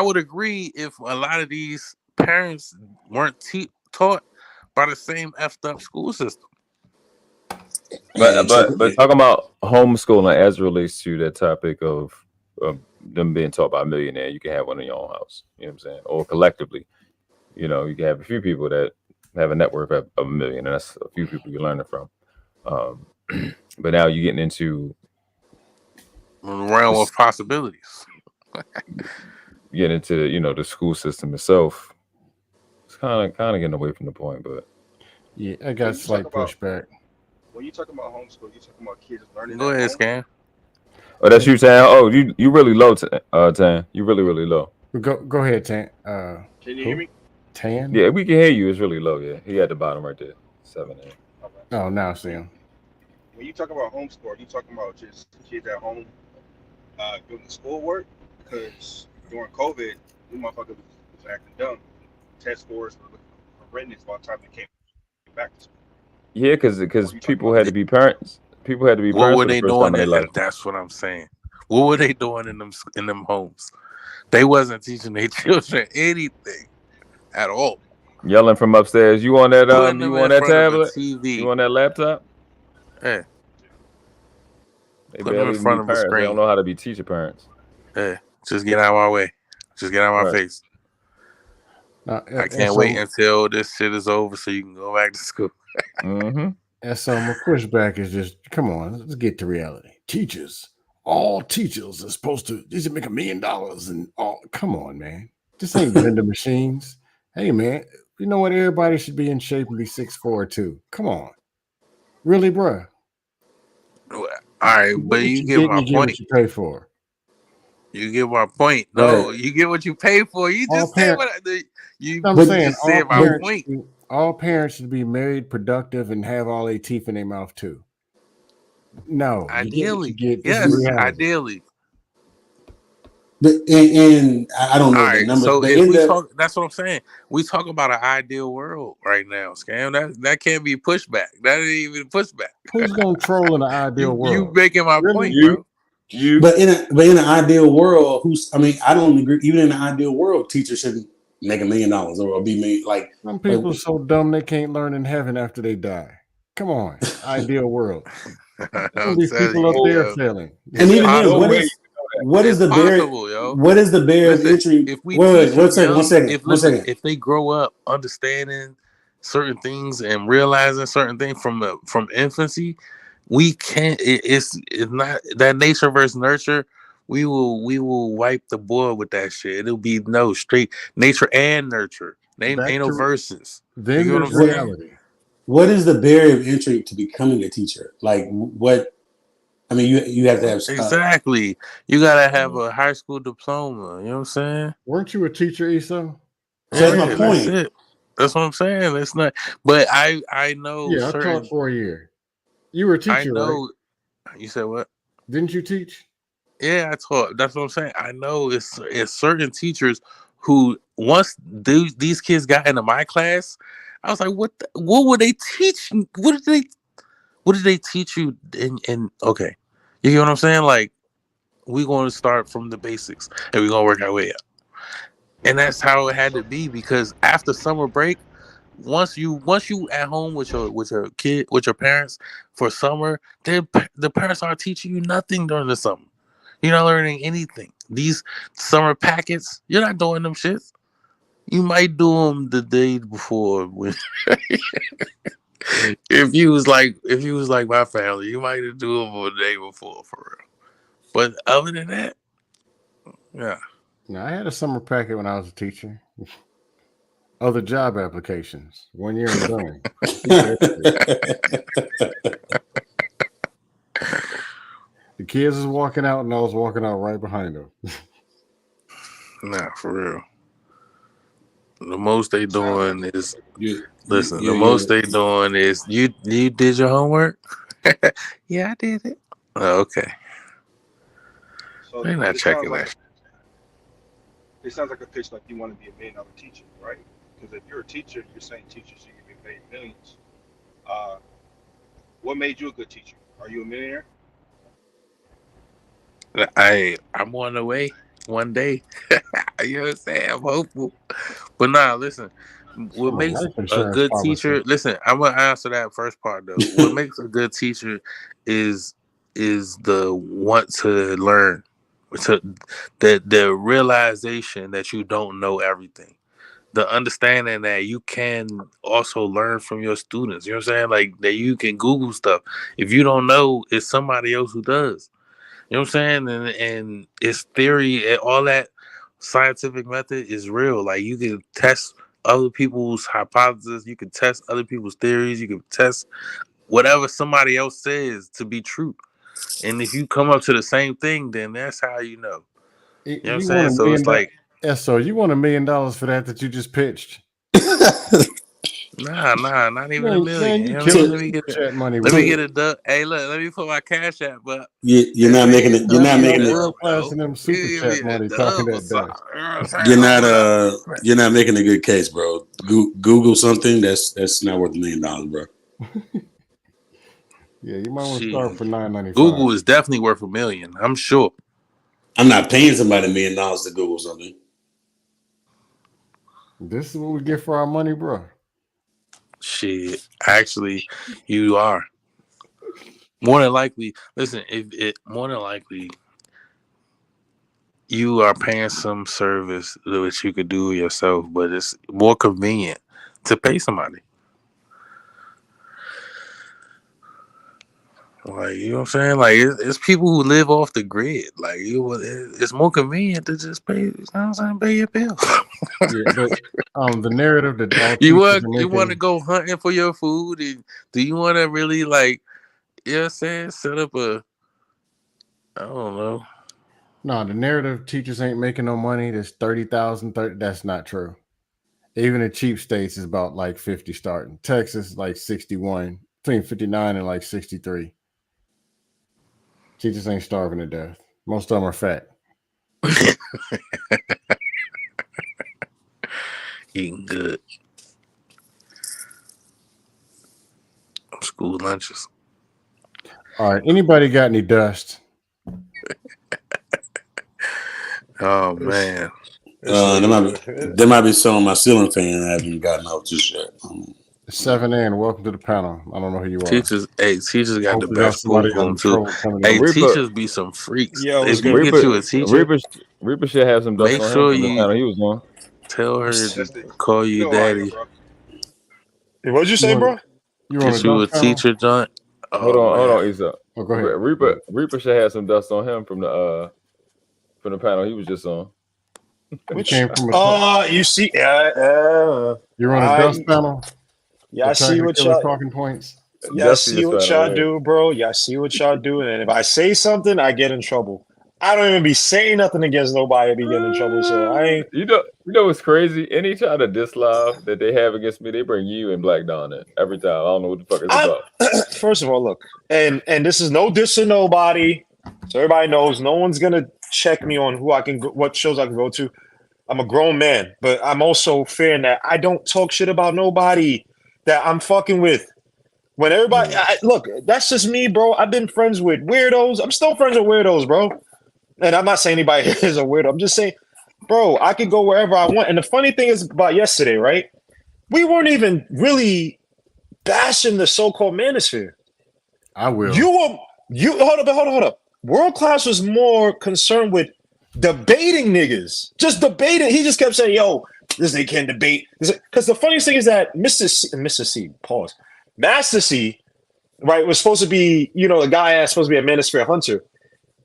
would agree if a lot of these parents weren't taught by the same effed up school system. But talking about homeschooling as it relates to that topic of them being taught by a millionaire, you can have one in your own house. You know what I'm saying? Or collectively, you can have a few people that have a net worth of $1 million, and that's a few people you're learning from. But now you're getting into the realm of possibilities. Get into the school system itself. It's kind of getting away from the point, but yeah, I got slight pushback. When you talking about homeschool, you talking about kids learning. Go ahead, Scan. Oh, that's you, Tan. Oh, you really low, Tan. You really low. Go ahead, Tan. Can you hear me? Tan? Yeah, we can hear you. It's really low. Yeah, he at the bottom right there. 7. Okay. Oh, now I see him. When you talk about homeschool, you talking about just kids at home doing the schoolwork? Because during COVID, you motherfuckers was acting dumb. Test scores were horrendous by the time they came back to school. Yeah, because people had to be parents. People had to be parents. What were for the they first time doing? in their life. That's what I'm saying. What were they doing in them homes? They wasn't teaching their children anything at all. Yelling from upstairs. You on that? You on that tablet? TV. You on that laptop? Yeah. They Put them in front of a screen. They don't know how to be teacher parents. Yeah. Just get out of my way. Just get out of my face. I can't wait until this shit is over so you can go back to school. Mm-hmm. And so my pushback is just, come on, let's get to reality. Teachers, all teachers are supposed to, they should make $1 million and all. Come on, man. This ain't vending machines. Hey, man, you know what? Everybody should be in shape and be 6'4" too. Come on. Really, bruh? All right, but you get my point. What you pay for. You get my point. No, you get what you pay for. You just said You I'm But- saying just said my point. all parents should be married, productive, and have all their teeth in their mouth too. No, you get what you Ideally, get. This is yes, reality. ideally. But and I don't know All the right, numbers, so but if in we the talk, that's what I'm saying. We talk about an ideal world right now, Scam. That can't be pushback. That ain't even pushback. Who's gonna troll in the ideal You world? making my Really? point, bro. but in an ideal world, I don't agree. Even in an ideal world, teachers shouldn't make $1 million or be made like Some people are so dumb they can't learn in heaven after they die. Come on, ideal world. I'm These telling people up you, there yo. failing. and It's even then, no what way possible. you is know that. what is It's the barrier? possible, yo. What is the barrier of Listen, entry? if we Wait, teach one them second, one young, second, one second. if they grow up understanding certain things and realizing certain things from infancy, we can't. It's not that nature versus nurture. We will wipe the board with that shit. It'll be no straight nature and nurture. Ain't Back no to verses. You then get what I'm there's What saying? reality. what is the barrier of entry to becoming a teacher? Like what? I mean, you have to have. Exactly. You gotta have a high school diploma. You know what I'm saying? Weren't you a teacher, Issa? So that's my Yeah, that's point. it. That's what I'm saying. It's not. But I know Yeah, I taught certain. for a year. You were a I teacher, right? know. You said what? Didn't you teach? Yeah, I taught. That's what I'm saying. I know it's certain teachers who once these kids got into my class, I was like, what would they teach? What did they teach you? In okay, you get what I'm saying? Like we're going to start from the basics and we're gonna work our way up. And that's how it had to be because after summer break, once you at home with your kid with your parents for summer, the parents aren't teaching you nothing during the summer. You're not learning anything. These summer packets, you're not doing them shits. You might do them the day before when if you was like my family, you might do them the day before for real. But other than that, yeah. No, I had a summer packet when I was a teacher. Other job applications, 1 year and done. The kids was walking out, and I was walking out right behind them. Nah, for real. The most they doing is you, listen. The you, most they doing is you did your homework. Yeah, I did it. Oh, okay, So they're not this sounds checking like that. it sounds like a pitch like you want to be $1 million teacher, right? Because if you're a teacher, you're saying teachers should get paid millions. Uh, what made you a good teacher? Are you a millionaire? I'm on the way one day. You know what I'm saying? I'm hopeful. But nah, listen. What I'm a makes life a insurance good policy. teacher? Listen, I'm gonna answer that first part though. What makes a good teacher is the want to learn, to the realization that you don't know everything, the understanding that you can also learn from your students. You know what I'm saying? Like that you can Google stuff. If you don't know, it's somebody else who does. You know what I'm saying? And it's theory and all that scientific method is real. Like you can test other people's hypotheses, you can test other people's theories, you can test whatever somebody else says to be true. And if you come up to the same thing, then that's how you know. You know what I'm You want saying? $1 So million? it's like, So you want $1 million for that you just pitched? nah, not even a Man, million. You you know what I mean? killing to, Let me get super that. chat money Let with me that. get a duck. Hey, look, let me put my cash app up. you're Let not me making it. You're That's not get a making it. world dub, class yo. and them super Give me chat a money talking dub or that something. dust. You know what I'm saying? You're not making a good case, bro. Google something that's not worth $1 million, bro. Yeah, you might want to start Shit. for $9.95. Google is definitely worth $1 million. I'm sure. I'm not paying somebody $1 million to Google something. This is what we get for our money, bro. Shit. Actually, you are. More than likely, listen, if it more than likely you are paying some service which you could do yourself, but it's more convenient to pay somebody. Like you know what I'm saying? Like it's people who live off the grid. Like it's more convenient to just pay. You know what I'm saying? Pay your bill. Yeah, but the narrative that all you teachers want are you want to making, go hunting for your food, and do you want to really like you know what I'm saying? Set up a I don't know. no, the narrative teachers ain't making no money. That's 30,000. That's not true. Even in cheap states is about like 50 starting. Texas like 61, between 59 and like 63. Teachers ain't starving to death. Most of them are fat. Eating good. School lunches. All right. Anybody got any dust? Oh man. There might be some on my ceiling fan I haven't gotten out just yet. 7A and welcome to the panel. I don't know who you are. Teachers got the Hopefully y'all best boom somebody boom on too. patrol coming Hey, in. Reaper- teachers be some freaks. Yo, if you Reaper- get you a teacher, Reaper should have some dust Make on sure him from the you- panel he was on. tell her That's to the- call you know who I am, daddy. bro. What'd you say, bro? You on Get you a dust panel? teacher, John. Hold on, Isa. Oh, go ahead. Reaper should have some dust on him from the panel he was just on. Which? Came from a You see, You're on a dust panel. yeah, I see what Killer y'all. talking points. Yeah, I Dusty see is what trying to y'all win. do, bro. Y'all see what y'all do, and if I say something, I get in trouble. I don't even be saying nothing against nobody. I be getting in trouble, so I ain't. You know what's crazy? Any kind of diss live that they have against me, they bring you and Black Dawn in every time. I don't know what the fuck it's about. First of all, look, and this is no diss to nobody, so everybody knows no one's gonna check me on who I can, what shows I can go to. I'm a grown man, but I'm also fair in that I don't talk shit about nobody that I'm fucking with. When everybody, look, that's just me, bro. I've been friends with weirdos. I'm still friends with weirdos, bro. And I'm not saying anybody is a weirdo. I'm just saying, bro, I could go wherever I want. And the funny thing is about yesterday, right? We weren't even really bashing the so-called manosphere. I will. You hold up. World Class was more concerned with debating niggas. Just debating. He just kept saying, yo, this nigga can't debate. Because the funniest thing is that Master C, right, was supposed to be, the guy that's supposed to be a manosphere hunter.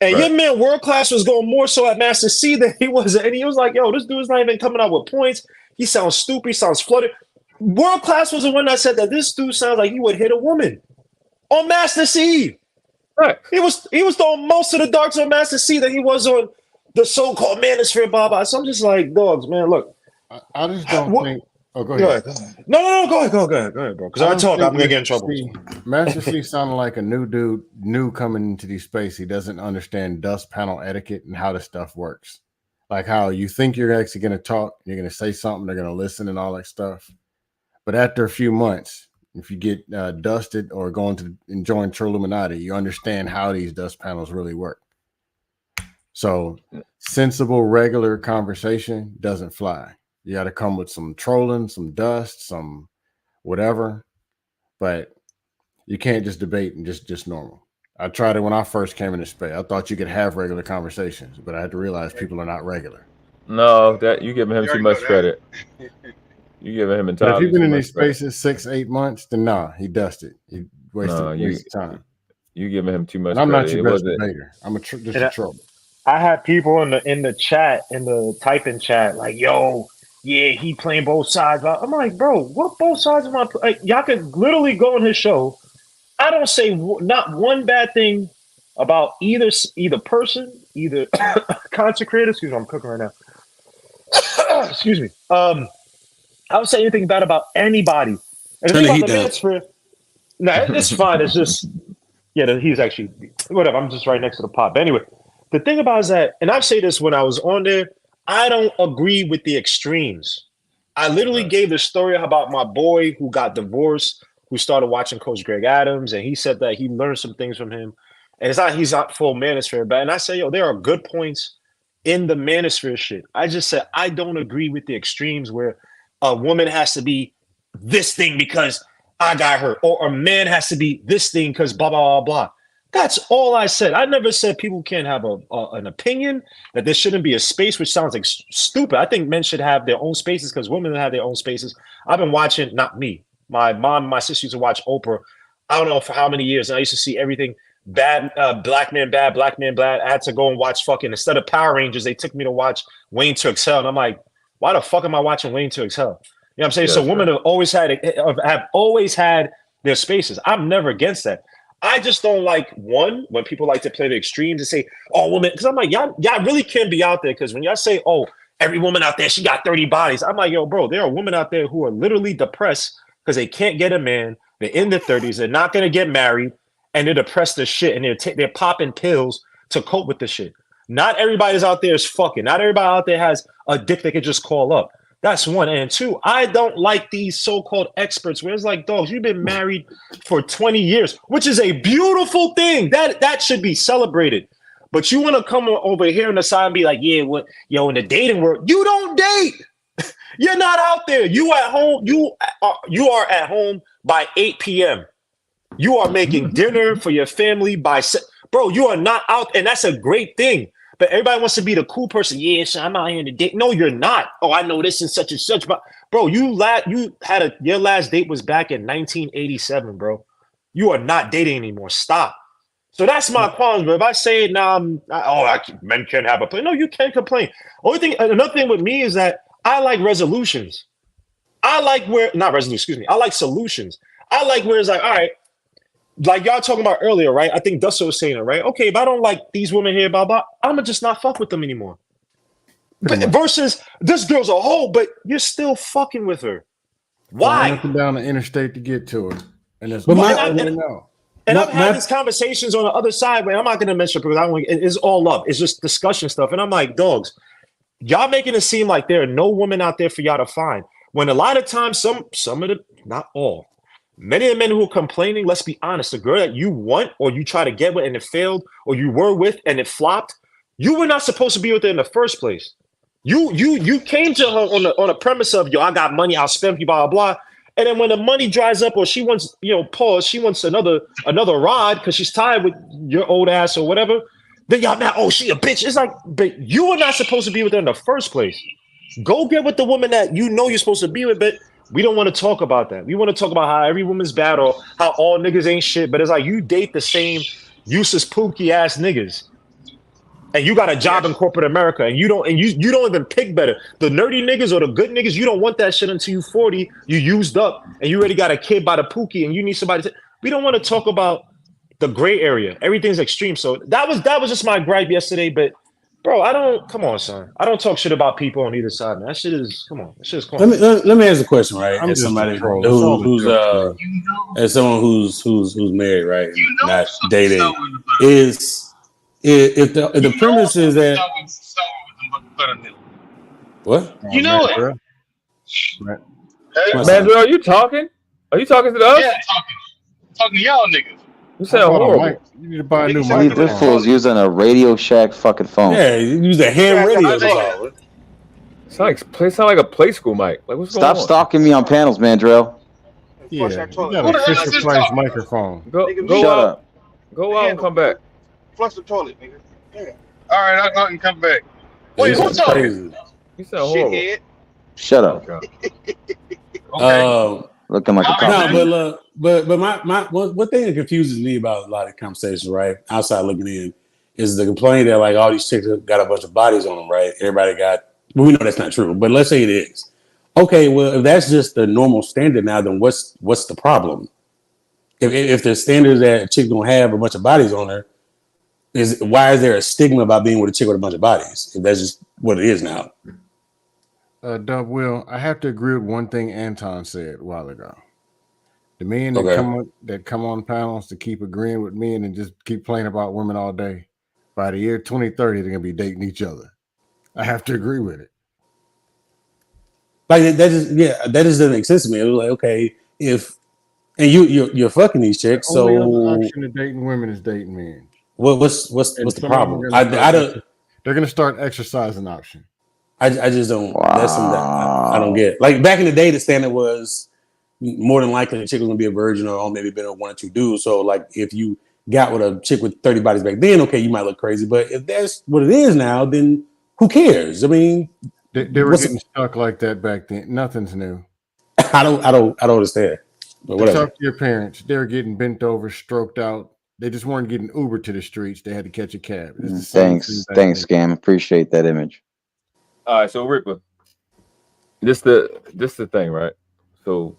And Right. your man World Class was going more so at Master C than he was. And he was like, yo, this dude's not even coming out with points. He sounds stupid. He sounds flooded. World Class was the one that said that this dude sounds like he would hit a woman on Master C. Right. He was throwing most of the darts on Master C than he was on the so-called manosphere, Baba. So I'm just like, dogs, man, look. I just don't think. Oh, go Go ahead. ahead. No, go ahead, bro. Because I talk, I'm gonna get in trouble. Master C sounded like a new dude, coming into these space. He doesn't understand dust panel etiquette and how this stuff works. Like how you think you're actually going to talk, you're going to say something, they're going to listen and all that stuff. But after a few months, if you get dusted or going to join Trolluminati, you understand how these dust panels really work. So sensible, regular conversation doesn't fly. You got to come with some trolling, some dust, some whatever, but you can't just debate and just normal. I tried it when I first came into space. I thought you could have regular conversations, but I had to realize people are not regular. No, that you giving him You too already much know that. credit. You giving him But if entirely you've been too in much these credit. spaces 6-8 months, then he dusted. He wasted time. You giving him too much And I'm credit. not your best debater. I'm just a troll. I had people in the chat, in the typing chat, like, yo, yeah, he playing both sides. I'm like, bro, what both sides am I? Like, y'all could literally go on his show. I don't say not one bad thing about either person, either content creator. Excuse me, I'm cooking right now. Excuse me. I don't say anything bad about anybody. And Turn the the thing heat about the down. manosphere, no, it's fine. It's just, he's actually, whatever. I'm just right next to the pot. But anyway, the thing about it is that, and I've said this when I was on there, I don't agree with the extremes. I literally gave the story about my boy who got divorced, who started watching Coach Greg Adams, and he said that he learned some things from him. And he's not full manosphere, but and I say, there are good points in the manosphere shit. I just said I don't agree with the extremes where a woman has to be this thing because I got her, or a man has to be this thing because blah blah blah blah. That's all I said. I never said people can't have an opinion, that there shouldn't be a space, which sounds like stupid. I think men should have their own spaces because women have their own spaces. I've been watching, not me, my mom and my sister used to watch Oprah, I don't know for how many years, and I used to see everything bad, black man bad, black man bad. I had to go and watch instead of Power Rangers, they took me to watch Wayne to Excel. And I'm like, why the fuck am I watching Wayne to Excel? You know what I'm saying? Yeah, so women have always had their spaces. I'm never against that. I just don't like when people like to play the extremes and say, oh, women, because I'm like, y'all really can't be out there because when y'all say, oh, every woman out there, she got 30 bodies. I'm like, yo, bro, there are women out there who are literally depressed because they can't get a man. They're in their 30s. They're not going to get married. And they're depressed as shit. And they're popping pills to cope with the shit. Not everybody's out there is fucking. Not everybody out there has a dick they can just call up. That's one. And two, I don't like these so-called experts where it's like, dogs, you've been married for 20 years, which is a beautiful thing. That should be celebrated. But you want to come over here on the side and be like, yeah, what, yo, in the dating world, you don't date. You're not out there. You at home. You are at home by 8 p.m. You are making dinner for your family bro, you are not out. And that's a great thing. But everybody wants to be the cool person. Yeah, so I'm out here to date. No, you're not. Oh, I know this and such and such. But bro, your last date was back in 1987, bro. You are not dating anymore. Stop. So that's my qualms. But if I say men can't have a complaint. No, you can't complain. Another thing with me is that I like resolutions. I like solutions. I like where it's like, all right, like y'all talking about earlier, right? I think Dustin was saying it, right? Okay, if I don't like these women here, blah, blah, I'm going to just not fuck with them anymore. But versus this girl's a hoe, but you're still fucking with her. Why? Up and down the interstate to get to her. And that's I've had these conversations on the other side, but I'm not going to mention it because it's all up. It's just discussion stuff. And I'm like, dogs, y'all making it seem like there are no women out there for y'all to find. When a lot of times, some of them, not all, many of the men who are complaining, let's be honest, the girl that you want or you try to get with and it failed, or you were with and it flopped, you were not supposed to be with her in the first place. You came to her on a premise of, yo, I got money, I'll spend you, blah, blah, blah. And then when the money dries up or she wants, she wants another rod because she's tired with your old ass or whatever, then y'all now, oh, she a bitch. It's like, but you were not supposed to be with her in the first place. Go get with the woman that you know you're supposed to be with, but we don't want to talk about that. We want to talk about how every woman's bad or how all niggas ain't shit. But it's like you date the same useless pookie ass niggas, and you got a job in corporate America, and you don't even pick better. The nerdy niggas or the good niggas, you don't want that shit until you 40. You used up, and you already got a kid by the pookie, and you need somebody. We don't want to talk about the gray area. Everything's extreme. So that was just my gripe yesterday, but. Bro, come on, son. I don't talk shit about people on either side, man. That shit is corny. Let me ask a question, right? As somebody who's someone who's married, right? And not dating. Is if the premise is that what? You know it. Mandel, are you talking? Are you talking to us? Yeah, talking to y'all niggas. You sound horrible. You need to buy a new mic. This fool's using a Radio Shack fucking phone. Yeah, you use a ham radio. Sound like a play school mic. Like, what's going on? Stop stalking me on panels, Mandrell. Yeah, you got a Fisher Price microphone. Go Shut out. up. Go out and come back. Flush the toilet, nigga. Yeah. All right, I'll go out and come back. Wait, who's talking? You sound horrible. Shithead. Shut up. Okay. Looking like a no, but my one thing that confuses me about a lot of conversations, right, outside looking in, is the complaint that like all these chicks got a bunch of bodies on them, right? Everybody got. Well, we know that's not true, but let's say it is. Okay, well, if that's just the normal standard now, then what's the problem? If the standard that a chick don't have a bunch of bodies on her, why is there a stigma about being with a chick with a bunch of bodies? If that's just what it is now. Dub Will, I have to agree with one thing Anton said a while ago. The men that come on panels to keep agreeing with men and just keep playing about women all day, by the year 2030, they're gonna be dating each other. I have to agree with it. Like that just doesn't make sense to me. It was like, okay, you're fucking these chicks, so the option of dating women is dating men. What's the problem? They're gonna start exercising option. I just don't. Wow. That's something that I don't get. Like back in the day, the standard was more than likely a chick was gonna be a virgin or maybe been a one or two dudes. So like if you got with a chick with 30 bodies back then, okay, you might look crazy. But if that's what it is now, then who cares? I mean, they were getting stuck like that back then. Nothing's new. I don't understand. But whatever. Talk to your parents. They were getting bent over, stroked out. They just weren't getting Uber to the streets. They had to catch a cab. Thanks, Scam. Appreciate that image. All right, so Rickler, this the thing, right? So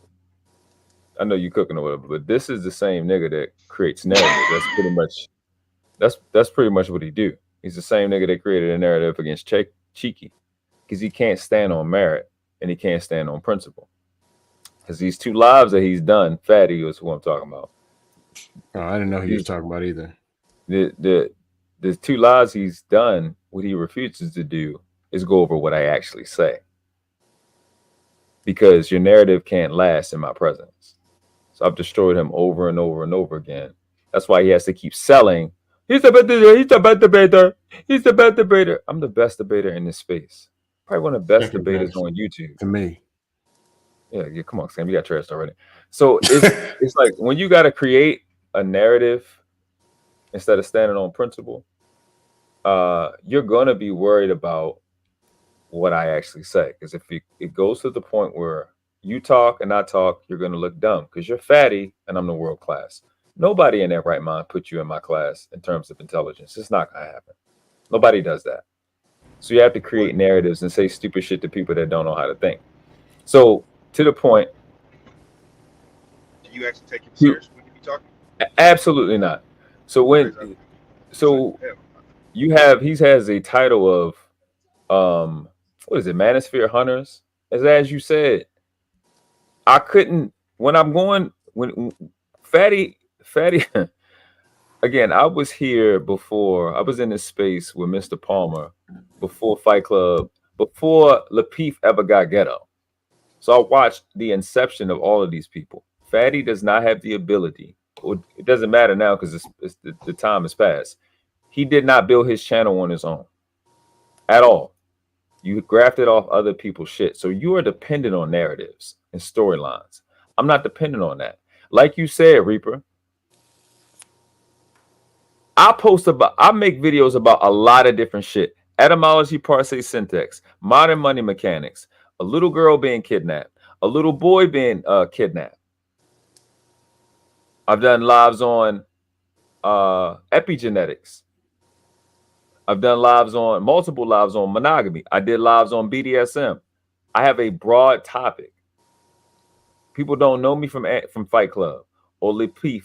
I know you cooking or whatever, but this is the same nigga that creates narrative. That's pretty much what he do. He's the same nigga that created a narrative against Cheeky. because he can't stand on merit and he can't stand on principle. Because these 2 lives that he's done, Fatty is who I'm talking about. Oh, I didn't know who you was talking about either. The 2 lives he's done, what he refuses to do is go over what I actually say. Because your narrative can't last in my presence. So I've destroyed him over and over and over again. That's why he has to keep selling. He's the best debater. He's the best debater. He's the best debater. I'm the best debater in this space. Probably one of the best debaters on YouTube. To me. Yeah, come on, Sam. You got trashed already. So it's like when you got to create a narrative instead of standing on principle, you're going to be worried about what I actually say. Because if it goes to the point where you talk and I talk, you're going to look dumb because you're fatty and I'm the world class. Nobody in their right mind put you in my class in terms of intelligence. It's not going to happen. Nobody does that. So you have to create narratives and say stupid shit to people that don't know how to think. So to the point. Do you actually take him serious when you be talking? Absolutely not. So he has a title of what is it, Manosphere Hunters? As you said, I couldn't when Fatty again, I was here before. I was in this space with Mr. Palmer before Fight Club, before Lapeef ever got ghetto. So I watched the inception of all of these people. Fatty does not have the ability, or it doesn't matter now because the time has passed. He did not build his channel on his own at all. You grafted off other people's shit. So you are dependent on narratives and storylines. I'm not dependent on that. Like you said, Reaper, I make videos about a lot of different shit. Etymology, parse, syntax, modern money mechanics, a little girl being kidnapped, a little boy being kidnapped. I've done lives on epigenetics. I've done multiple lives on monogamy. I did lives on BDSM. I have a broad topic. People don't know me from Fight Club or Lapeef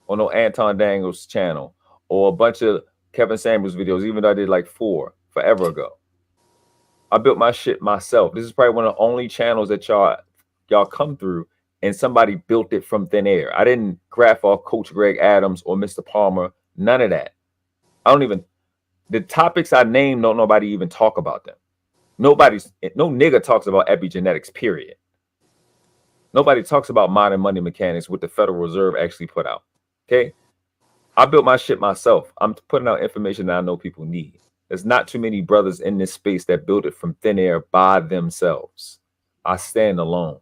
or no Anton Daniels channel or a bunch of Kevin Samuels videos, even though I did like 4 forever ago. I built my shit myself. This is probably one of the only channels that y'all come through and somebody built it from thin air. I didn't graph off Coach Greg Adams or Mr. Palmer. None of that. The topics I named, don't nobody even talk about them. No nigga talks about epigenetics, period. Nobody talks about modern money mechanics, what the Federal Reserve actually put out. Okay? I built my shit myself. I'm putting out information that I know people need. There's not too many brothers in this space that build it from thin air by themselves. I stand alone.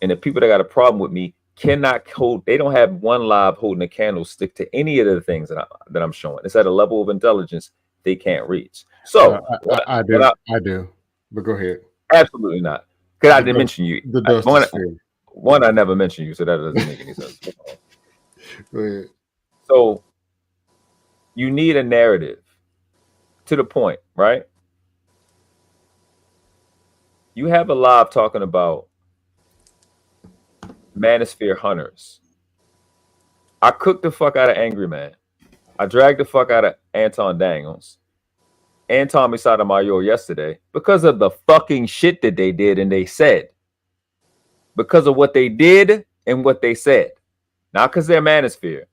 And the people that got a problem with me cannot hold, they don't have one live holding a candlestick to any of the things that I'm showing. It's at a level of intelligence they can't reach. So I do. But go ahead. Absolutely not. Because I didn't mention you. The one, I never mentioned you, so that doesn't make any sense. Go ahead. So you need a narrative to the point, right? You have a live talking about Manosphere Hunters. I cooked the fuck out of Angry Man. I dragged the fuck out of Anton Daniels and Tommy Sotomayor yesterday because of the fucking shit that they did and they said. Because of what they did and what they said. Not because they're Manosphere.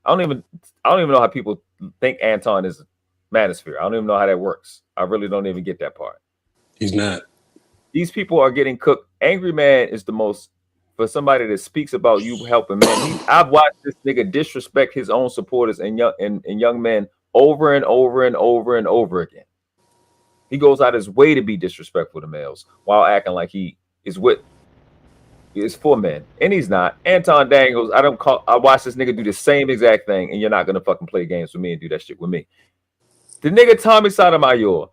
I don't even know how people think Anton is Manosphere. I don't even know how that works. I really don't even get that part. He's not. These people are getting cooked. Angry Man is the most, for somebody that speaks about you helping men. I've watched this nigga disrespect his own supporters and young men over and over and over and over again. He goes out his way to be disrespectful to males while acting like he is for men, and he's not. Anton Daniels, I watch this nigga do the same exact thing, and you're not gonna fucking play games with me and do that shit with me. The nigga Tommy Sotomayor,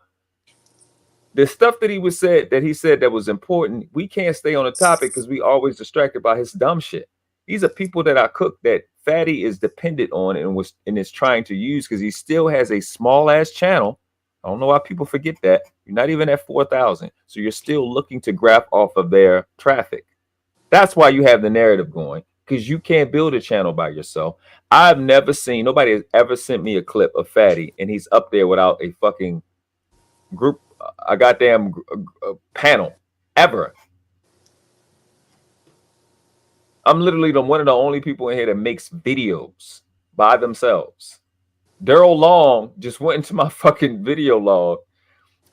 the stuff that he said that was important, we can't stay on the topic because we always distracted by his dumb shit. These are people that I cook that Fatty is dependent on and is trying to use because he still has a small ass channel. I don't know why people forget that. You're not even at 4,000, so you're still looking to graph off of their traffic. That's why you have the narrative going, because you can't build a channel by yourself. I've never seen, nobody has ever sent me a clip of Fatty and he's up there without a fucking group a goddamn panel ever. I'm literally one of the only people in here that makes videos by themselves. Daryl Long just went into my fucking video log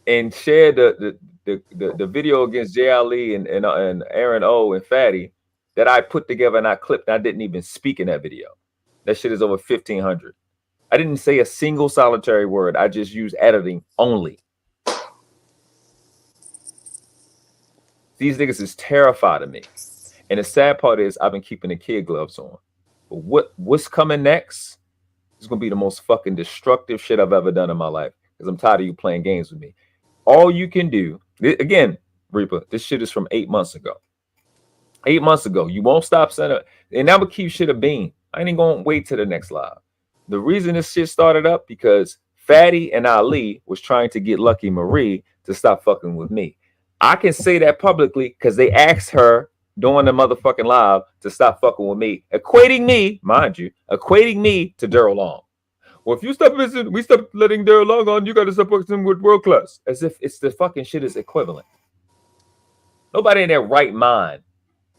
and shared the video against Jay Ali and Aaron O and Fatty that I put together and I clipped. And I didn't even speak in that video. That shit is over 1,500. I didn't say a single solitary word. I just used editing only. These niggas is terrified of me. And the sad part is I've been keeping the kid gloves on. But what's coming next is going to be the most fucking destructive shit I've ever done in my life, because I'm tired of you playing games with me. All you can do, again, Reaper, this shit is from 8 months ago. 8 months ago. You won't stop sending, and that would keep shit a bean. I ain't going to wait till the next live. The reason this shit started up because Fatty and Ali was trying to get Lucky Marie to stop fucking with me. I can say that publicly because they asked her during the motherfucking live to stop fucking with me, equating me, mind you, equating me to Daryl Long. Well, if you stop visiting, we stop letting Daryl Long on, you got to support him with world class. As if it's the fucking shit is equivalent. Nobody in their right mind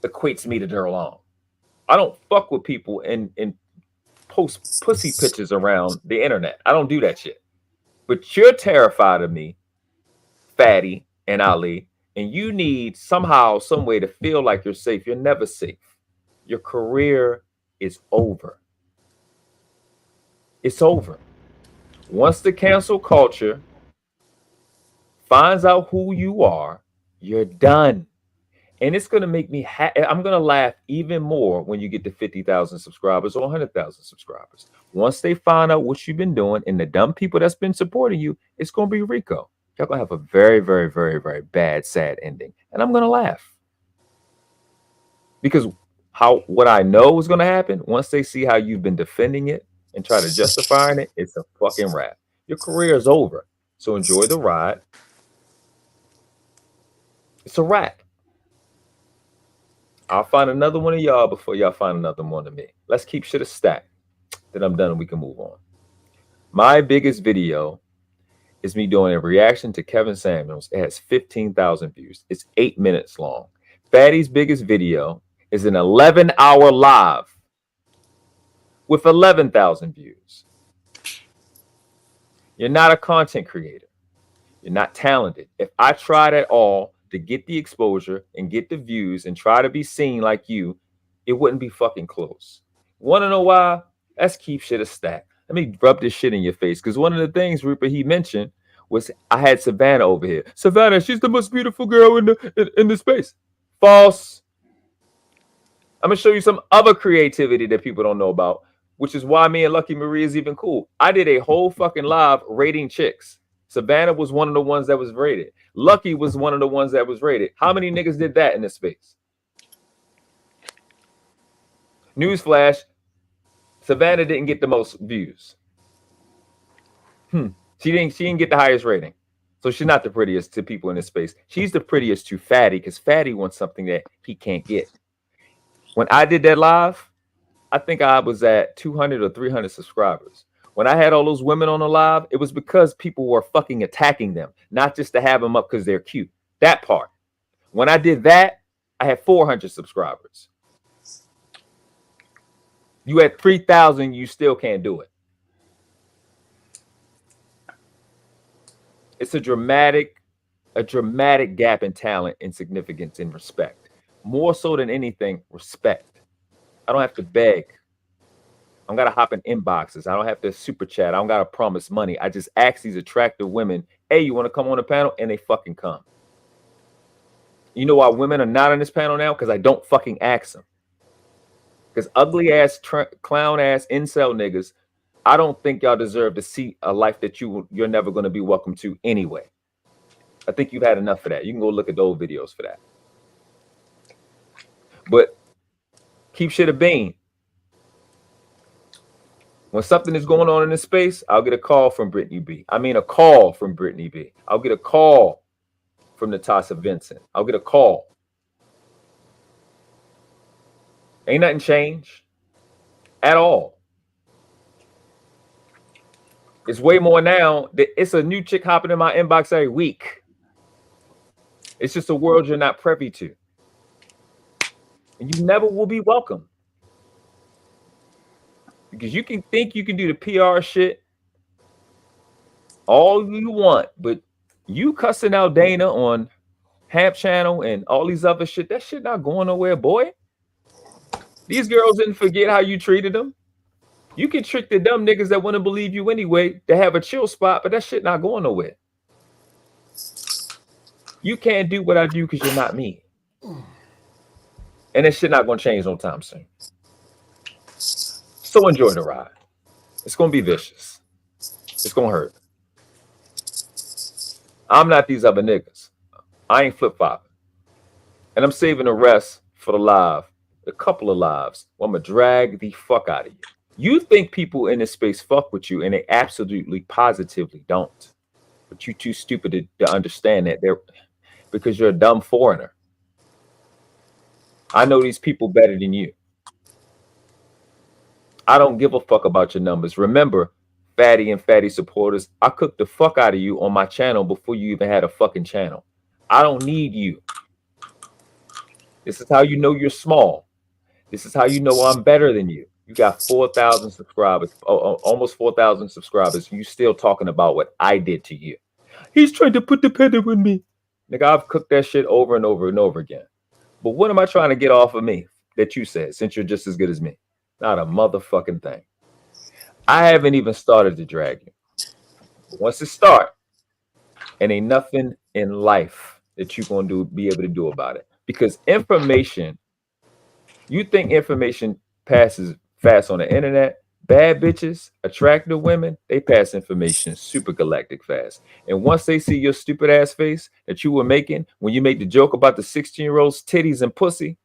equates me to Daryl Long. I don't fuck with people and post pussy pictures around the internet. I don't do that shit. But you're terrified of me, Fatty and Ali, and you need somehow, some way to feel like you're safe. You're never safe. Your career is over. It's over. Once the cancel culture finds out who you are, you're done. And it's going to make me, I'm going to laugh even more when you get to 50,000 subscribers or 100,000 subscribers. Once they find out what you've been doing and the dumb people that's been supporting you, it's going to be Rico. Y'all going to have a very, very, very, very bad, sad ending. And I'm going to laugh. Because what I know is going to happen, once they see how you've been defending it and try to justify it, it's a fucking wrap. Your career is over. So enjoy the ride. It's a wrap. I'll find another one of y'all before y'all find another one of me. Let's keep shit a stack. Then I'm done and we can move on. My biggest video is me doing a reaction to Kevin Samuels. It has 15,000 views. It's 8 minutes long. Fatty's biggest video is an 11-hour live with 11,000 views. You're not a content creator. You're not talented. If I tried at all to get the exposure and get the views and try to be seen like you, it wouldn't be fucking close. Want to know why? Let's keep shit a stack. Let me rub this shit in your face. Because one of the things, Rupert, he mentioned was I had Savannah over here. Savannah, she's the most beautiful girl in the space. False. I'm going to show you some other creativity that people don't know about, which is why me and Lucky Marie is even cool. I did a whole fucking live rating chicks. Savannah was one of the ones that was rated. Lucky was one of the ones that was rated. How many niggas did that in this space? Newsflash, Savannah didn't get the most views. She didn't get the highest rating. So she's not the prettiest to people in this space. She's the prettiest to Fatty because Fatty wants something that he can't get. When I did that live, I think I was at 200 or 300 subscribers. When I had all those women on the live, it was because people were fucking attacking them, not just to have them up because they're cute. That part. When I did that, I had 400 subscribers. You had 3,000, you still can't do it. It's a dramatic gap in talent and significance and respect. More so than anything, respect. I don't have to beg. I don't got to hop in inboxes. I don't have to super chat. I don't got to promise money. I just ask these attractive women, hey, you want to come on the panel? And they fucking come. You know why women are not on this panel now? Because I don't fucking ask them. Because ugly ass, clown ass, incel niggas, I don't think y'all deserve to see a life that you're never going to be welcome to anyway. I think you've had enough of that. You can go look at those videos for that. But keep shit a bean. When something is going on in this space, I'll get a call from Brittany B. I mean a call from Brittany B. I'll get a call from Natasha Vincent. I'll get a call. Ain't nothing changed at all. It's way more now. It's a new chick hopping in my inbox every week. It's just a world you're not privy to. And you never will be welcome. Because you can think you can do the PR shit all you want, but you cussing out Dana on Hamp Channel and all these other shit, that shit not going nowhere, boy. These girls didn't forget how you treated them. You can trick the dumb niggas that want to believe you anyway to have a chill spot, but that shit not going nowhere. You can't do what I do because you're not me. And that shit not going to change no time soon. So enjoy the ride. It's going to be vicious. It's going to hurt. I'm not these other niggas. I ain't flip-flopping. And I'm saving the rest for the couple of lives where I'm going to drag the fuck out of you. You think people in this space fuck with you, and they absolutely, positively don't. But you too stupid to understand that because you're a dumb foreigner. I know these people better than you. I don't give a fuck about your numbers. Remember, fatty and fatty supporters, I cooked the fuck out of you on my channel before you even had a fucking channel. I don't need you. This is how you know you're small. This is how you know I'm better than you. You got 4,000 subscribers, almost 4,000 subscribers. You still talking about what I did to you. He's trying to put the pedal with me. Nigga, I've cooked that shit over and over and over again. But what am I trying to get off of me that you said, since you're just as good as me? Not a motherfucking thing. I haven't even started to drag you. But once it starts, and ain't nothing in life that you're going to be able to do about it. Because information, you think information passes fast on the internet? Bad bitches, attractive women, they pass information super galactic fast. And once they see your stupid ass face that you were making when you made the joke about the 16-year-old's titties and pussy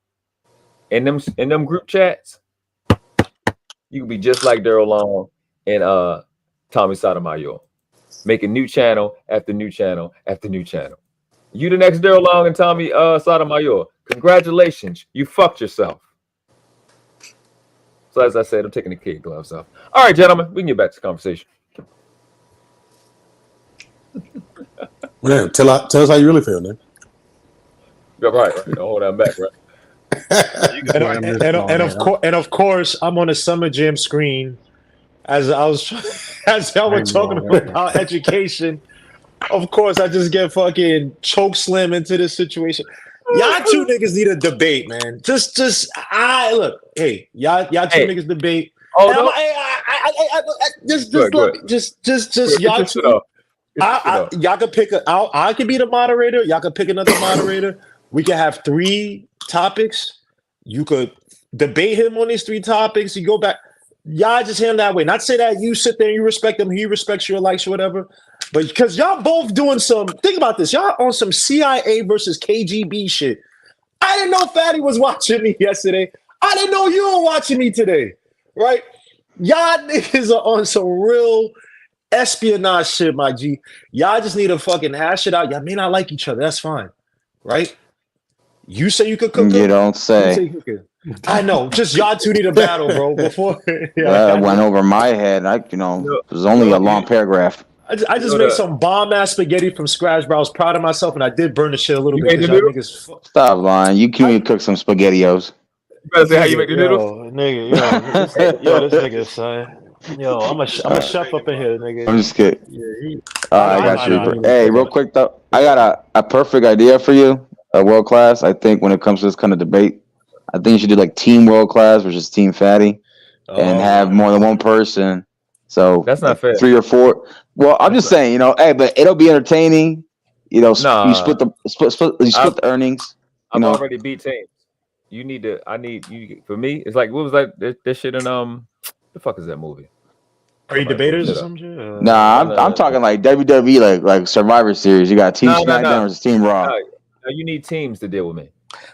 in them group chats, you can be just like Daryl Long and Tommy Sotomayor, making new channel after new channel after new channel. You the next Daryl Long and Tommy Sotomayor. Congratulations, you fucked yourself. So as I said, I'm taking the kid gloves off. All right, gentlemen, we can get back to the conversation. Man, tell us how you really feel, man. You're right. Don't hold that back, right? And of course, I'm on a Summer Jam screen as y'all were talking about education. Of course, I just get fucking choke slam into this situation. Y'all two niggas need a debate, man. Just look, hey, y'all two niggas debate. Oh, no. Y'all two. Y'all can pick I can be the moderator. Y'all can pick another moderator. We can have 3 topics. You could debate him on these 3 topics. You go back. Y'all just handle that way. Not say that you sit there and you respect him, he respects your likes or whatever. But because y'all both doing think about this. Y'all on some CIA versus KGB shit. I didn't know Fatty was watching me yesterday. I didn't know you were watching me today. Right? Y'all niggas are on some real espionage shit, my G. Y'all just need to fucking hash it out. Y'all may not like each other. That's fine. Right? You say you could cook. You don't say. I know. Just y'all two need a battle, bro. Before that went over my head. It was only a long paragraph. I just made some bomb ass spaghetti from scratch, bro. I was proud of myself, and I did burn the shit a little bit. Stop lying. You can cook some SpaghettiOs. You better say how you make the noodles, this nigga, son. Yo, I'm a chef up in here, nigga. I'm just kidding. I got you. Hey, real quick though, I got a perfect idea for you. World class. I think when it comes to this kind of debate, I think you should do like team world class versus team fatty, and have more than one person. So that's not fair. 3 or 4. Well, I'm just saying, hey, but it'll be entertaining. You split the earnings. I've already beat teams. I need you for me. It's like, what was that shit in the fuck is that movie? Are you debaters or something? Nah, I'm talking like WWE, like Survivor Series. You got Team SmackDown versus Team Raw. No, you need teams to deal with me.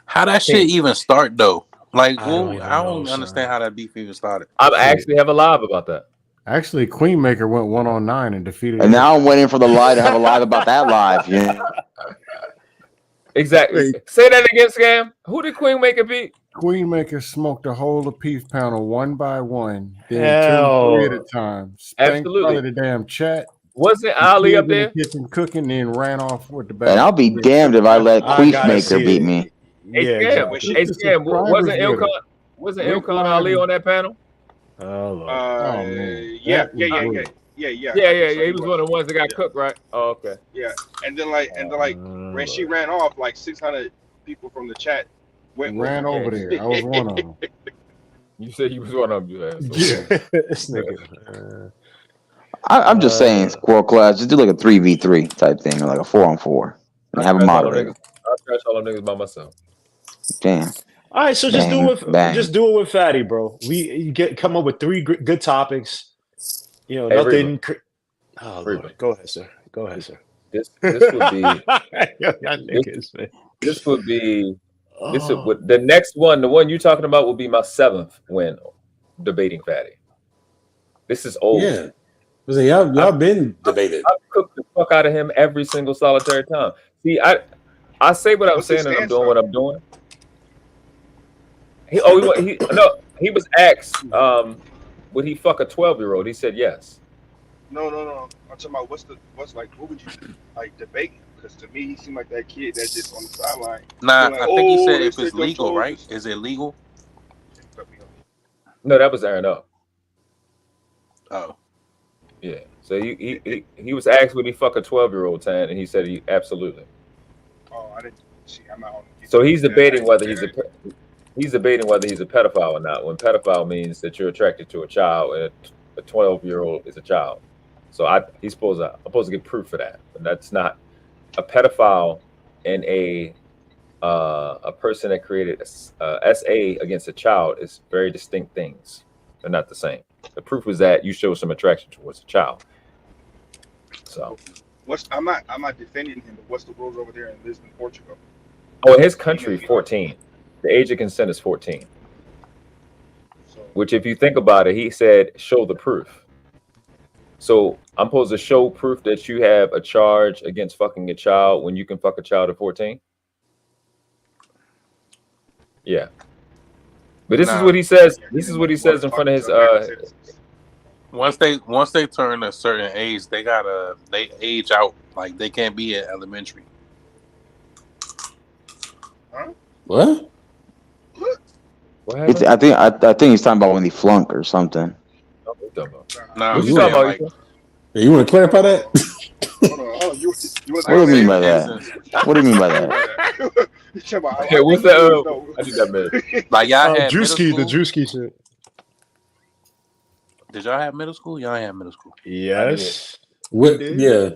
How that shit even start though? Like, I don't understand how that beef even started. I actually have a live about that. Actually, Queenmaker went 1-on-9 and defeated. And now I'm waiting for the live to have a live about that live. Yeah. Exactly. Say that again, Scam. Who did Queenmaker beat? Queenmaker smoked a whole of beef pounder one by one, then 2 or 3 at a time. Absolutely. The damn chat. Wasn't The Ali kid up in the there? kitchen cooking, then ran off with the bag. And I'll be damned if I let I gotta Queefmaker see beat it. me. Hey, Yeah, Scam. exactly. Hey, The Scam. Wasn't subscribers with her. Went Ilkan live Ali and- on that panel? Oh Lord. Oh man, Yeah. that was weird. Yeah. Yeah. I think so. He was one of the ones that got Yeah. cooked, right? Oh, okay. Yeah. And then when she ran off, like 600 people from the chat went with Ran her. over there. I was one of them. You said you was one of them. You asshole. Yeah. This nigga. I'm just saying, world class. Just do like a 3v3 type thing, or like a 4-on-4, and have a moderator. I'll trash all them niggas by myself. Damn. All right, so just Bang, do it. bang. Just do it with Fatty, bro. Come up with 3 good topics. You know, Hey, nothing. Reba. Lord. Go ahead, sir. Go ahead, sir. This would be Y'all niggas, man. this would be Oh. the next one. The one you're talking about will be my 7th win debating Fatty. This is old. Yeah. Y'all been debated. I've cooked the fuck out of him every single solitary time. See, I say what I'm What's his saying and I'm stance, doing though? what I'm doing. He was asked, would he fuck a 12-year-old? He said yes. No. I'm talking about what would you like debate? Because to me, he seemed like that kid that's just on the sideline. Nah, Like, I think he said they if it's don't legal, told right? us. Is it legal? No, that was Aaron Up. Oh, Yeah. So he was asked would he fuck a 12-year-old, Tan, and he said he absolutely. Oh, I didn't see. I'm out. So he's debating whether he's a pedophile or not. When pedophile means that you're attracted to a child, and a 12-year-old is a child. So I'm supposed to get proof for that, but that's not a pedophile and a person that created a SA against a child is very distinct things. They're not the same. The proof is that you show some attraction towards a child. So, I'm not defending him, but what's the rules over there in Lisbon, Portugal? in his country, 14. The age of consent is 14. So, Which, if you think about it, he said, show the proof. So I'm supposed to show proof that you have a charge against fucking a child when you can fuck a child at 14? Yeah. But this is what he says. This is what he says in front of his once they turn a certain age, they age out. Like they can't be at elementary. What? What happened? I think he's talking about when he flunk or something. Nah, What you talking about? like, You want to clarify that? hold on. Oh, you What do you mean by that? What do you mean by that? Okay, what's that? I did that man. Like y'all had Drewski, the middle school? Drewski shit. Did y'all have middle school? Y'all ain't have middle school. Yes. What? Yeah.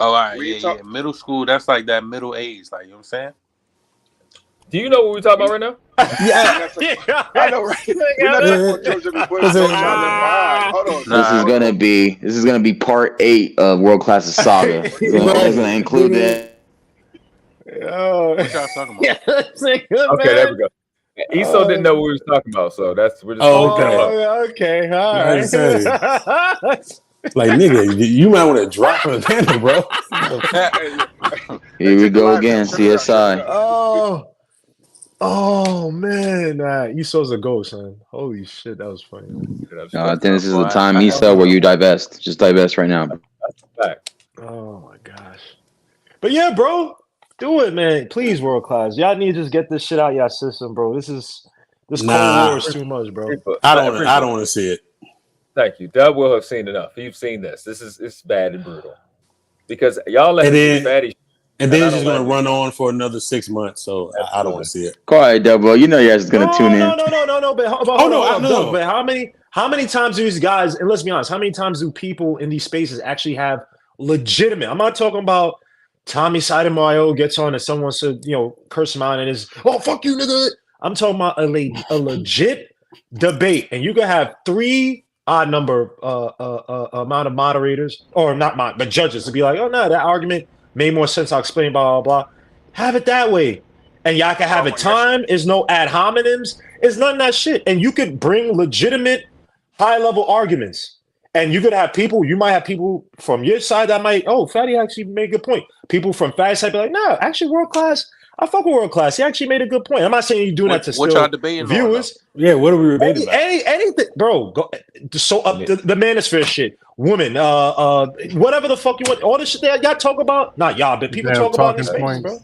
Oh, all right, What you yeah. Middle school, that's like that middle age, like, you know what I'm saying? Do you know what we're talking about right now? Yeah. I know, right? We're not talking about Georgia Bush. Hold on. This is gonna be part 8 of World Class's saga. It's gonna include that. Oh. What y'all talking about? Okay, there we go. Esau didn't know what we was talking about, so we're just. Oh, okay. Okay. All Nice, right. Like, nigga, you might want to drop from the panel, bro. Here we go again, CSI. Oh man, Esau's a ghost, man. Holy shit, that was funny. No, I think this is the time, Esau, where you divest. Just divest right now. Oh my gosh. But yeah, bro, do it, man. Please, world class. Y'all need to just get this shit out your system, bro. This Cold War is too much, bro. I don't want to see it. Thank you. Dub will have seen enough. You've seen this. It's bad and brutal. Because y'all let fatty. And then it's just gonna run on for another 6 months. So I don't want to see it. Go ahead, Double. You know you're just gonna tune in. No. But hold on. But how many times do these guys? And let's be honest, how many times do people in these spaces actually have legitimate? I'm not talking about Tommy Sotomayor gets on and someone said, curse him out and is, oh fuck you, nigga. I'm talking about a legit debate, and you can have 3 odd number amount of moderators, or not but judges, to be like, oh no, that argument made more sense. I'll explain, blah, blah, blah. Have it that way. And y'all can have it time. There's no ad hominems. It's none of that shit. And you could bring legitimate high-level arguments. And you might have people from your side that might, Fatty actually made a good point. People from Fatty's side be like, no, actually, world class, I fuck with World Class. He actually made a good point. I'm not saying you're doing that to What still y'all debating viewers. Yeah, what are we debating about? Anything, bro. Go, so up the manosphere shit, women, whatever the fuck you want, all this shit that y'all talk about. Not y'all, but people Damn talk about in these talking spaces, bro.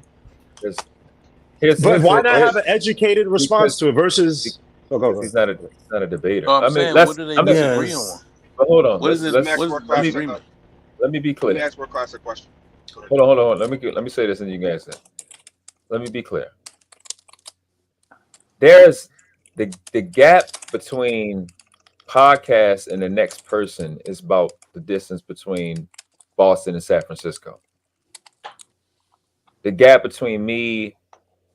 points. But why not have an educated response to it versus? Go. He's not a debater. So I'm I mean, saying, let's. what do they I'm just, disagree on? but hold on. What is Let's, this? let's, Let me What ask is World Class the agreement? let me be Let clear. me ask World Class a question. Hold on. Let me say this, and you guys say. Let me be clear. There's the gap between podcast and the next person is about the distance between Boston and San Francisco. The gap between me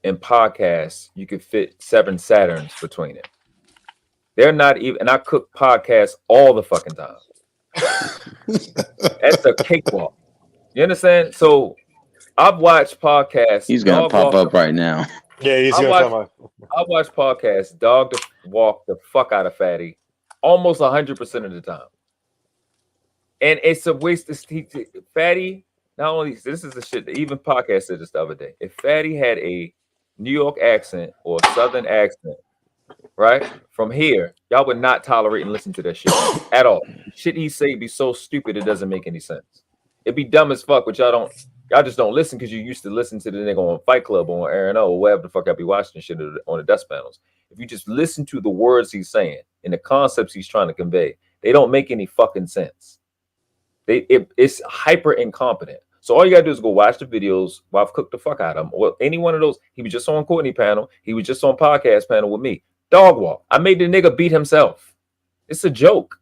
and podcasts, you could fit 7 Saturns between it. They're not even, and I cook podcasts all the fucking time. That's a cakewalk. You understand? So I've watched podcasts. He's gonna pop up right now. Yeah, he's gonna come up. I watch podcasts dog to walk the fuck out of Fatty almost 100% of the time. And it's a waste of Fatty. Not only this is the shit that even podcast said this the other day. If Fatty had a New York accent or a Southern accent, right, from here, y'all would not tolerate and listen to that shit at all. The shit he say be so stupid it doesn't make any sense. It'd be dumb as fuck, but y'all just don't listen because you used to listen to the nigga on Fight Club or on Aaron O or whatever the fuck I be watching shit on the desk panels. If you just listen to the words he's saying and the concepts he's trying to convey, they don't make any fucking sense. It's hyper incompetent. So all you gotta do is go watch the videos while I've cooked the fuck out of him, or any one of those. He was just on Courtney panel. He was just on podcast panel with me. Dog walk. I made the nigga beat himself. It's a joke.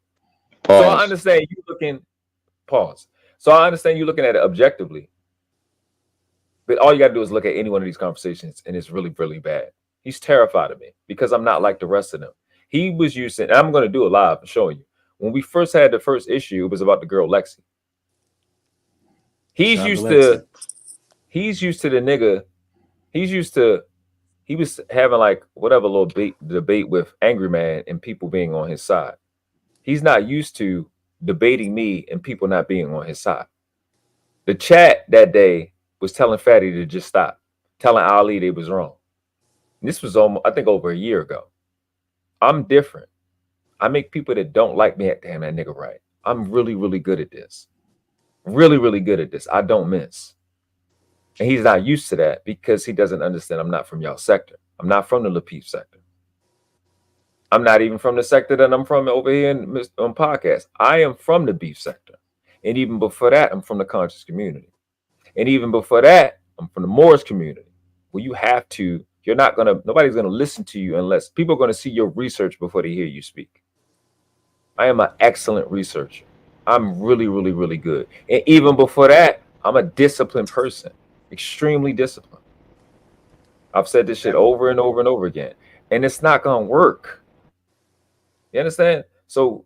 Pause. So I understand you looking. Pause. So I understand you looking at it objectively. But all you got to do is look at any one of these conversations, and it's really, really bad. He's terrified of me because I'm not like the rest of them. He was using, and I'm going to do it live and showing you. When we first had the first issue, it was about the girl Lexi. He's used to the nigga. He was having like whatever little debate with Angry Man and people being on his side. He's not used to debating me and people not being on his side. The chat that day was telling Fatty to just stop, telling Ali they was wrong. And this was almost, I think, over a year ago. I'm different. I make people that don't like me at damn that nigga right. I'm really, really good at this. Really, really good at this. I don't miss. And he's not used to that because he doesn't understand I'm not from y'all sector. I'm not from the Lapeef sector. I'm not even from the sector that I'm from over here on podcast. I am from the beef sector. And even before that, I'm from the conscious community. And even before that, I'm from the Moors community, where you have to, nobody's going to listen to you unless people are going to see your research before they hear you speak. I am an excellent researcher. I'm really, really, really good. And even before that, I'm a disciplined person, extremely disciplined. I've said this shit over and over and over again, and it's not going to work. You understand? So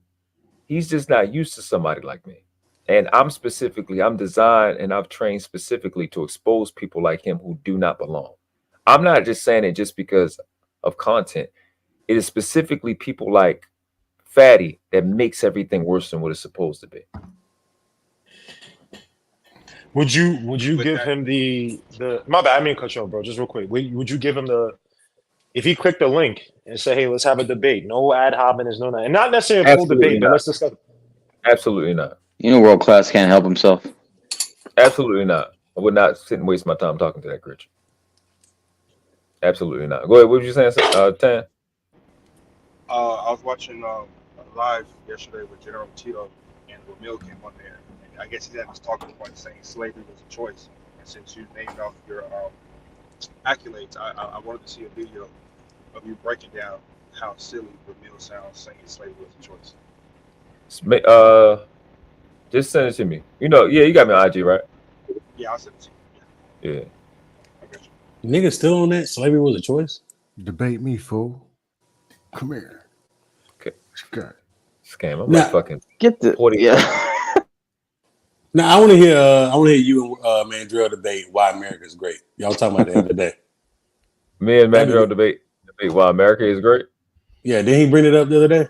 he's just not used to somebody like me. And I'm designed and I've trained specifically to expose people like him who do not belong. I'm not just saying it just because of content. It is specifically people like Fatty that makes everything worse than what it's supposed to be. Would you give him the my bad, I mean cut you off, bro, just real quick. Would you give him if he clicked the link and say, hey, let's have a debate, no ad hobbing, there's no nothing, and not necessarily a full debate, but let's discuss. Absolutely not. You know, World Class can't help himself. Absolutely not. I would not sit and waste my time talking to that creature. Absolutely not. Go ahead. What were you saying, Tan? I was watching live yesterday with General Tito, and Ramil came on there, and I guess he had this talking point saying slavery was a choice. And since you named off your accolades, I wanted to see a video of you breaking down how silly Ramil sounds saying slavery was a choice. Just send it to me. You know, yeah, you got me on IG, right? Yeah, I'll send it to you. Yeah. I got you. Nigga still on that? Slavery was a choice? Debate me, fool. Come here. Okay. Scam. I'm like fucking get the 40. Yeah. Now I want to hear you and Mandrell debate why America is great. Y'all talking about the end of the day. Me and Mandrell debate why America is great. Yeah, did he bring it up the other day?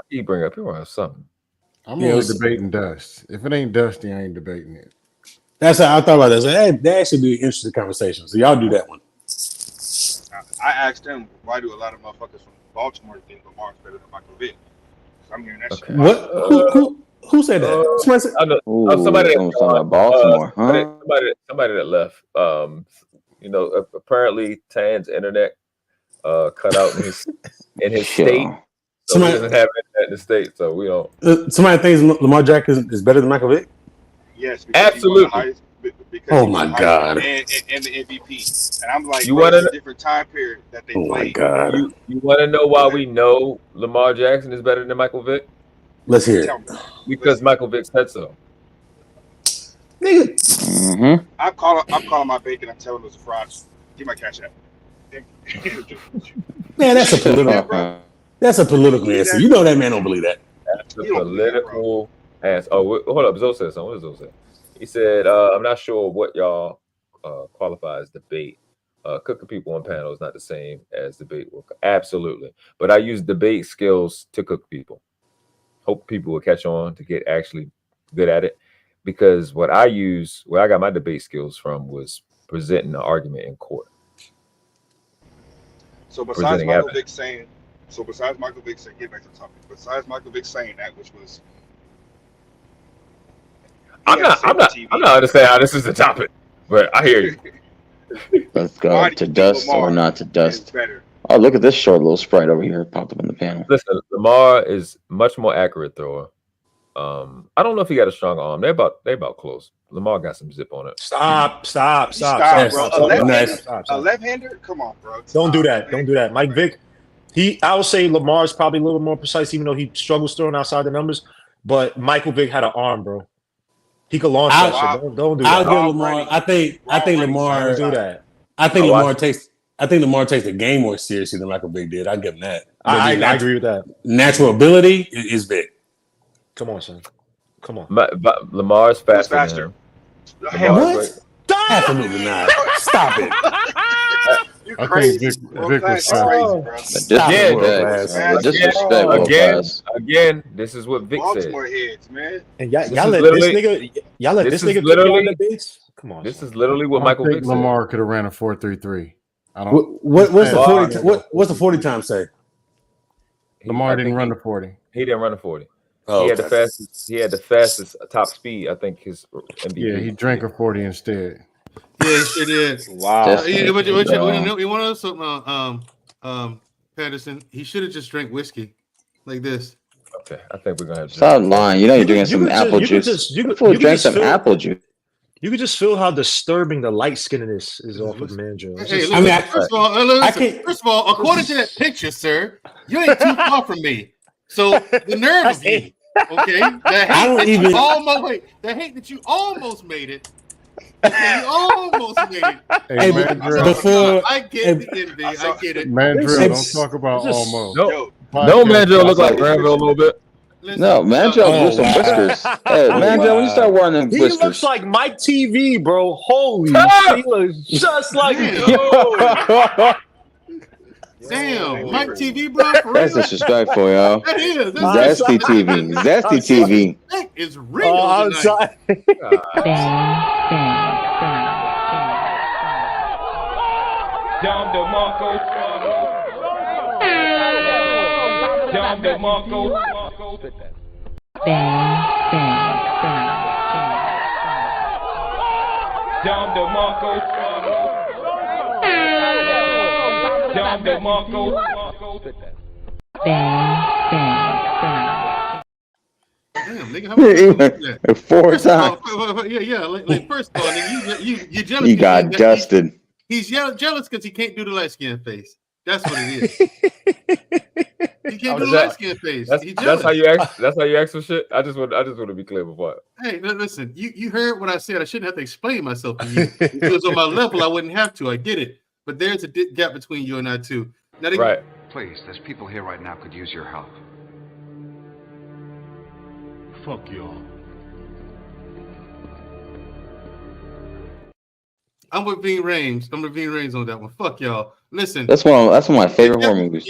He bring up something. I'm only debating dust. If it ain't dusty, I ain't debating it. That's how I thought about that. So that should be an interesting conversation. So y'all do that one. I asked them, why do a lot of motherfuckers from Baltimore think Lamar's better than Michael Vick? I'm hearing that shit. Okay. What? Who said that? Somebody said, I know, Ooh, somebody that someone's talking about Baltimore, huh? somebody that left. Apparently Tan's internet cut out in his state. Sure. So he doesn't have internet in the state, so we don't. somebody thinks Lamar Jackson is better than Michael Vick? Yes, because Absolutely. he won the highest, because Oh he my won the God. highest and the MVP. And I'm like, You bro, wanna- it's a different time period that they Oh my played. God. You want to know why we know Lamar Jackson is better than Michael Vick? Let's hear it. Tell me. Because Listen. Michael Vick said so. Nigga. Mm-hmm. I'm calling my bacon. I'm telling him it's a fraud. Give my cash out. Man, that's a political. That's a political answer. You know that man don't believe that. That's a political answer. Oh, hold up. Zoe said something. What did Zoe say? He said, I'm not sure what y'all qualify as debate. Cooking people on panels not the same as debate work. Absolutely. But I use debate skills to cook people. Hope people will catch on to get actually good at it. Because where I got my debate skills from was presenting an argument in court. So besides Michael Vick saying, get back to the topic. Besides Michael Vick saying that, which was, I'm not understanding how this is the topic, but I hear you. Let's go to dust or not to dust. Oh, look at this short little sprite over here popped up on the panel. Listen, Lamar is much more accurate thrower. I don't know if he got a strong arm. They're about close. Lamar got some zip on it. Stop, bro. A left-hander? Come on, bro. Don't do that. Mike Vick, I would say Lamar's probably a little more precise, even though he struggles throwing outside the numbers. But Michael Vick had an arm, bro. He could launch that shit. Don't do that. I'll give Lamar. I think Lamar. Don't do that. I think Lamar takes the game more seriously than Michael Vick did. I'll give him that. I agree with that. Natural ability is Vick. Come on, son. Come on. Lamar's faster. What? Absolutely not. Stop it. I think Vick was disrespect. Again, this is what Vic Baltimore said. heads, man. And y'all let this nigga pick y'all debates? Come on. This is literally what Michael Vick said. Lamar could have ran a 4.33. I don't. What's the 40 time say? Lamar didn't run the 40. He didn't run the 40. Oh, he had the fastest top speed. I think his MVP. Yeah, he drank a 40 instead. Yeah, he sure did. Wow. You want to know something, Patterson? He should have just drank whiskey like this. Okay, I think we're gonna have to stop lying. You know you're drinking some apple juice. You drank some apple juice. You could just feel how disturbing the light skinness is off of Mandrill. Hey, listen, first of all, according to that picture, sir, you ain't too far from me. So the nerve of you, okay? The hate that you almost made it. Okay, you almost made it. Hey, I get the envy. I get it. Mandrill, don't talk about almost. No, Mandrill look like Granville a little bit. No, Mandrill grew some whiskers. Hey, Mandrill, when you start wearing them whiskers. He looks like Mike TV, bro. Holy shit, he looks just like Damn, Mike TV, bro. That's disrespectful, yo. That is. Zesty TV. Zesty TV. That is real. I'm sorry. Damn, nigga, how much Four times. Like first of all, you jealous. You got dusted. He's jealous because he can't do the light skin face. That's what it is. He can't do the light skin face. That's how you act. That's how you act for shit. I just want to be clear before. Hey, listen, you heard what I said. I shouldn't have to explain myself to you. If it was on my level, I wouldn't have to. I get it. But there's a gap between you and I too. Now, right. Please, there's people here right now could use your help. Fuck y'all. I'm with Ving Rhames. I'm with Ving Rhames on that one. Fuck y'all. Listen. That's one of my favorite horror movies.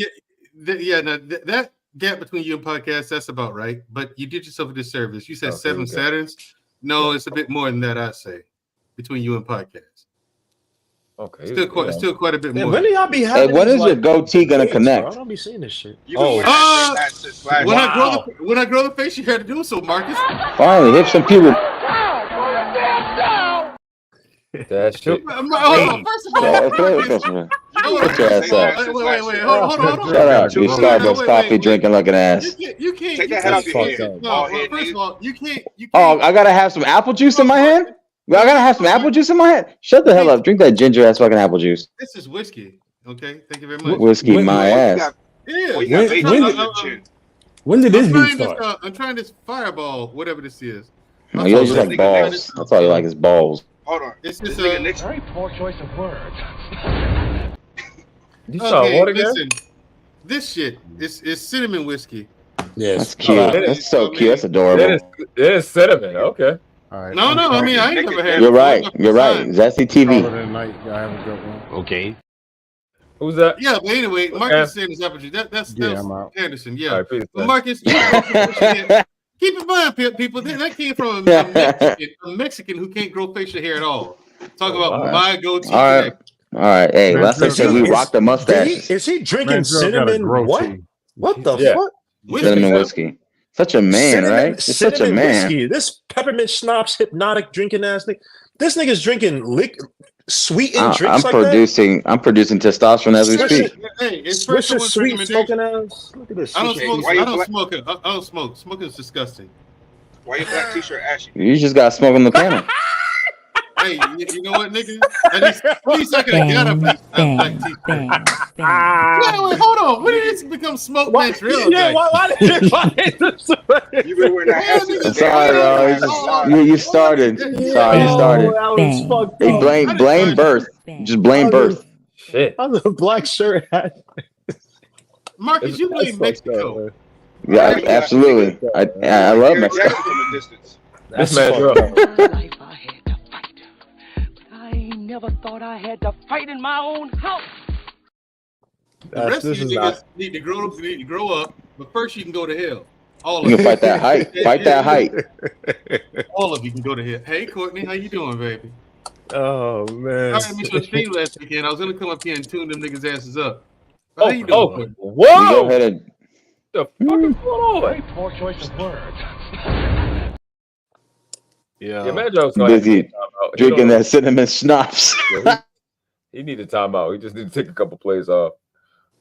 That gap between you and podcasts, that's about right. But you did yourself a disservice. You said 7 Saturns. No, it's a bit more than that, I'd say, between you and podcasts. Okay. It's still quite a bit Yeah, more. when do y'all be having? Hey, when these, is your goatee gonna debates, bro? I connect? don't be seeing this shit. You've been wearing that same hat since last When year. I grow the face, you had to do so, Marcus. Finally, hit some puberty. That shit. First of all, Marcus, Get your ass up. wait. Hold on. Shut up, you Starbucks coffee drinking looking ass. You can't. Take that head off your head. No, first of all, you can't. Oh, I gotta have some apple juice in my hand? I gotta have some apple juice in my hand? Shut the hell up. Drink that ginger ass fucking apple juice. This is whiskey. Okay, thank you very much. Whiskey, my ass. Yeah. When did this beat start? I'm trying this Fireball, whatever this is. No, you just like balls. That's all you like is balls. Hold on. It's just Very poor choice of words. You saw what again? Listen, this shit is cinnamon whiskey. Yes, that's cute. That's so cute. That's adorable. It is cinnamon. Okay. All right. No. I mean, I ain't never had. You're right. Zesty TV. Okay. Who's that? Yeah, but anyway, Marcus saying this apple juice. That's Anderson. Yeah, right, please, but Marcus, keep in mind, people, that came from a Mexican who can't grow facial hair at all. Talk about my goatee. All right. Hey, last I said we rocked the mustache. Is he drinking cinnamon? What the fuck? Cinnamon whiskey. Such a man, right? You're such a man. Whiskey. This peppermint schnapps, hypnotic drinking ass nigga. This nigga's drinking sweetened drinks. I'm producing testosterone as we speak. Hey, it's Swisher sweet smoking ass. Look at this. I don't smoke. Smoking is disgusting. Why your black t-shirt ashy? You just got smoke on the camera. Hey, you know what, nigga? At least I could have got a black t-shirt. Wait, hold on. When did this become smoke Montreal? Yeah, why did you been wearing that hat since sorry, bro. You started. Sorry, you started. Hey, blame birth. Just blame birth. Shit. I'm the black shirt hat. Marcus, you blame Mexico. Yeah, absolutely. I love Mexico. This man life I had to fight, but I ain't never thought I had to fight in my own house. The rest of you niggas need to grow up, but first you can go to hell. All of you can fight that height. Fight that height. All of you can go to hell. Hey, Courtney, how you doing, baby? Oh man! I had me some stream last weekend. I was gonna come up here and tune them niggas' asses up. How you doing? Whoa! Go ahead and. The fuck is going on? Very poor choice of words. Yeah, Mandro was busy drinking that cinnamon schnapps. He needed time out. He just need to take a couple plays off.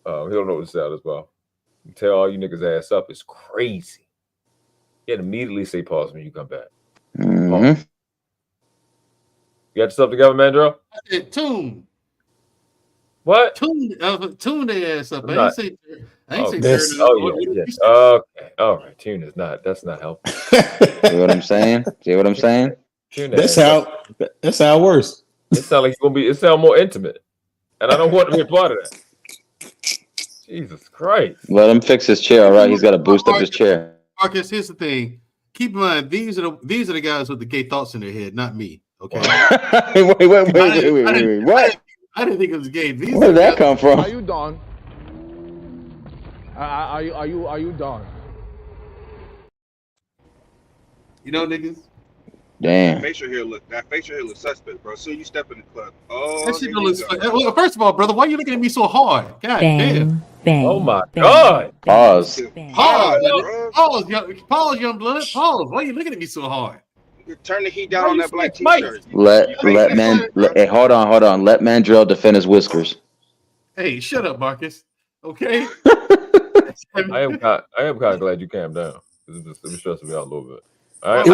He don't know what to say as well. Tell all you niggas ass up. It's crazy. You had to immediately say pause when you come back. Mm-hmm. You got yourself together, Mandro? I said tune. What? Tune their ass up. I ain't say this. Okay. All right. Tune is not. That's not helpful. See what I'm saying? That's how it works. It sounds like it's gonna be. It sounds more intimate, and I don't want to be a part of that. Jesus Christ! Let him fix his chair. All right, he's got to boost up his chair. Marcus, here's the thing. Keep in mind, these are the guys with the gay thoughts in their head, not me. Okay. wait. What? I didn't think it was gay. Where did that come from? Are you done? Are you done? You know, niggas. Damn. That facial hair look suspect, bro. Soon you step in the club. That shit don't look. First of all, brother, why are you looking at me so hard? God damn. Oh my God. Pause. Pause, young blood. Pause. Why are you looking at me so hard? Turn the heat down on that black t-shirt. Hey, hold on. Let Mandrell defend his whiskers. Hey, shut up, Marcus. Okay. I am kind of glad you calmed down. It was stressing me out a little bit. It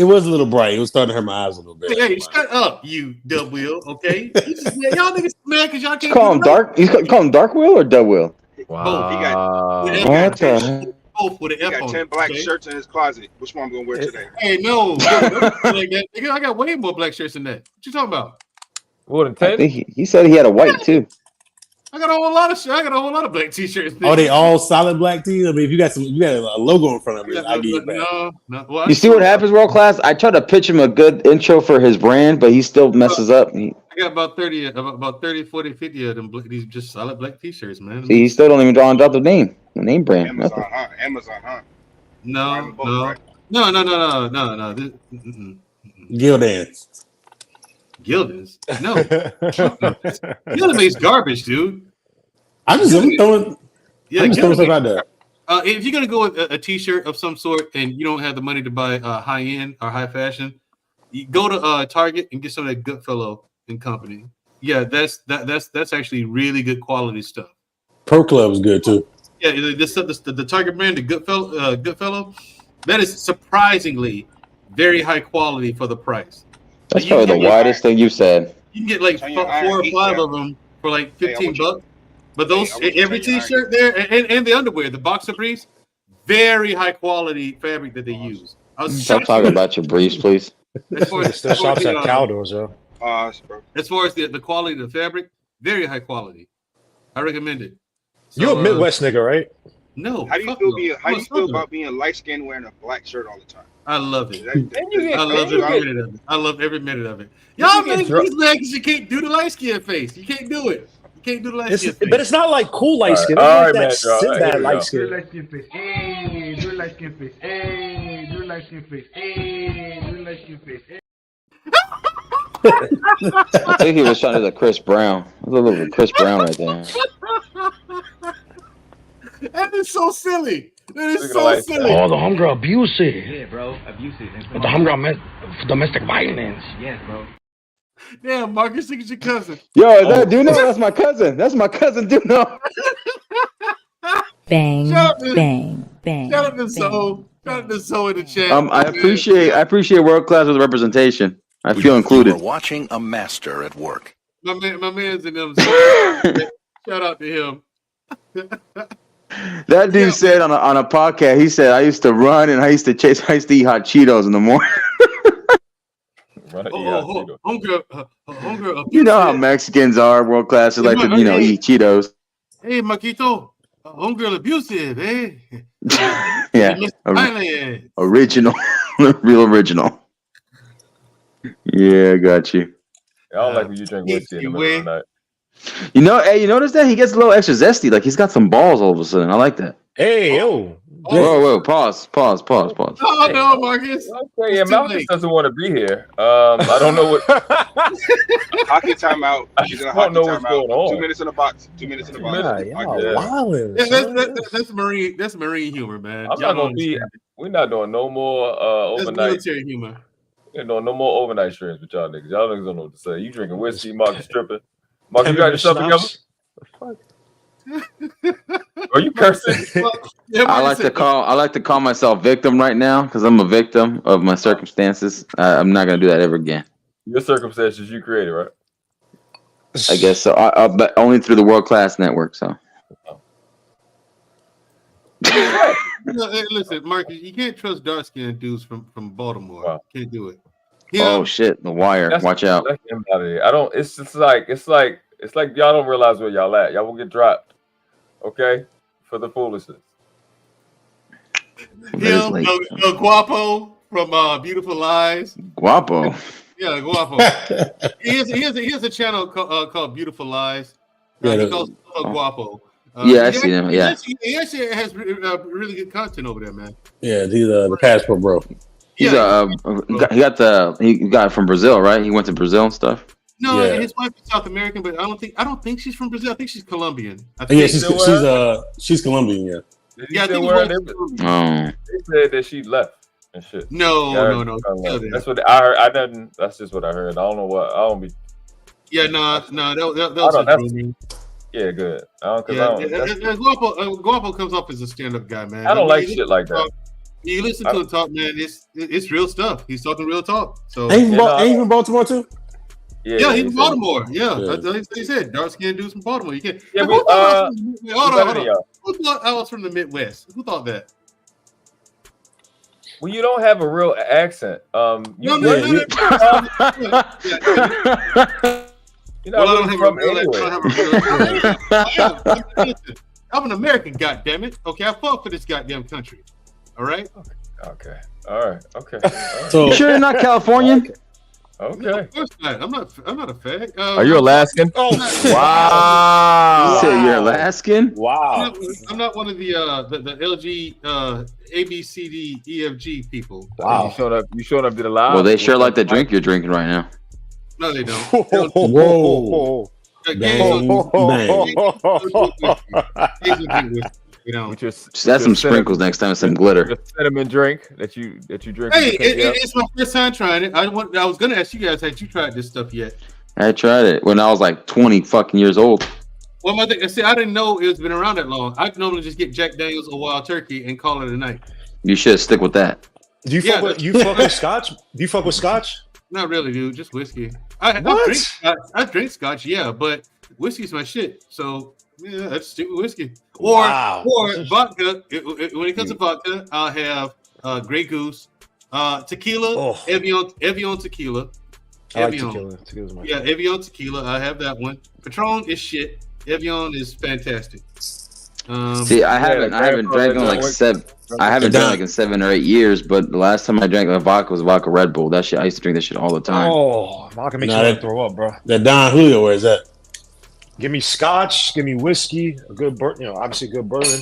was a little bright. It was starting to hurt my eyes a little bit. Hey, shut up, you dub wheel. Okay. Y'all niggas mad because y'all can't. Call him dark. You call him dark wheel or dub wheel? Wow. Both with an F on. He got 10 black shirts in his closet. Which one I'm gonna wear today? Hey, no, like that. Nigga, I got way more black shirts than that. What you talking about? More than 10? I think he said he had a white too. I got a whole lot of black t-shirts. Are they all solid black tees? I mean, if you got a logo in front of it, I get it back. No. Well, you see what happens, World Class? I try to pitch him a good intro for his brand, but he still messes up. I got about 30, 40, 50 of them. These just solid black t-shirts, man. See, he still don't even draw out the name brand. Amazon, huh? No. Gildan. Gildan's. No. Gildan makes garbage, dude. I'm just throwing stuff out there. If you're gonna go with a t-shirt of some sort and you don't have the money to buy high end or high fashion, you go to Target and get some of that Goodfellow and Company. Yeah, that's actually really good quality stuff. Pro Club is good too. Yeah, the Target brand, the Goodfellow, that is surprisingly very high quality for the price. That's probably the widest thing you've said. You can get like 4 or 5 of them for like $15. But those every t-shirt there and the underwear, the boxer briefs, very high quality fabric that they use. Stop talking about your briefs, please. Still shops at Caldors, yo. As far as the quality of the fabric, very high quality. I recommend it. So, You're a Midwest nigga, right? No. How do you feel about being light skinned wearing a black shirt all the time? I love it. I love every minute of it. Y'all think these legs you can't do the light skin face. You can't do it. You can't do the light skin face. But it's not like cool light skin. All right, It's like that Sinbad light skin. Do light skin face. Hey, do light skin face. Hey, do light skin face. Hey, do light skin face. I think he was trying to do the Chris Brown. It was a little bit Chris Brown right there. That is so silly. That is so silly. Oh, the homegirl abusive. Yeah, bro. Abusive. The homegirl domestic violence. Yes, bro. Damn, Marcus, think it's your cousin. Yo, is that Duno? That's my cousin. That's my cousin Duno. Bang, Shout out to- bang, bang. Shout out to Zoe. Shout out to Zoe in the chat. I appreciate world class with representation. I feel included. We're watching a master at work. My man's in them. Shout out to him. That dude said on a podcast, he said, I used to run and I used to eat hot Cheetos in the morning. Homegirl. You know how Mexicans are, world class. They like to, eat Cheetos. Hey, Marquito. Homegirl abusive, eh? Yeah. Original. Real original. Yeah, I got you. I don't like when you drink whiskey in the middle of the night. Hey, you notice that he gets a little extra zesty, like he's got some balls all of a sudden. I like that. Hey, yo. Whoa, pause. Oh no, Marcus. Okay, yeah, Malcolm doesn't want to be here. I don't know what Hockey timeout. I just don't know what's going on. 2 minutes in the box. 2 minutes in the box. That's marine. That's marine humor, man. I'm not gonna be. We're not doing no more overnight. That's military humor. We're doing no more overnight streams with y'all niggas. Y'all niggas don't know what to say. You drinking whiskey, Marcus stripping. Marcus, you got yourself together? Are you cursing? I like to call myself victim right now because I'm a victim of my circumstances. I'm not gonna do that ever again. Your circumstances you created, right? I guess so. But only through the World Class Network. So. Listen, Marcus, you can't trust dark-skinned dudes from Baltimore. Wow. Can't do it. Oh shit! The Wire. Watch out. That's him out of here. I don't. It's just like y'all don't realize where y'all at. Y'all will get dropped. Okay, for the foolishness. Him, Guapo from Beautiful Lies. Guapo. Yeah, Guapo. he has a channel called Beautiful Lies. He calls Guapo. I see him. Yeah, he actually has really good content over there, man. Yeah, he's the passport bro. He's he got it from Brazil, right? He went to Brazil and stuff. No, his wife is South American, but I don't think she's from Brazil. I think she's Colombian. She's Colombian. Yeah. Yeah, I think they said that she left and shit. No. That's what I heard. That's just what I heard. I don't know what. I don't be. Yeah, no. That was yeah, good. Guapo comes off as a stand-up guy, man. I don't like shit like that. You listen to him talk, man. It's real stuff. He's talking real talk. So ain't he from Baltimore too? Yeah, he's from Baltimore. Yeah. That's what he said. Dark-skinned dudes from Baltimore. You can't. Yeah, Who thought I was from the Midwest? Who thought that? Well, you don't have a real accent. You're not really from anywhere. I'm an American, goddammit. Okay, I fought for this goddamn country. All right. Okay. All right. Okay. So you sure you're not Californian? Okay. No, of course not. I'm not a fag. Are you Alaskan? Oh, wow. You say you're Alaskan? Wow. I'm not one of the LG A B C D E F G people. Wow. You showing up to the live? Well, they sure like the drink you're drinking right now. No, they don't. They don't Whoa. gays don't drink whiskey. They don't. Just add some sprinkles next time, some glitter. The cinnamon drink that you drink. Hey, it's my first time trying it. I was gonna ask you guys, had you tried this stuff yet? I tried it when I was like 20 fucking years old. Well, my thing, see, I didn't know it's been around that long. I normally just get Jack Daniels or Wild Turkey and call it a night. You should stick with that. Do you fuck with scotch? Do you fuck with scotch? Not really, dude. Just whiskey. I drink scotch, yeah, but whiskey's my shit. So yeah, I just stick with whiskey. Or vodka. When it comes to vodka, I'll have Grey Goose, tequila, Evian tequila. I like tequila. Tequila's my Yeah, Evian tequila. I have that one. Patron is shit. Evian is fantastic. See, I haven't drank in like 7. I haven't drank like in 7 or 8 years. But the last time I drank a vodka was vodka Red Bull. That shit, I used to drink that shit all the time. Oh, vodka makes me throw up, bro. That Don Julio, where is that? Give me scotch. Give me whiskey. A good obviously good bourbon.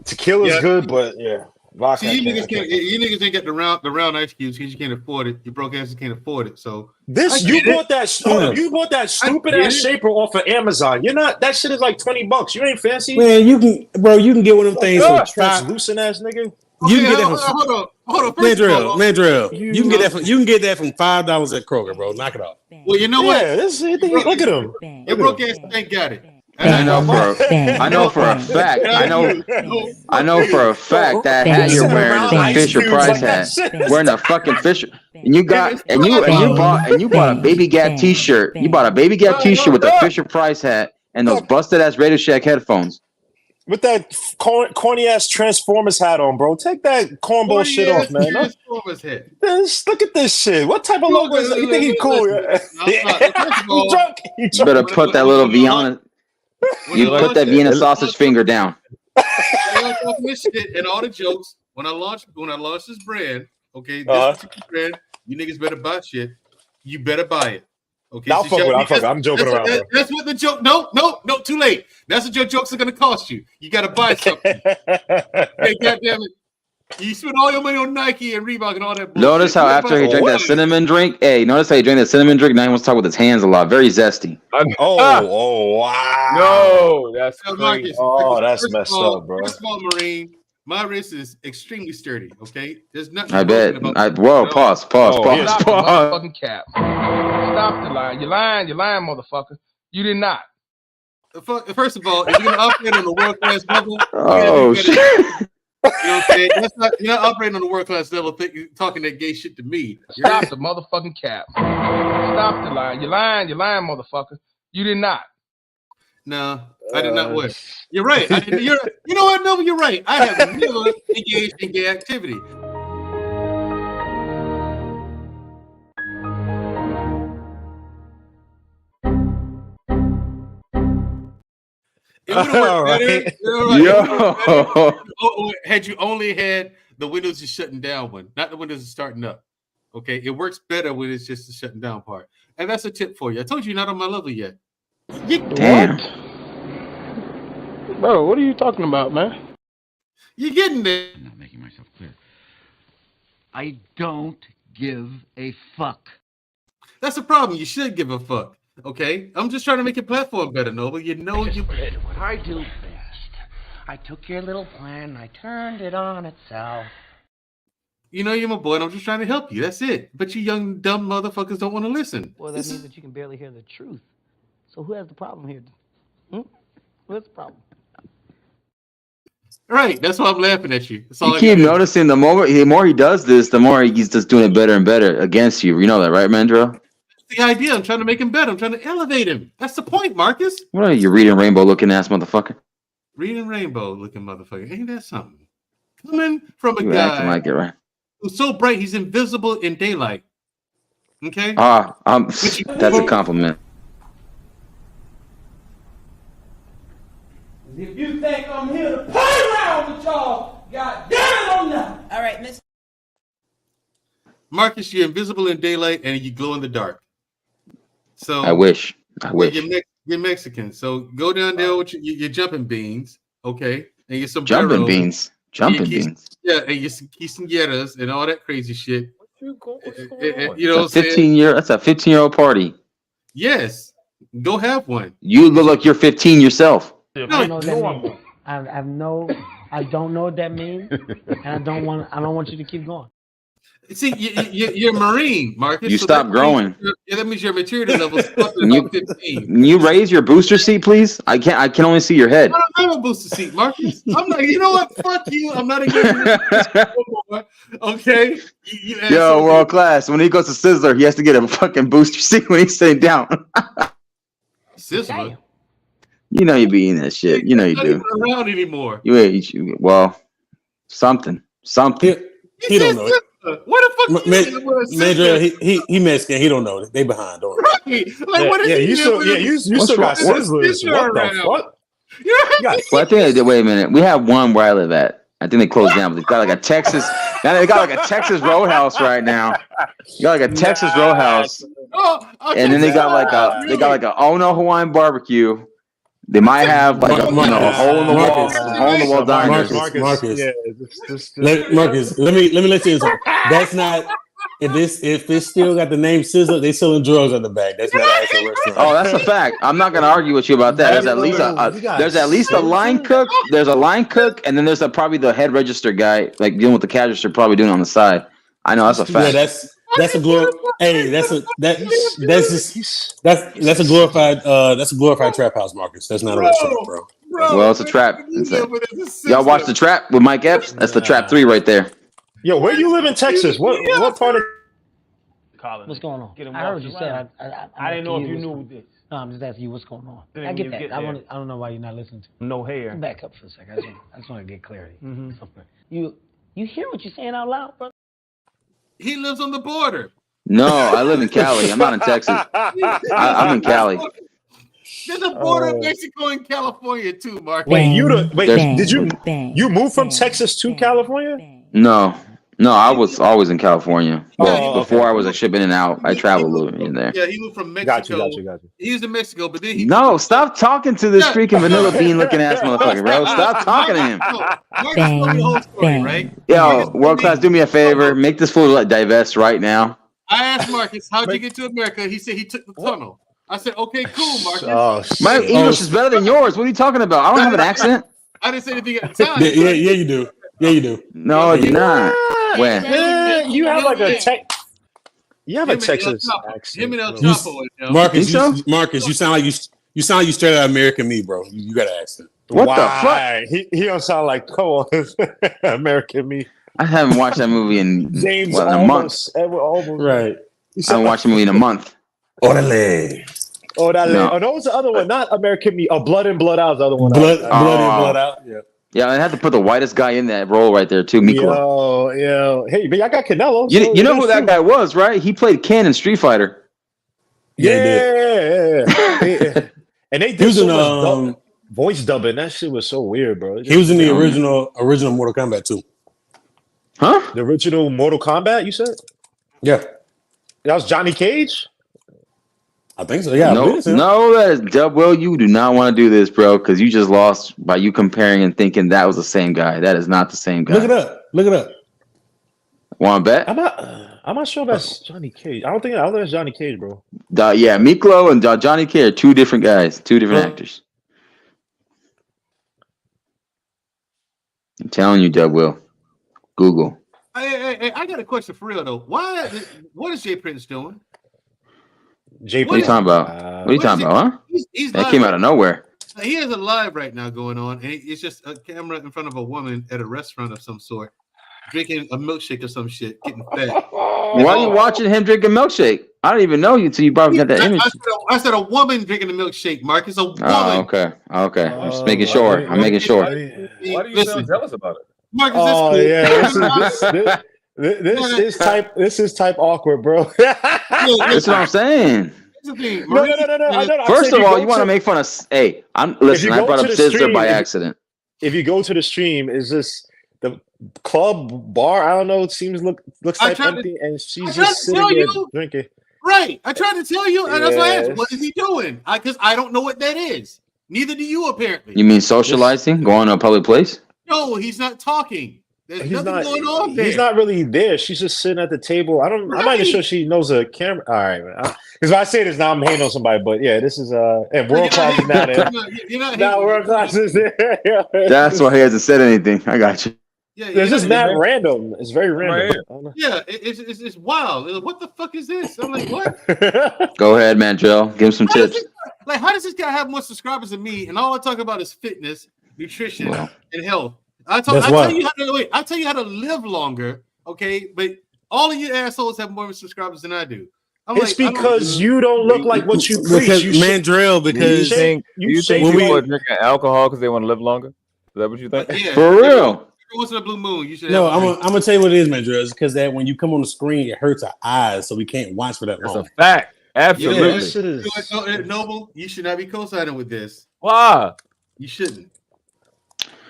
Tequila's good, but yeah. Vodka, see, you niggas ain't got the round ice cubes because you can't afford it. You broke asses can't afford it. So you bought that stupid ass shaper off of Amazon. You're not that shit is like $20. You ain't fancy. Man, you can get one of them things for translucent ass nigga. You can get that from hold on. Landrell. You can get that from $5 at Kroger, bro. Knock it off. Well, you know what? Look at him. Your broke ass ain't got it. I know for a fact. I know for a fact that hat you're wearing is a Fisher Price hat. Wearing a fucking Fisher, and you bought a Baby Gap T-shirt. You bought a Baby Gap T-shirt with a Fisher Price hat and those busted ass Radio Shack headphones. With that corny ass Transformers hat on, bro. Take that cornball shit off, man. Transformers hat. Look at this shit. What type of logo is that? You think he's cool? He's drunk. You better put that little Vienna. You put that Vienna sausage finger down. And all the jokes when I launched this brand, okay, this brand, you niggas better buy shit. You better buy it. Okay, I'll fuck with. I'm joking around. That's what the joke. No, too late. That's what your jokes are gonna cost you. You gotta buy something. Hey, goddamn it! You spend all your money on Nike and Reebok and all that bullshit. Notice how after he drank that cinnamon drink, notice how he drank that cinnamon drink. Now he wants to talk with his hands a lot. Very zesty. Oh, wow. No, that's crazy. That's messed up, bro. First of all, Marine, my wrist is extremely sturdy. Okay, there's nothing. I bet. Pause. Motherfucking cap. Stop the lie. You're lying, motherfucker. You did not. First of all, if you're gonna operate on the world class level, shit. You know what I'm saying? You're not operating on the world class level, talking that gay shit to me. Stop the motherfucking cap. Stop the lie. You're lying, motherfucker. You did not. No, I did not what? You're right. You know what? No, you're right. I have never engaged in gay activity. It would have worked better. Had you only had the windows just shutting down one, not the windows starting up. Okay, it works better when it's just the shutting down part. And that's a tip for you. I told you you're not on my level yet. Damn. Bro, what are you talking about, man? You're getting there. I'm not making myself clear. I don't give a fuck. That's the problem. You should give a fuck. Okay? I'm just trying to make your platform better, Noble. You know you... What I do best. I took your little plan and I turned it on itself. You know you're my boy and I'm just trying to help you. That's it. But you young, dumb motherfuckers don't want to listen. Well, that means that you can barely hear the truth. So who has the problem here? What's the problem? Right. That's why I'm laughing at you. That's all You keep noticing the more he does this, the more he's just doing it better and better against you. You know that, right, Mandro? The idea. I'm trying to make him better. I'm trying to elevate him. That's the point, Marcus. What are you reading rainbow looking ass motherfucker? Reading rainbow looking motherfucker. Ain't that something? Coming from a You guy acting like it, right? who's so bright he's invisible in daylight. Okay? That's a compliment. If you think I'm here to play around with y'all, God damn it, I'm not. All right, Miss. Marcus, you're invisible in daylight and you glow in the dark. So I wish. You're Mexican. So go down there with your jumping beans, okay? And your Jumping beans. Yeah, and your quinceañeras and all that crazy shit. You know, That's a 15-year. That's a 15-year-old party. Yes, go have one. You look like you're 15 yourself. I don't know what that means. I don't know what that means, and I don't want you to keep going. See, you're a Marine, Marcus. You stop growing. That means your maturity level is up to about 15. Can you raise your booster seat, please? I can only see your head. I don't have a booster seat, Marcus. I'm not. You know what? Fuck you. I'm not engaging anymore. Okay. Yo, world class. When he goes to Sizzler, he has to get a fucking booster seat when he's sitting down. Sizzler. You know you be eating that shit. You know you not do. Even around anymore. Well, something. He don't know it. What the fuck? Major, he Mexican. He don't know it. They behind. Don't right. Like what is you still got Sizzlers. What the fuck? Well, I think wait a minute. We have one where I live at. I think they closed down, but they've got like a Texas. Now they got like a Texas Roadhouse right now. You got like a Texas Roadhouse, and then they got like a Ono Hawaiian barbecue. They might have like a hole in the wall diners. Marcus, let me let you in something. That's not if it's still got the name Sizzler, they selling drugs on the back. That's not an actual restaurant. Oh, that's a fact. I'm not gonna argue with you about that. There's at least a line cook. There's a line cook, and then there's probably the head register guy, like dealing with the cash register, probably doing it on the side. I know that's a fact. Yeah, that's a glorified trap house, Marcus. That's not a restaurant, bro. Well, it's a trap. Y'all watch The Trap with Mike Epps? That's the Trap 3 right there. Yo, where you live in Texas? What part of? What's going on? Get him I off heard you the say. line. I didn't know if you knew this. No, I'm just asking you what's going on. Then I get you that. get I there. don't know why you're not listening to me. No hair. Back up for a second. I just want to get clarity. You hear what you're saying out loud, brother? He lives on the border. No, I live in Cali. I'm not in Texas. I'm in Cali. There's a border of Mexico and California too, Mark. Did you move from Texas to California? No, I was always in California. Well, before I was shipping in and out, I traveled a little bit in there. Yeah, he moved from Mexico. Got you. He was in Mexico, but then he. No, stop talking to this freaking vanilla bean looking ass motherfucker, bro. Stop talking to him. Right? Yo, world class, do me a favor. Make this fool divest right now. I asked Marcus, how'd you get to America? He said he took the tunnel. I said, okay, cool, Marcus. My English is better than yours. What are you talking about? I don't have an accent. I didn't say anything at the time. Yeah, you do. Yeah, you do. No, I do not. When? Yeah, you have like a Texas accent. Him and El Chapo. Marcus, you sound like you straight out of American Me, bro. You got an accent. What the fuck? He don't sound like American Me. I haven't watched that movie in a month. Right. I haven't watched the movie in a month. Orale. No. Oh, that was the other one, not American Me. Oh, Blood In, Blood Out is the other one. Blood In, Blood Out. Yeah. Yeah, I had to put the whitest guy in that role right there too, Miklo. Yo. Hey, but I got Canelo. You know who that guy was, right? He played Ken in Street Fighter. Yeah. And they did so much voice dubbing. That shit was so weird, bro. He was in the original Mortal Kombat too. Huh? The original Mortal Kombat, you said? Yeah. That was Johnny Cage? I think so. Yeah. No, that is Dub. Will, you do not want to do this, bro, because you just lost by you comparing and thinking that was the same guy. That is not the same guy. Look it up. Want to bet? I'm not sure that's Johnny Cage. I don't think that's Johnny Cage, bro. Yeah, Miklo and Johnny Cage are two different guys, two different actors. I'm telling you, Dub. Will. Google. Hey, I got a question for real though. What is Jay Prince doing? What are you talking about? What are you talking about, huh? He's that came out of nowhere. He has a live right now going on, and it's just a camera in front of a woman at a restaurant of some sort, drinking a milkshake or some shit, getting fat. Why are you watching him drink a milkshake? I don't even know you until you probably got that image. I said a woman drinking a milkshake, Marcus. A woman. Oh, okay. I'm just making sure. I'm making sure. Why do you sound jealous about it? Marcus, cool. This is type awkward, bro. That's what I'm saying. No. First of all, you want to make fun of. Hey, I brought up Sizzler by accident. If you go to the stream, is this the club bar? I don't know. It looks like empty, and she's just sitting there drinking. Right. I tried to tell you, and that's why I asked, what is he doing? Because I don't know what that is. Neither do you, apparently. You mean socializing? Going to a public place? No, he's not talking. There's He's nothing not. going on there. He's not really there. She's just sitting at the table. I'm not even sure she knows a camera. All right, man. Because if I say this now, I'm hating on somebody. But yeah, this is and world class is now there. Now world class is there. That's why he hasn't said anything. I got you. Yeah, It's just that random. It's very random. Yeah, it's wild. What the fuck is this? I'm like, what? Go ahead, Mandrell. Give him some tips. How does this guy have more subscribers than me? And all I talk about is fitness, nutrition, and health. I tell you how to live longer, okay? But all of you assholes have more subscribers than I do. It's because you don't look like what you preach. Mandrell, because you think people are drinking alcohol because they want to live longer? Is that what you think? Yeah, for real. Every once in a blue moon, you should. No, I'm gonna tell you what it is, Mandrell. It's because that when you come on the screen, it hurts our eyes, so we can't watch for that long. That's a fact. Absolutely. Yes, it is. Noble, you should not be co-signing with this. Why? You shouldn't.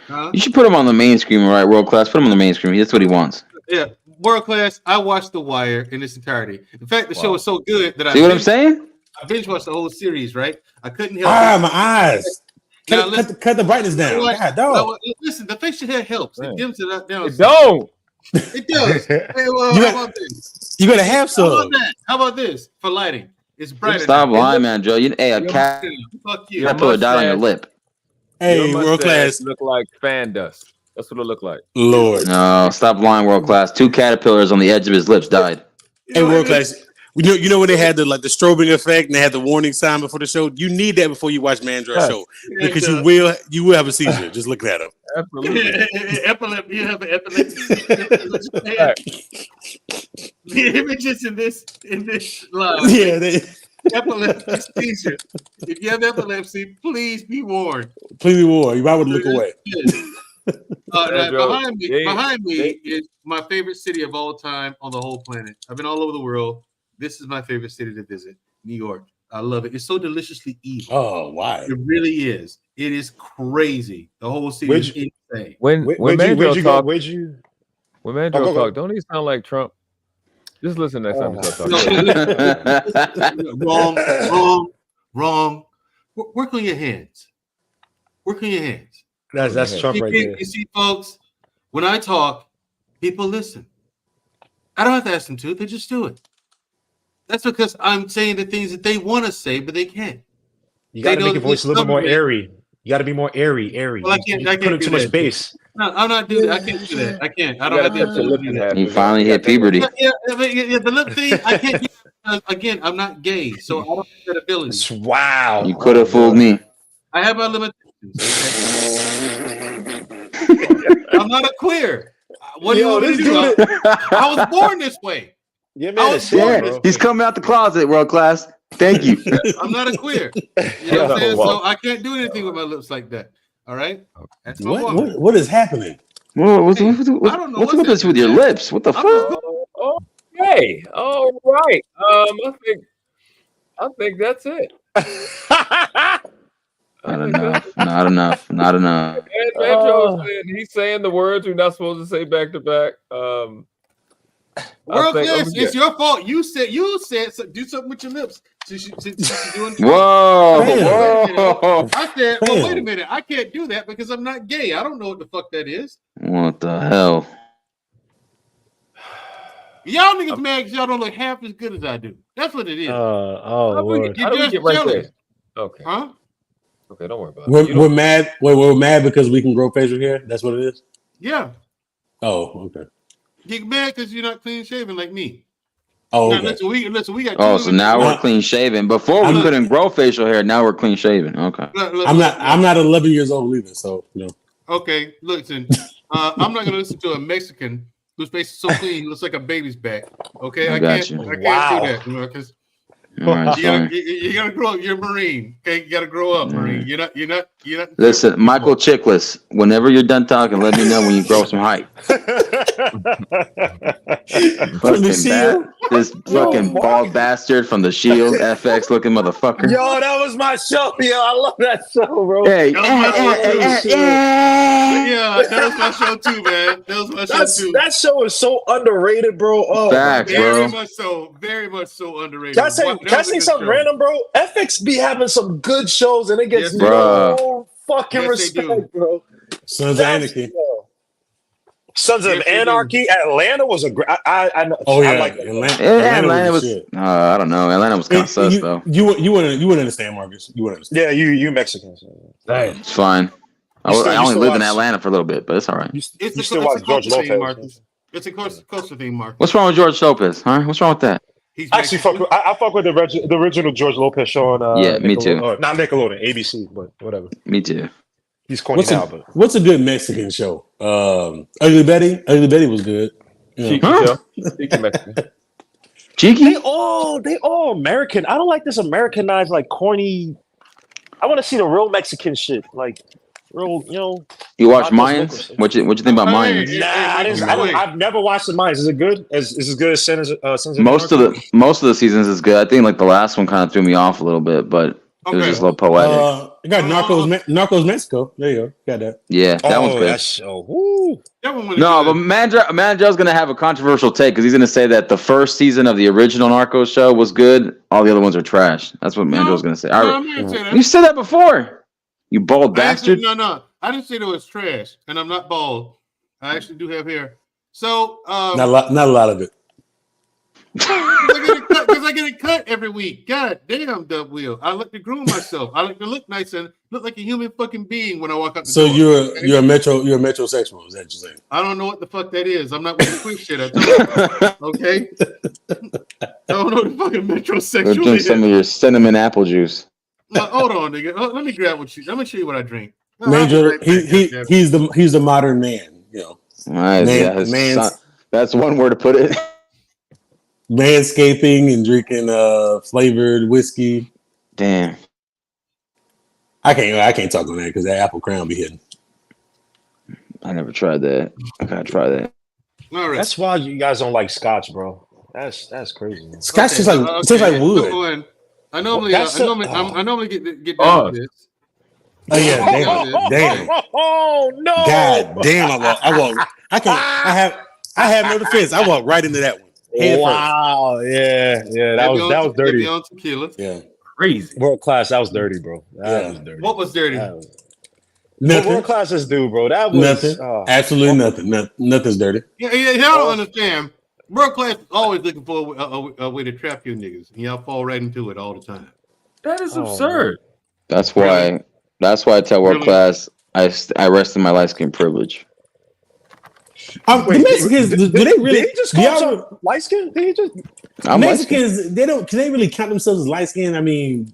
Huh? You should put him on the main screen, right? World class. Put him on the main screen. That's what he wants. Yeah, world class. I watched The Wire in its entirety. In fact, the show was so good that See what I'm saying? I binge watched the whole series. Right? I couldn't help. My eyes. Cut the brightness down. God, dog. Listen, the facial hair helps. It dims it up down. It don't. It does. Hey, well, how about this? You gotta have some. How about this for lighting? It's brighter. Stop lying, man, Joe. A cat. Fuck you. You gotta put a dot on your lip. Hey, world class. Look like fan dust. That's what it look like. Lord. No, stop lying, world class. 2 caterpillars on the edge of his lips died. Hey, world class. You know when they had the strobing effect and they had the warning sign before the show? You need that before you watch Mandrell's show because you will have a seizure. Just look at him. Absolutely. Epilepsy. You have an epilepsy. The images in this live. Yeah. Epilepsy seizure. If you have epilepsy, please be warned. Please be warned. You might want to look away. Behind me is my favorite city of all time on the whole planet. I've been all over the world. This is my favorite city to visit, New York. I love it. It's so deliciously evil. Oh, why? It really is. It is crazy. The whole city is insane. When Mandrell talk, don't he sound like Trump? Just listen next time he talk. Wrong. Work on your hands. That's Trump right there. You see, folks, when I talk, people listen. I don't have to ask them to. They just do it. That's because I'm saying the things that they want to say, but they can't. You got to make your voice a little bit more airy. You got to be more airy. Well, I can't put in too much bass. No, I'm not doing that. I can't do that. I can't. I don't have to do that. He finally hit puberty. Yeah, the lip thing, I can't do that. Again, I'm not gay, so I don't have that ability. Wow. You could have fooled me. I have my limitations. I'm not a queer. What do you want me to do? I was born this way. Yeah, he's coming out the closet, world class. Thank you. I'm not a queer. You know what I'm saying? So I can't do anything with my lips like that. All right? That's my woman. What is happening? What's with this with your lips? What the fuck? Okay. All right. I think that's it. Not enough. And Joe he's saying the words we're not supposed to say back to back. World class, it's your fault. You said so do something with your lips. Whoa. I said, well, wait a minute. I can't do that because I'm not gay. I don't know what the fuck that is. What the hell? Y'all niggas mad because y'all don't look half as good as I do. That's what it is. Lord. You're just jealous. Okay. Huh? Okay, don't worry about it. We're mad. We're mad because we can grow facial hair. That's what it is. Yeah. Oh, okay. Get mad because you're not clean shaven like me. Oh, okay. Now, listen, we got. Oh, so now we're clean shaven. Before we couldn't grow facial hair. Now we're clean shaven. Okay. I'm not 11 years old either. So Okay, listen. I'm not gonna listen to a Mexican whose face is so clean he looks like a baby's back. Okay, I can't do that. Because you gotta grow up. You're a Marine. Okay, you gotta grow up, Marine. You're not. Listen, Michael Chiklis, whenever you're done talking, let me know when you grow some height. This fucking bald bastard from the Shield, FX looking motherfucker. Yo, that was my show. Yo, I love that show, bro. Hey, yeah, that was my show too, man. That was my show too. That show is so underrated, bro. Oh, facts, very bro. much so underrated. Can I say something random, bro? FX be having some good shows, and it gets no fucking respect, bro. Sons of Anarchy. Sons of Yes, they do. Anarchy. Atlanta was a great. I like that. Atlanta was. I don't know. Atlanta was kind of sus though. You wouldn't understand, Marcus. You wouldn't understand. Yeah, you Mexicans. It's fine. I only lived in Atlanta for a little bit, but it's all right. You still watch George culture thing, Lopez? Marcus. It's a culture thing, Marcus. What's wrong with George Lopez? Huh? What's wrong with that? He's Actually, I fuck with the original George Lopez show on. Yeah, me too. Not Nickelodeon, ABC, but whatever. Me too. He's corny now, but what's a good Mexican show? Ugly Betty. Ugly Betty was good. Cheeky show. Cheeky Mexican. Cheeky. They all American. I don't like this Americanized, like corny. I want to see the real Mexican shit, like real. You watch Mayans? What you think about Mayans? Nah, I've never watched the Mayans. Is it good? Is as good as Sons of Most of the seasons is good. I think like the last one kind of threw me off a little bit, but it was just a little poetic. You got Narcos Mexico. There you go. Got that. Yeah, that one's good. That show. No, but Mandrell's gonna have a controversial take because he's gonna say that the first season of the original Narcos show was good. All the other ones are trash. That's what Mandrell's gonna say. I'm not gonna say that. You said that before. You bald bastard. No. I didn't say it was trash, and I'm not bald. I actually do have hair. So not a lot of it. Because I get it cut every week. God damn, Dub Wheel. I like to groom myself. I like to look nice and look like a human fucking being when I walk out the door. So you're a metrosexual, is that what you're saying? I don't know what the fuck that is. I'm not with the quick shit. I tell you. Okay? I don't know what the fucking metrosexual Go drink is. some of your cinnamon apple juice. Hold on, nigga. Let me grab what you. Let me show you what I drink. Major, he's the modern man. That's one word to put it. Manscaping and drinking flavored whiskey. Damn. I can't talk on that because that apple crown be hitting. I never tried that. I gotta try that. All right. That's why you guys don't like Scotch, bro. That's crazy. Scotch tastes like wood. I normally get down with this. Oh yeah, damn. Oh no! God damn! I have no defense. I walked right into that one. Wow! Yeah. That was dirty. On tequila. Yeah, crazy. World class. That was dirty, bro. That was dirty. What was dirty? Nothing. World classes do, bro. That was nothing. Absolutely nothing. Nothing's dirty. Yeah. Y'all don't understand. World class is always looking for a way to trap you niggas, and y'all fall right into it all the time. That is absurd. That's why I tell world class I rest in my light skin privilege. The Mexicans, do they really? Did he just call light skin? Did he just? Mexicans, they don't. Can they really count themselves as light skin? I mean,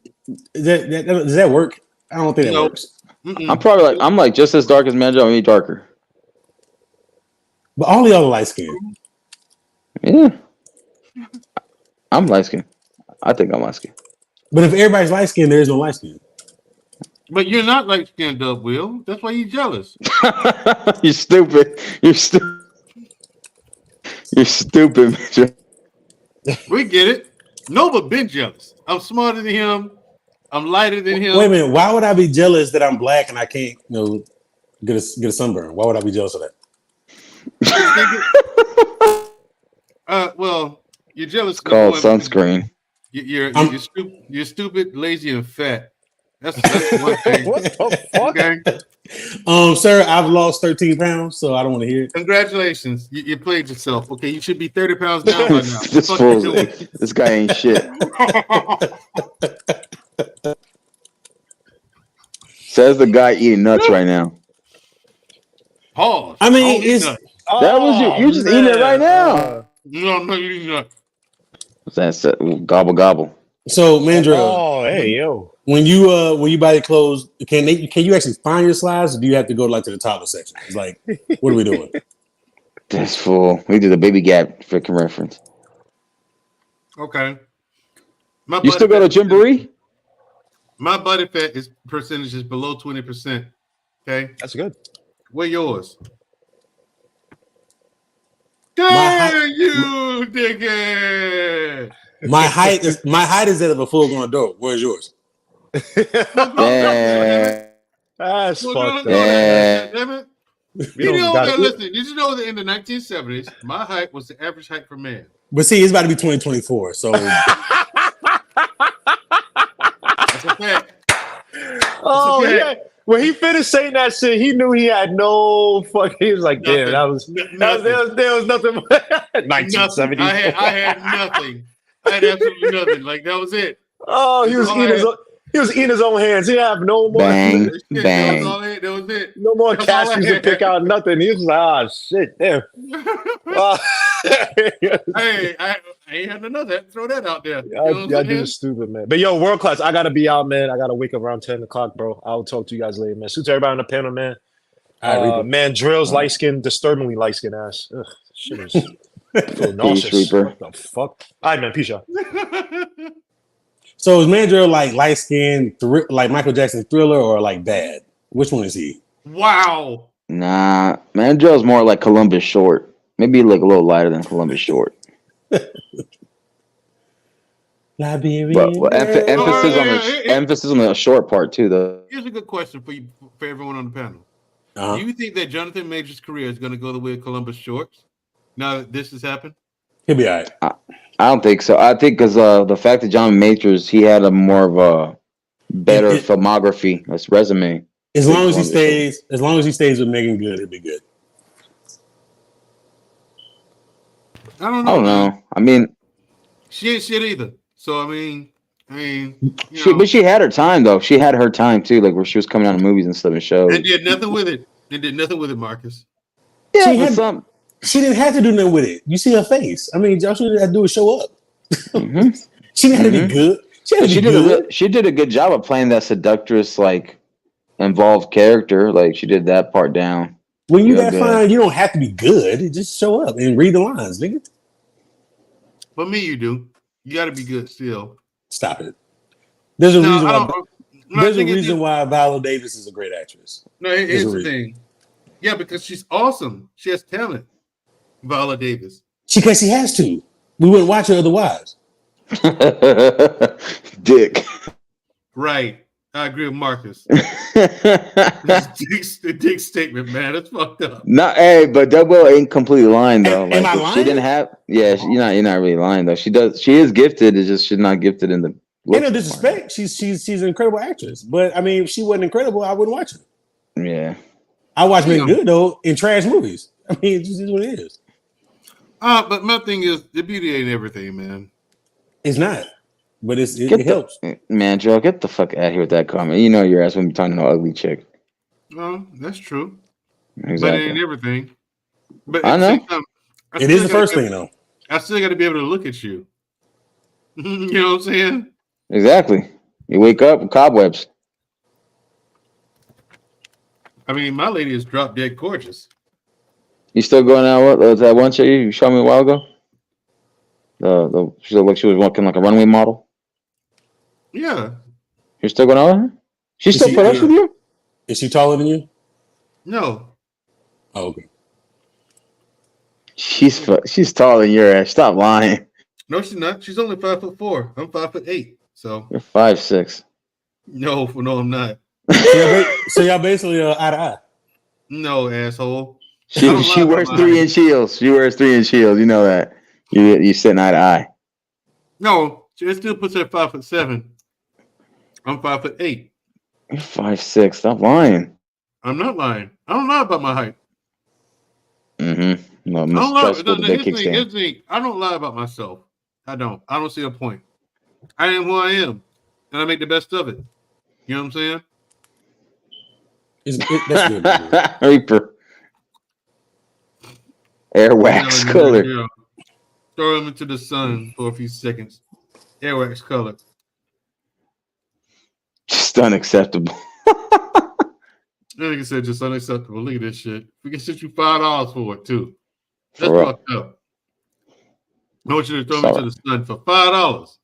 does that work? I don't think that works. I'm like just as dark as Manjo, maybe darker. But all the other light skin. Yeah, I'm light skin. I think I'm light skin. But if everybody's light skin, there is no light skin. But you're not light skinned, Dub Will. That's why you're jealous. You're stupid. You're stupid. You're stupid, Major. We get it. Nova been jealous. I'm smarter than him. I'm lighter than him. Wait a minute. Why would I be jealous that I'm black and I can't, get a sunburn? Why would I be jealous of that? Well, you're jealous. It's called sunscreen. You're stupid, lazy, and fat. That's one thing. What the fuck? Okay. Sir, I've lost 13 pounds, so I don't want to hear it. Congratulations. You played yourself. Okay, you should be 30 pounds down by now. This guy ain't shit. Says the guy eating nuts right now. Pause. I mean, that was you. You just eating it right now. No, you're not. That's gobble gobble. So, Mandra. Oh, hey, yo. When you buy the clothes, can you actually find your slides, or do you have to go to the toddler section? It's like, what are we doing? That's full. We did the Baby Gap freaking reference. Okay. You still go to Gymboree? My body fat percentage is below 20%. Okay, that's good. Where yours? Damn you, dickhead! My height is that of a full-grown adult. Where's yours? Damn. That's fucked up. Damn it. Listen, did you know that in the 1970s, my height was the average height for men? But see, it's about to be 2024, so that's a fact. Oh, yeah. when he finished saying that shit, he knew he had no fucking. He was like, "Damn, that was there was nothing." 1970. I had nothing. I had absolutely nothing. Like that was it. Oh, he was eating his own hands. He have no more. Bang, Shit, bang. That was it. No more That's all I cashews to had. pick out. Nothing. He was just like, "Ah, shit, damn." Hey, I ain't had another. Throw that out there. You know what I'm Y'all saying? dudes stupid, man. But yo, world class. I gotta be out, man. I gotta wake up around 10 o'clock, bro. I'll talk to you guys later, man. Shoot to everybody on the panel, man. Man, Drill's light skin, disturbingly light skin ass. Ugh, shit is I feel nauseous. Reaper. What the fuck? All right, man. Peace out. So is Mandrill like light skinned, like Michael Jackson Thriller, or like bad? Which one is he? Wow. Nah, Mandrell's more like Columbus Short. Maybe like a little lighter than Columbus Short. Liberian. But emphasis on the short part too, though. Here's a good question for you, for everyone on the panel. Uh-huh. Do you think that Jonathan Major's career is going to go the way of Columbus Short's now that this has happened? He'll be all right. I don't think so. I think because the fact that John Majors, he had a more of a better filmography, his resume. As long as he stays with Megan Good, he'll be good. I don't I don't know. I mean, she ain't shit either. So I mean, but she had her time though. She had her time too, like where she was coming out of movies and stuff and shows. and did nothing with it. They did nothing with it, Marcus. Yeah, she didn't have to do nothing with it. You see her face. I mean, all she had to do was show up. Mm-hmm. She didn't have to be good. She did a good job of playing that seductress, like involved character. Like she did that part down. When you that fine, you don't have to be good. Just show up and read the lines, nigga. For me, you do. You got to be good still. Stop it. There's a reason why. There's a reason why Viola Davis is a great actress. No, here's the thing. Yeah, because she's awesome. She has talent. Viola Davis. Because she has to. We wouldn't watch her otherwise. Dick. Right. I agree with Marcus. Dick statement, man. That's fucked up. Hey, but Double ain't completely lying though. Am I lying? She didn't have. Yeah, you're not really lying though. She does. She is gifted. It's just she's not gifted in the. Ain't no disrespect. She's an incredible actress. But I mean, if she wasn't incredible, I wouldn't watch her. Yeah. I watch Megan Good though in trash movies. I mean, it just is what it is. But my thing is, the beauty ain't everything, man. It's not, but it helps. Man, Joe, get the fuck out of here with that comment. You know your ass wouldn't be talking to no ugly chick. No, that's true. Exactly. But it ain't everything. But I know. It is the first thing, though. I still got to be able to look at you. You know what I'm saying? Exactly. You wake up with cobwebs. I mean, my lady is drop dead gorgeous. You still going out with that one chick you showed me a while ago? She looked like she was walking like a runway model. Yeah. You're still going out with her? She still put up with you? Is she taller than you? No. Oh, okay. She's taller than your ass. Stop lying. No, she's not. She's only 5'4". I'm 5'8". So you're 5'6". No, I'm not. So y'all basically eye to eye. No, asshole. She wears 3-inch heels. She wears 3-inch heels. You know that. You sitting eye to eye. No, it still puts her at 5'7". I'm 5'8". You're 5'6". Stop lying. I'm not lying. I don't lie about my height. Mm-hmm. No, I don't lie about myself. I don't see a point. I am who I am, and I make the best of it. You know what I'm saying? That's good. Reaper. Airwax color. Yeah. Throw him into the sun for a few seconds. Airwax color. Just unacceptable. Like I said, just unacceptable. Look at this shit. We can set you $5 for it too. That's For fucked up. I want you to throw me to the sun for $5.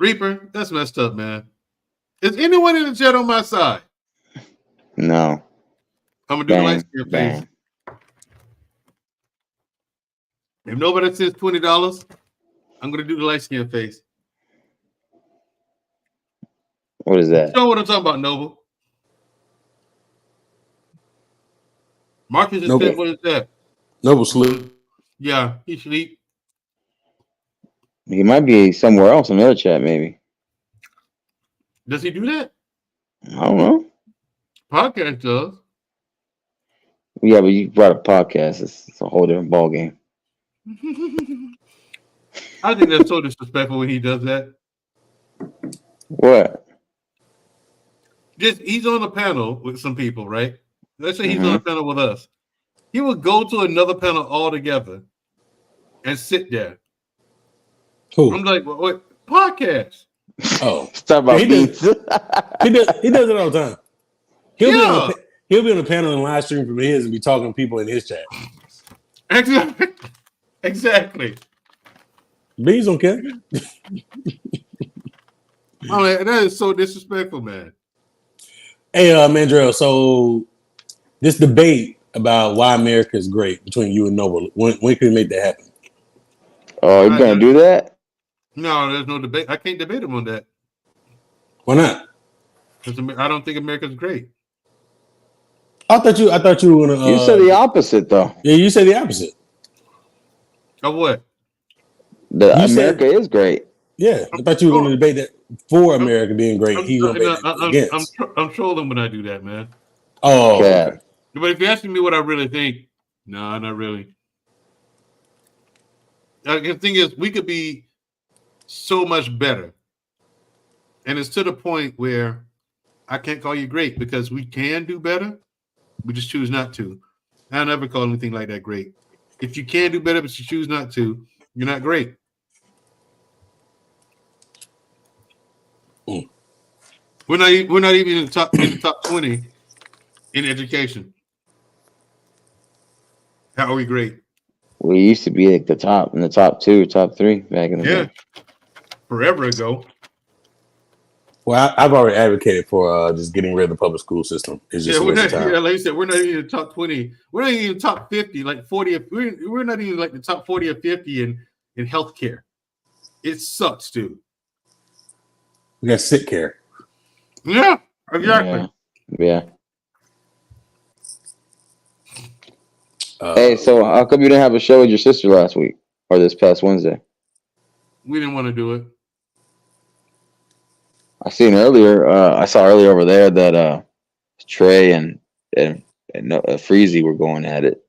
Reaper, that's messed up, man. Is anyone in the chat on my side? No. I'm gonna do the light skin face. If nobody says $20, I'm gonna do the light skin face. What is that? You know what I'm talking about, Noble? Marcus just said, what is that? Noble sleep. Yeah, he sleep. He might be somewhere else in the other chat, maybe. Does he do that? I don't know. Podcast does. Yeah, but you brought a podcast. It's a whole different ball game. I think that's so disrespectful when he does that. What? Just he's on a panel with some people, right? Let's say he's Mhm. on a panel with us. He would go to another panel altogether and sit there. Who? I'm like, what podcast? Oh, Talk about he beats. does it all the time. He'll Yeah. be on a panel and live stream from his and be talking to people in his chat. Exactly. Bees don't care. Oh, man, that is so disrespectful, man. Hey, Mandrell, so this debate about why America is great between you and Noble, when can we make that happen? Oh, you're gonna do that? No, there's no debate. I can't debate him on that. Why not? Because I don't think America's great. I thought you were gonna. You said the opposite, though. Yeah, you said the opposite. Of what? America is great. Yeah, I thought you were going to debate that for America being great. He's going to debate against. I'm trolling when I do that, man. Oh, okay. But if you're asking me what I really think, no, not really. The thing is, we could be so much better. And it's to the point where I can't call you great because we can do better. We just choose not to. I never call anything like that great. If you can do better, but you choose not to, you're not great. We're not even in the top 20 in education. How are we great? We used to be like the top 2, top 3 back in the day. Forever ago. Well, I've already advocated for just getting rid of the public school system. It's just a waste of time. Like you said, we're not even in the top 20. We're not even top 50, like 40. We're not even like the top 40 or 50 in healthcare. It sucks, dude. We got sick care. Yeah, exactly. Yeah. Hey, so how come you didn't have a show with your sister last week or this past Wednesday? We didn't want to do it. I seen earlier. I saw earlier over there that Trey and Freezy were going at it.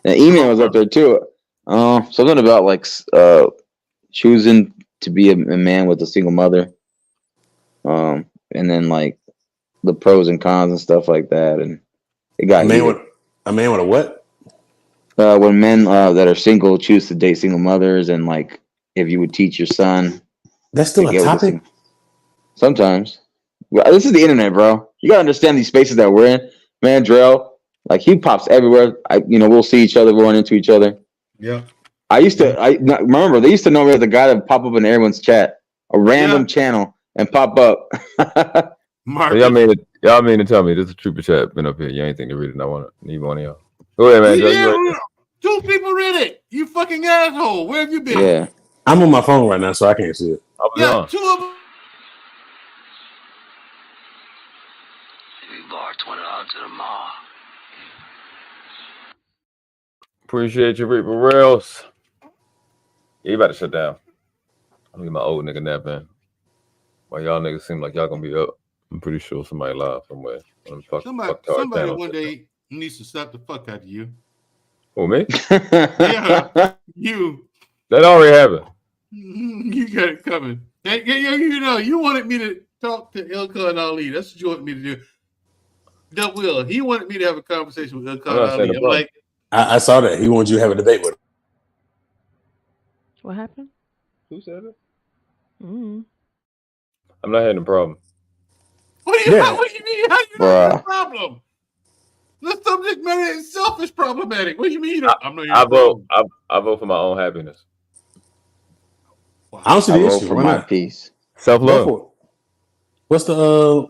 And the email was up there too. Something about like choosing to be a man with a single mother. And then like the pros and cons and stuff like that, and it got a man with a what? When men that are single choose to date single mothers, and like if you would teach your son, that's still a topic. Sometimes, this is the internet, bro. You gotta understand these spaces that we're in. Man, Drell, like he pops everywhere. We'll see each other, we'll run into each other. Yeah. I remember they used to know me as the guy that pop up in everyone's chat, a random channel. And pop up. Y'all mean to tell me this is a trooper chat been up here? You ain't think to read it? I want to need one of y'all. Go ahead, man. Yeah, 2 people read it. You fucking asshole. Where have you been? Yeah, I'm on my phone right now, so I can't see it. Yeah, 2 of them. Bar $20 to the mall. Appreciate you, Reaper Rails. Yeah, you about to shut down. I'm gonna get my old nigga nap in. Why y'all niggas seem like y'all gonna be up? I'm pretty sure somebody live somewhere. Somebody one day needs to slap the fuck out of you. Who, me? Yeah, you. That already happened. You got it coming. Hey, you wanted me to talk to Ilka and Ali. That's what you wanted me to do. Dub Will, he wanted me to have a conversation with Ilka and Ali. I'm like, I saw that. He wanted you to have a debate with him. What happened? Who said it? Mm-hmm. I'm not having a problem. What do you mean? How you not having a problem? The subject matter itself is problematic. What do you mean? I vote for my own happiness. I don't see the issue. For Why my not? peace. Self-love. What's the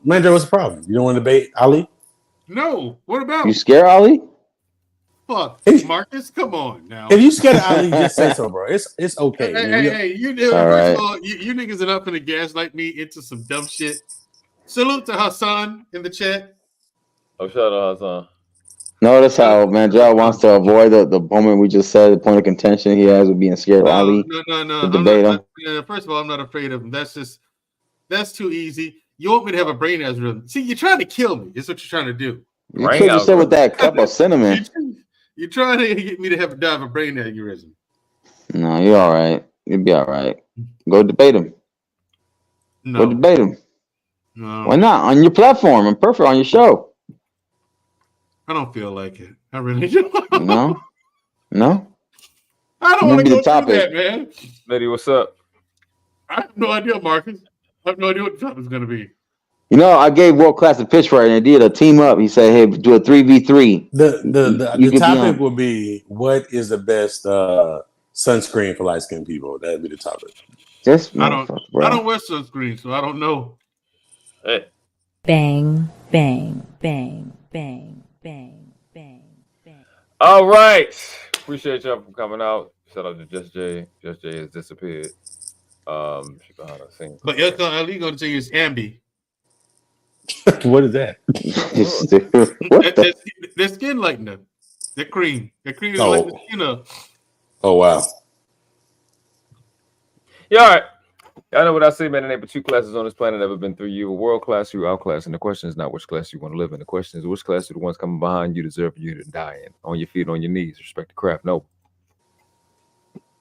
Mandra? What's the problem? You don't want to debate Ali? No. What about you? Scare Ali? Fuck, Marcus, come on now. If you scared of Ali, just say so, bro. It's okay. Hey, you know, first of all, you niggas are not gonna gaslight me into some dumb shit. Salute to Hassan in the chat. Oh, shout out Hassan. Notice how Mandrell wants to avoid the moment we just said, the point of contention he has with being scared of Ali. No. To debate him. First of all, I'm not afraid of him. That's too easy. You want me to have a brain aneurysm? See, you're trying to kill me. It's what you're trying to do. You killed yourself with that cup of cinnamon. You're trying to get me to have a brain aneurysm. No, you're all right. You'll be all right. Go debate him. No. Go debate him. No. Why not? On your platform and perfect on your show. I don't feel like it. I really don't. No? No? I don't want to Maybe go the topic. through that, man. Lady, what's up? I have no idea, Marcus. I have no idea what the topic's going to be. You know, I gave World Class a pitch right, and they did a team up. He said, "Hey, do a 3v3." The topic would be, what is the best sunscreen for light skinned people? That'd be the topic. Just I don't wear sunscreen, so I don't know. Hey. Bang, bang, bang, bang, bang, bang, bang. All right. Appreciate y'all for coming out. Shout out to Just Jay. Just Jay has disappeared. She behind the scenes. But you're going to say it's Ambi. What is that? Their skin lightener. Their cream. Their cream is Oh. like the skin up. Oh, wow. Yeah, all right. I know what I say, man. There ain't but two classes on this planet ever been through you. A world class, you outclass. And the question is not which class you want to live in. The question is which class are the ones coming behind you deserve you to die in. On your feet, on your knees. Respect the craft. No.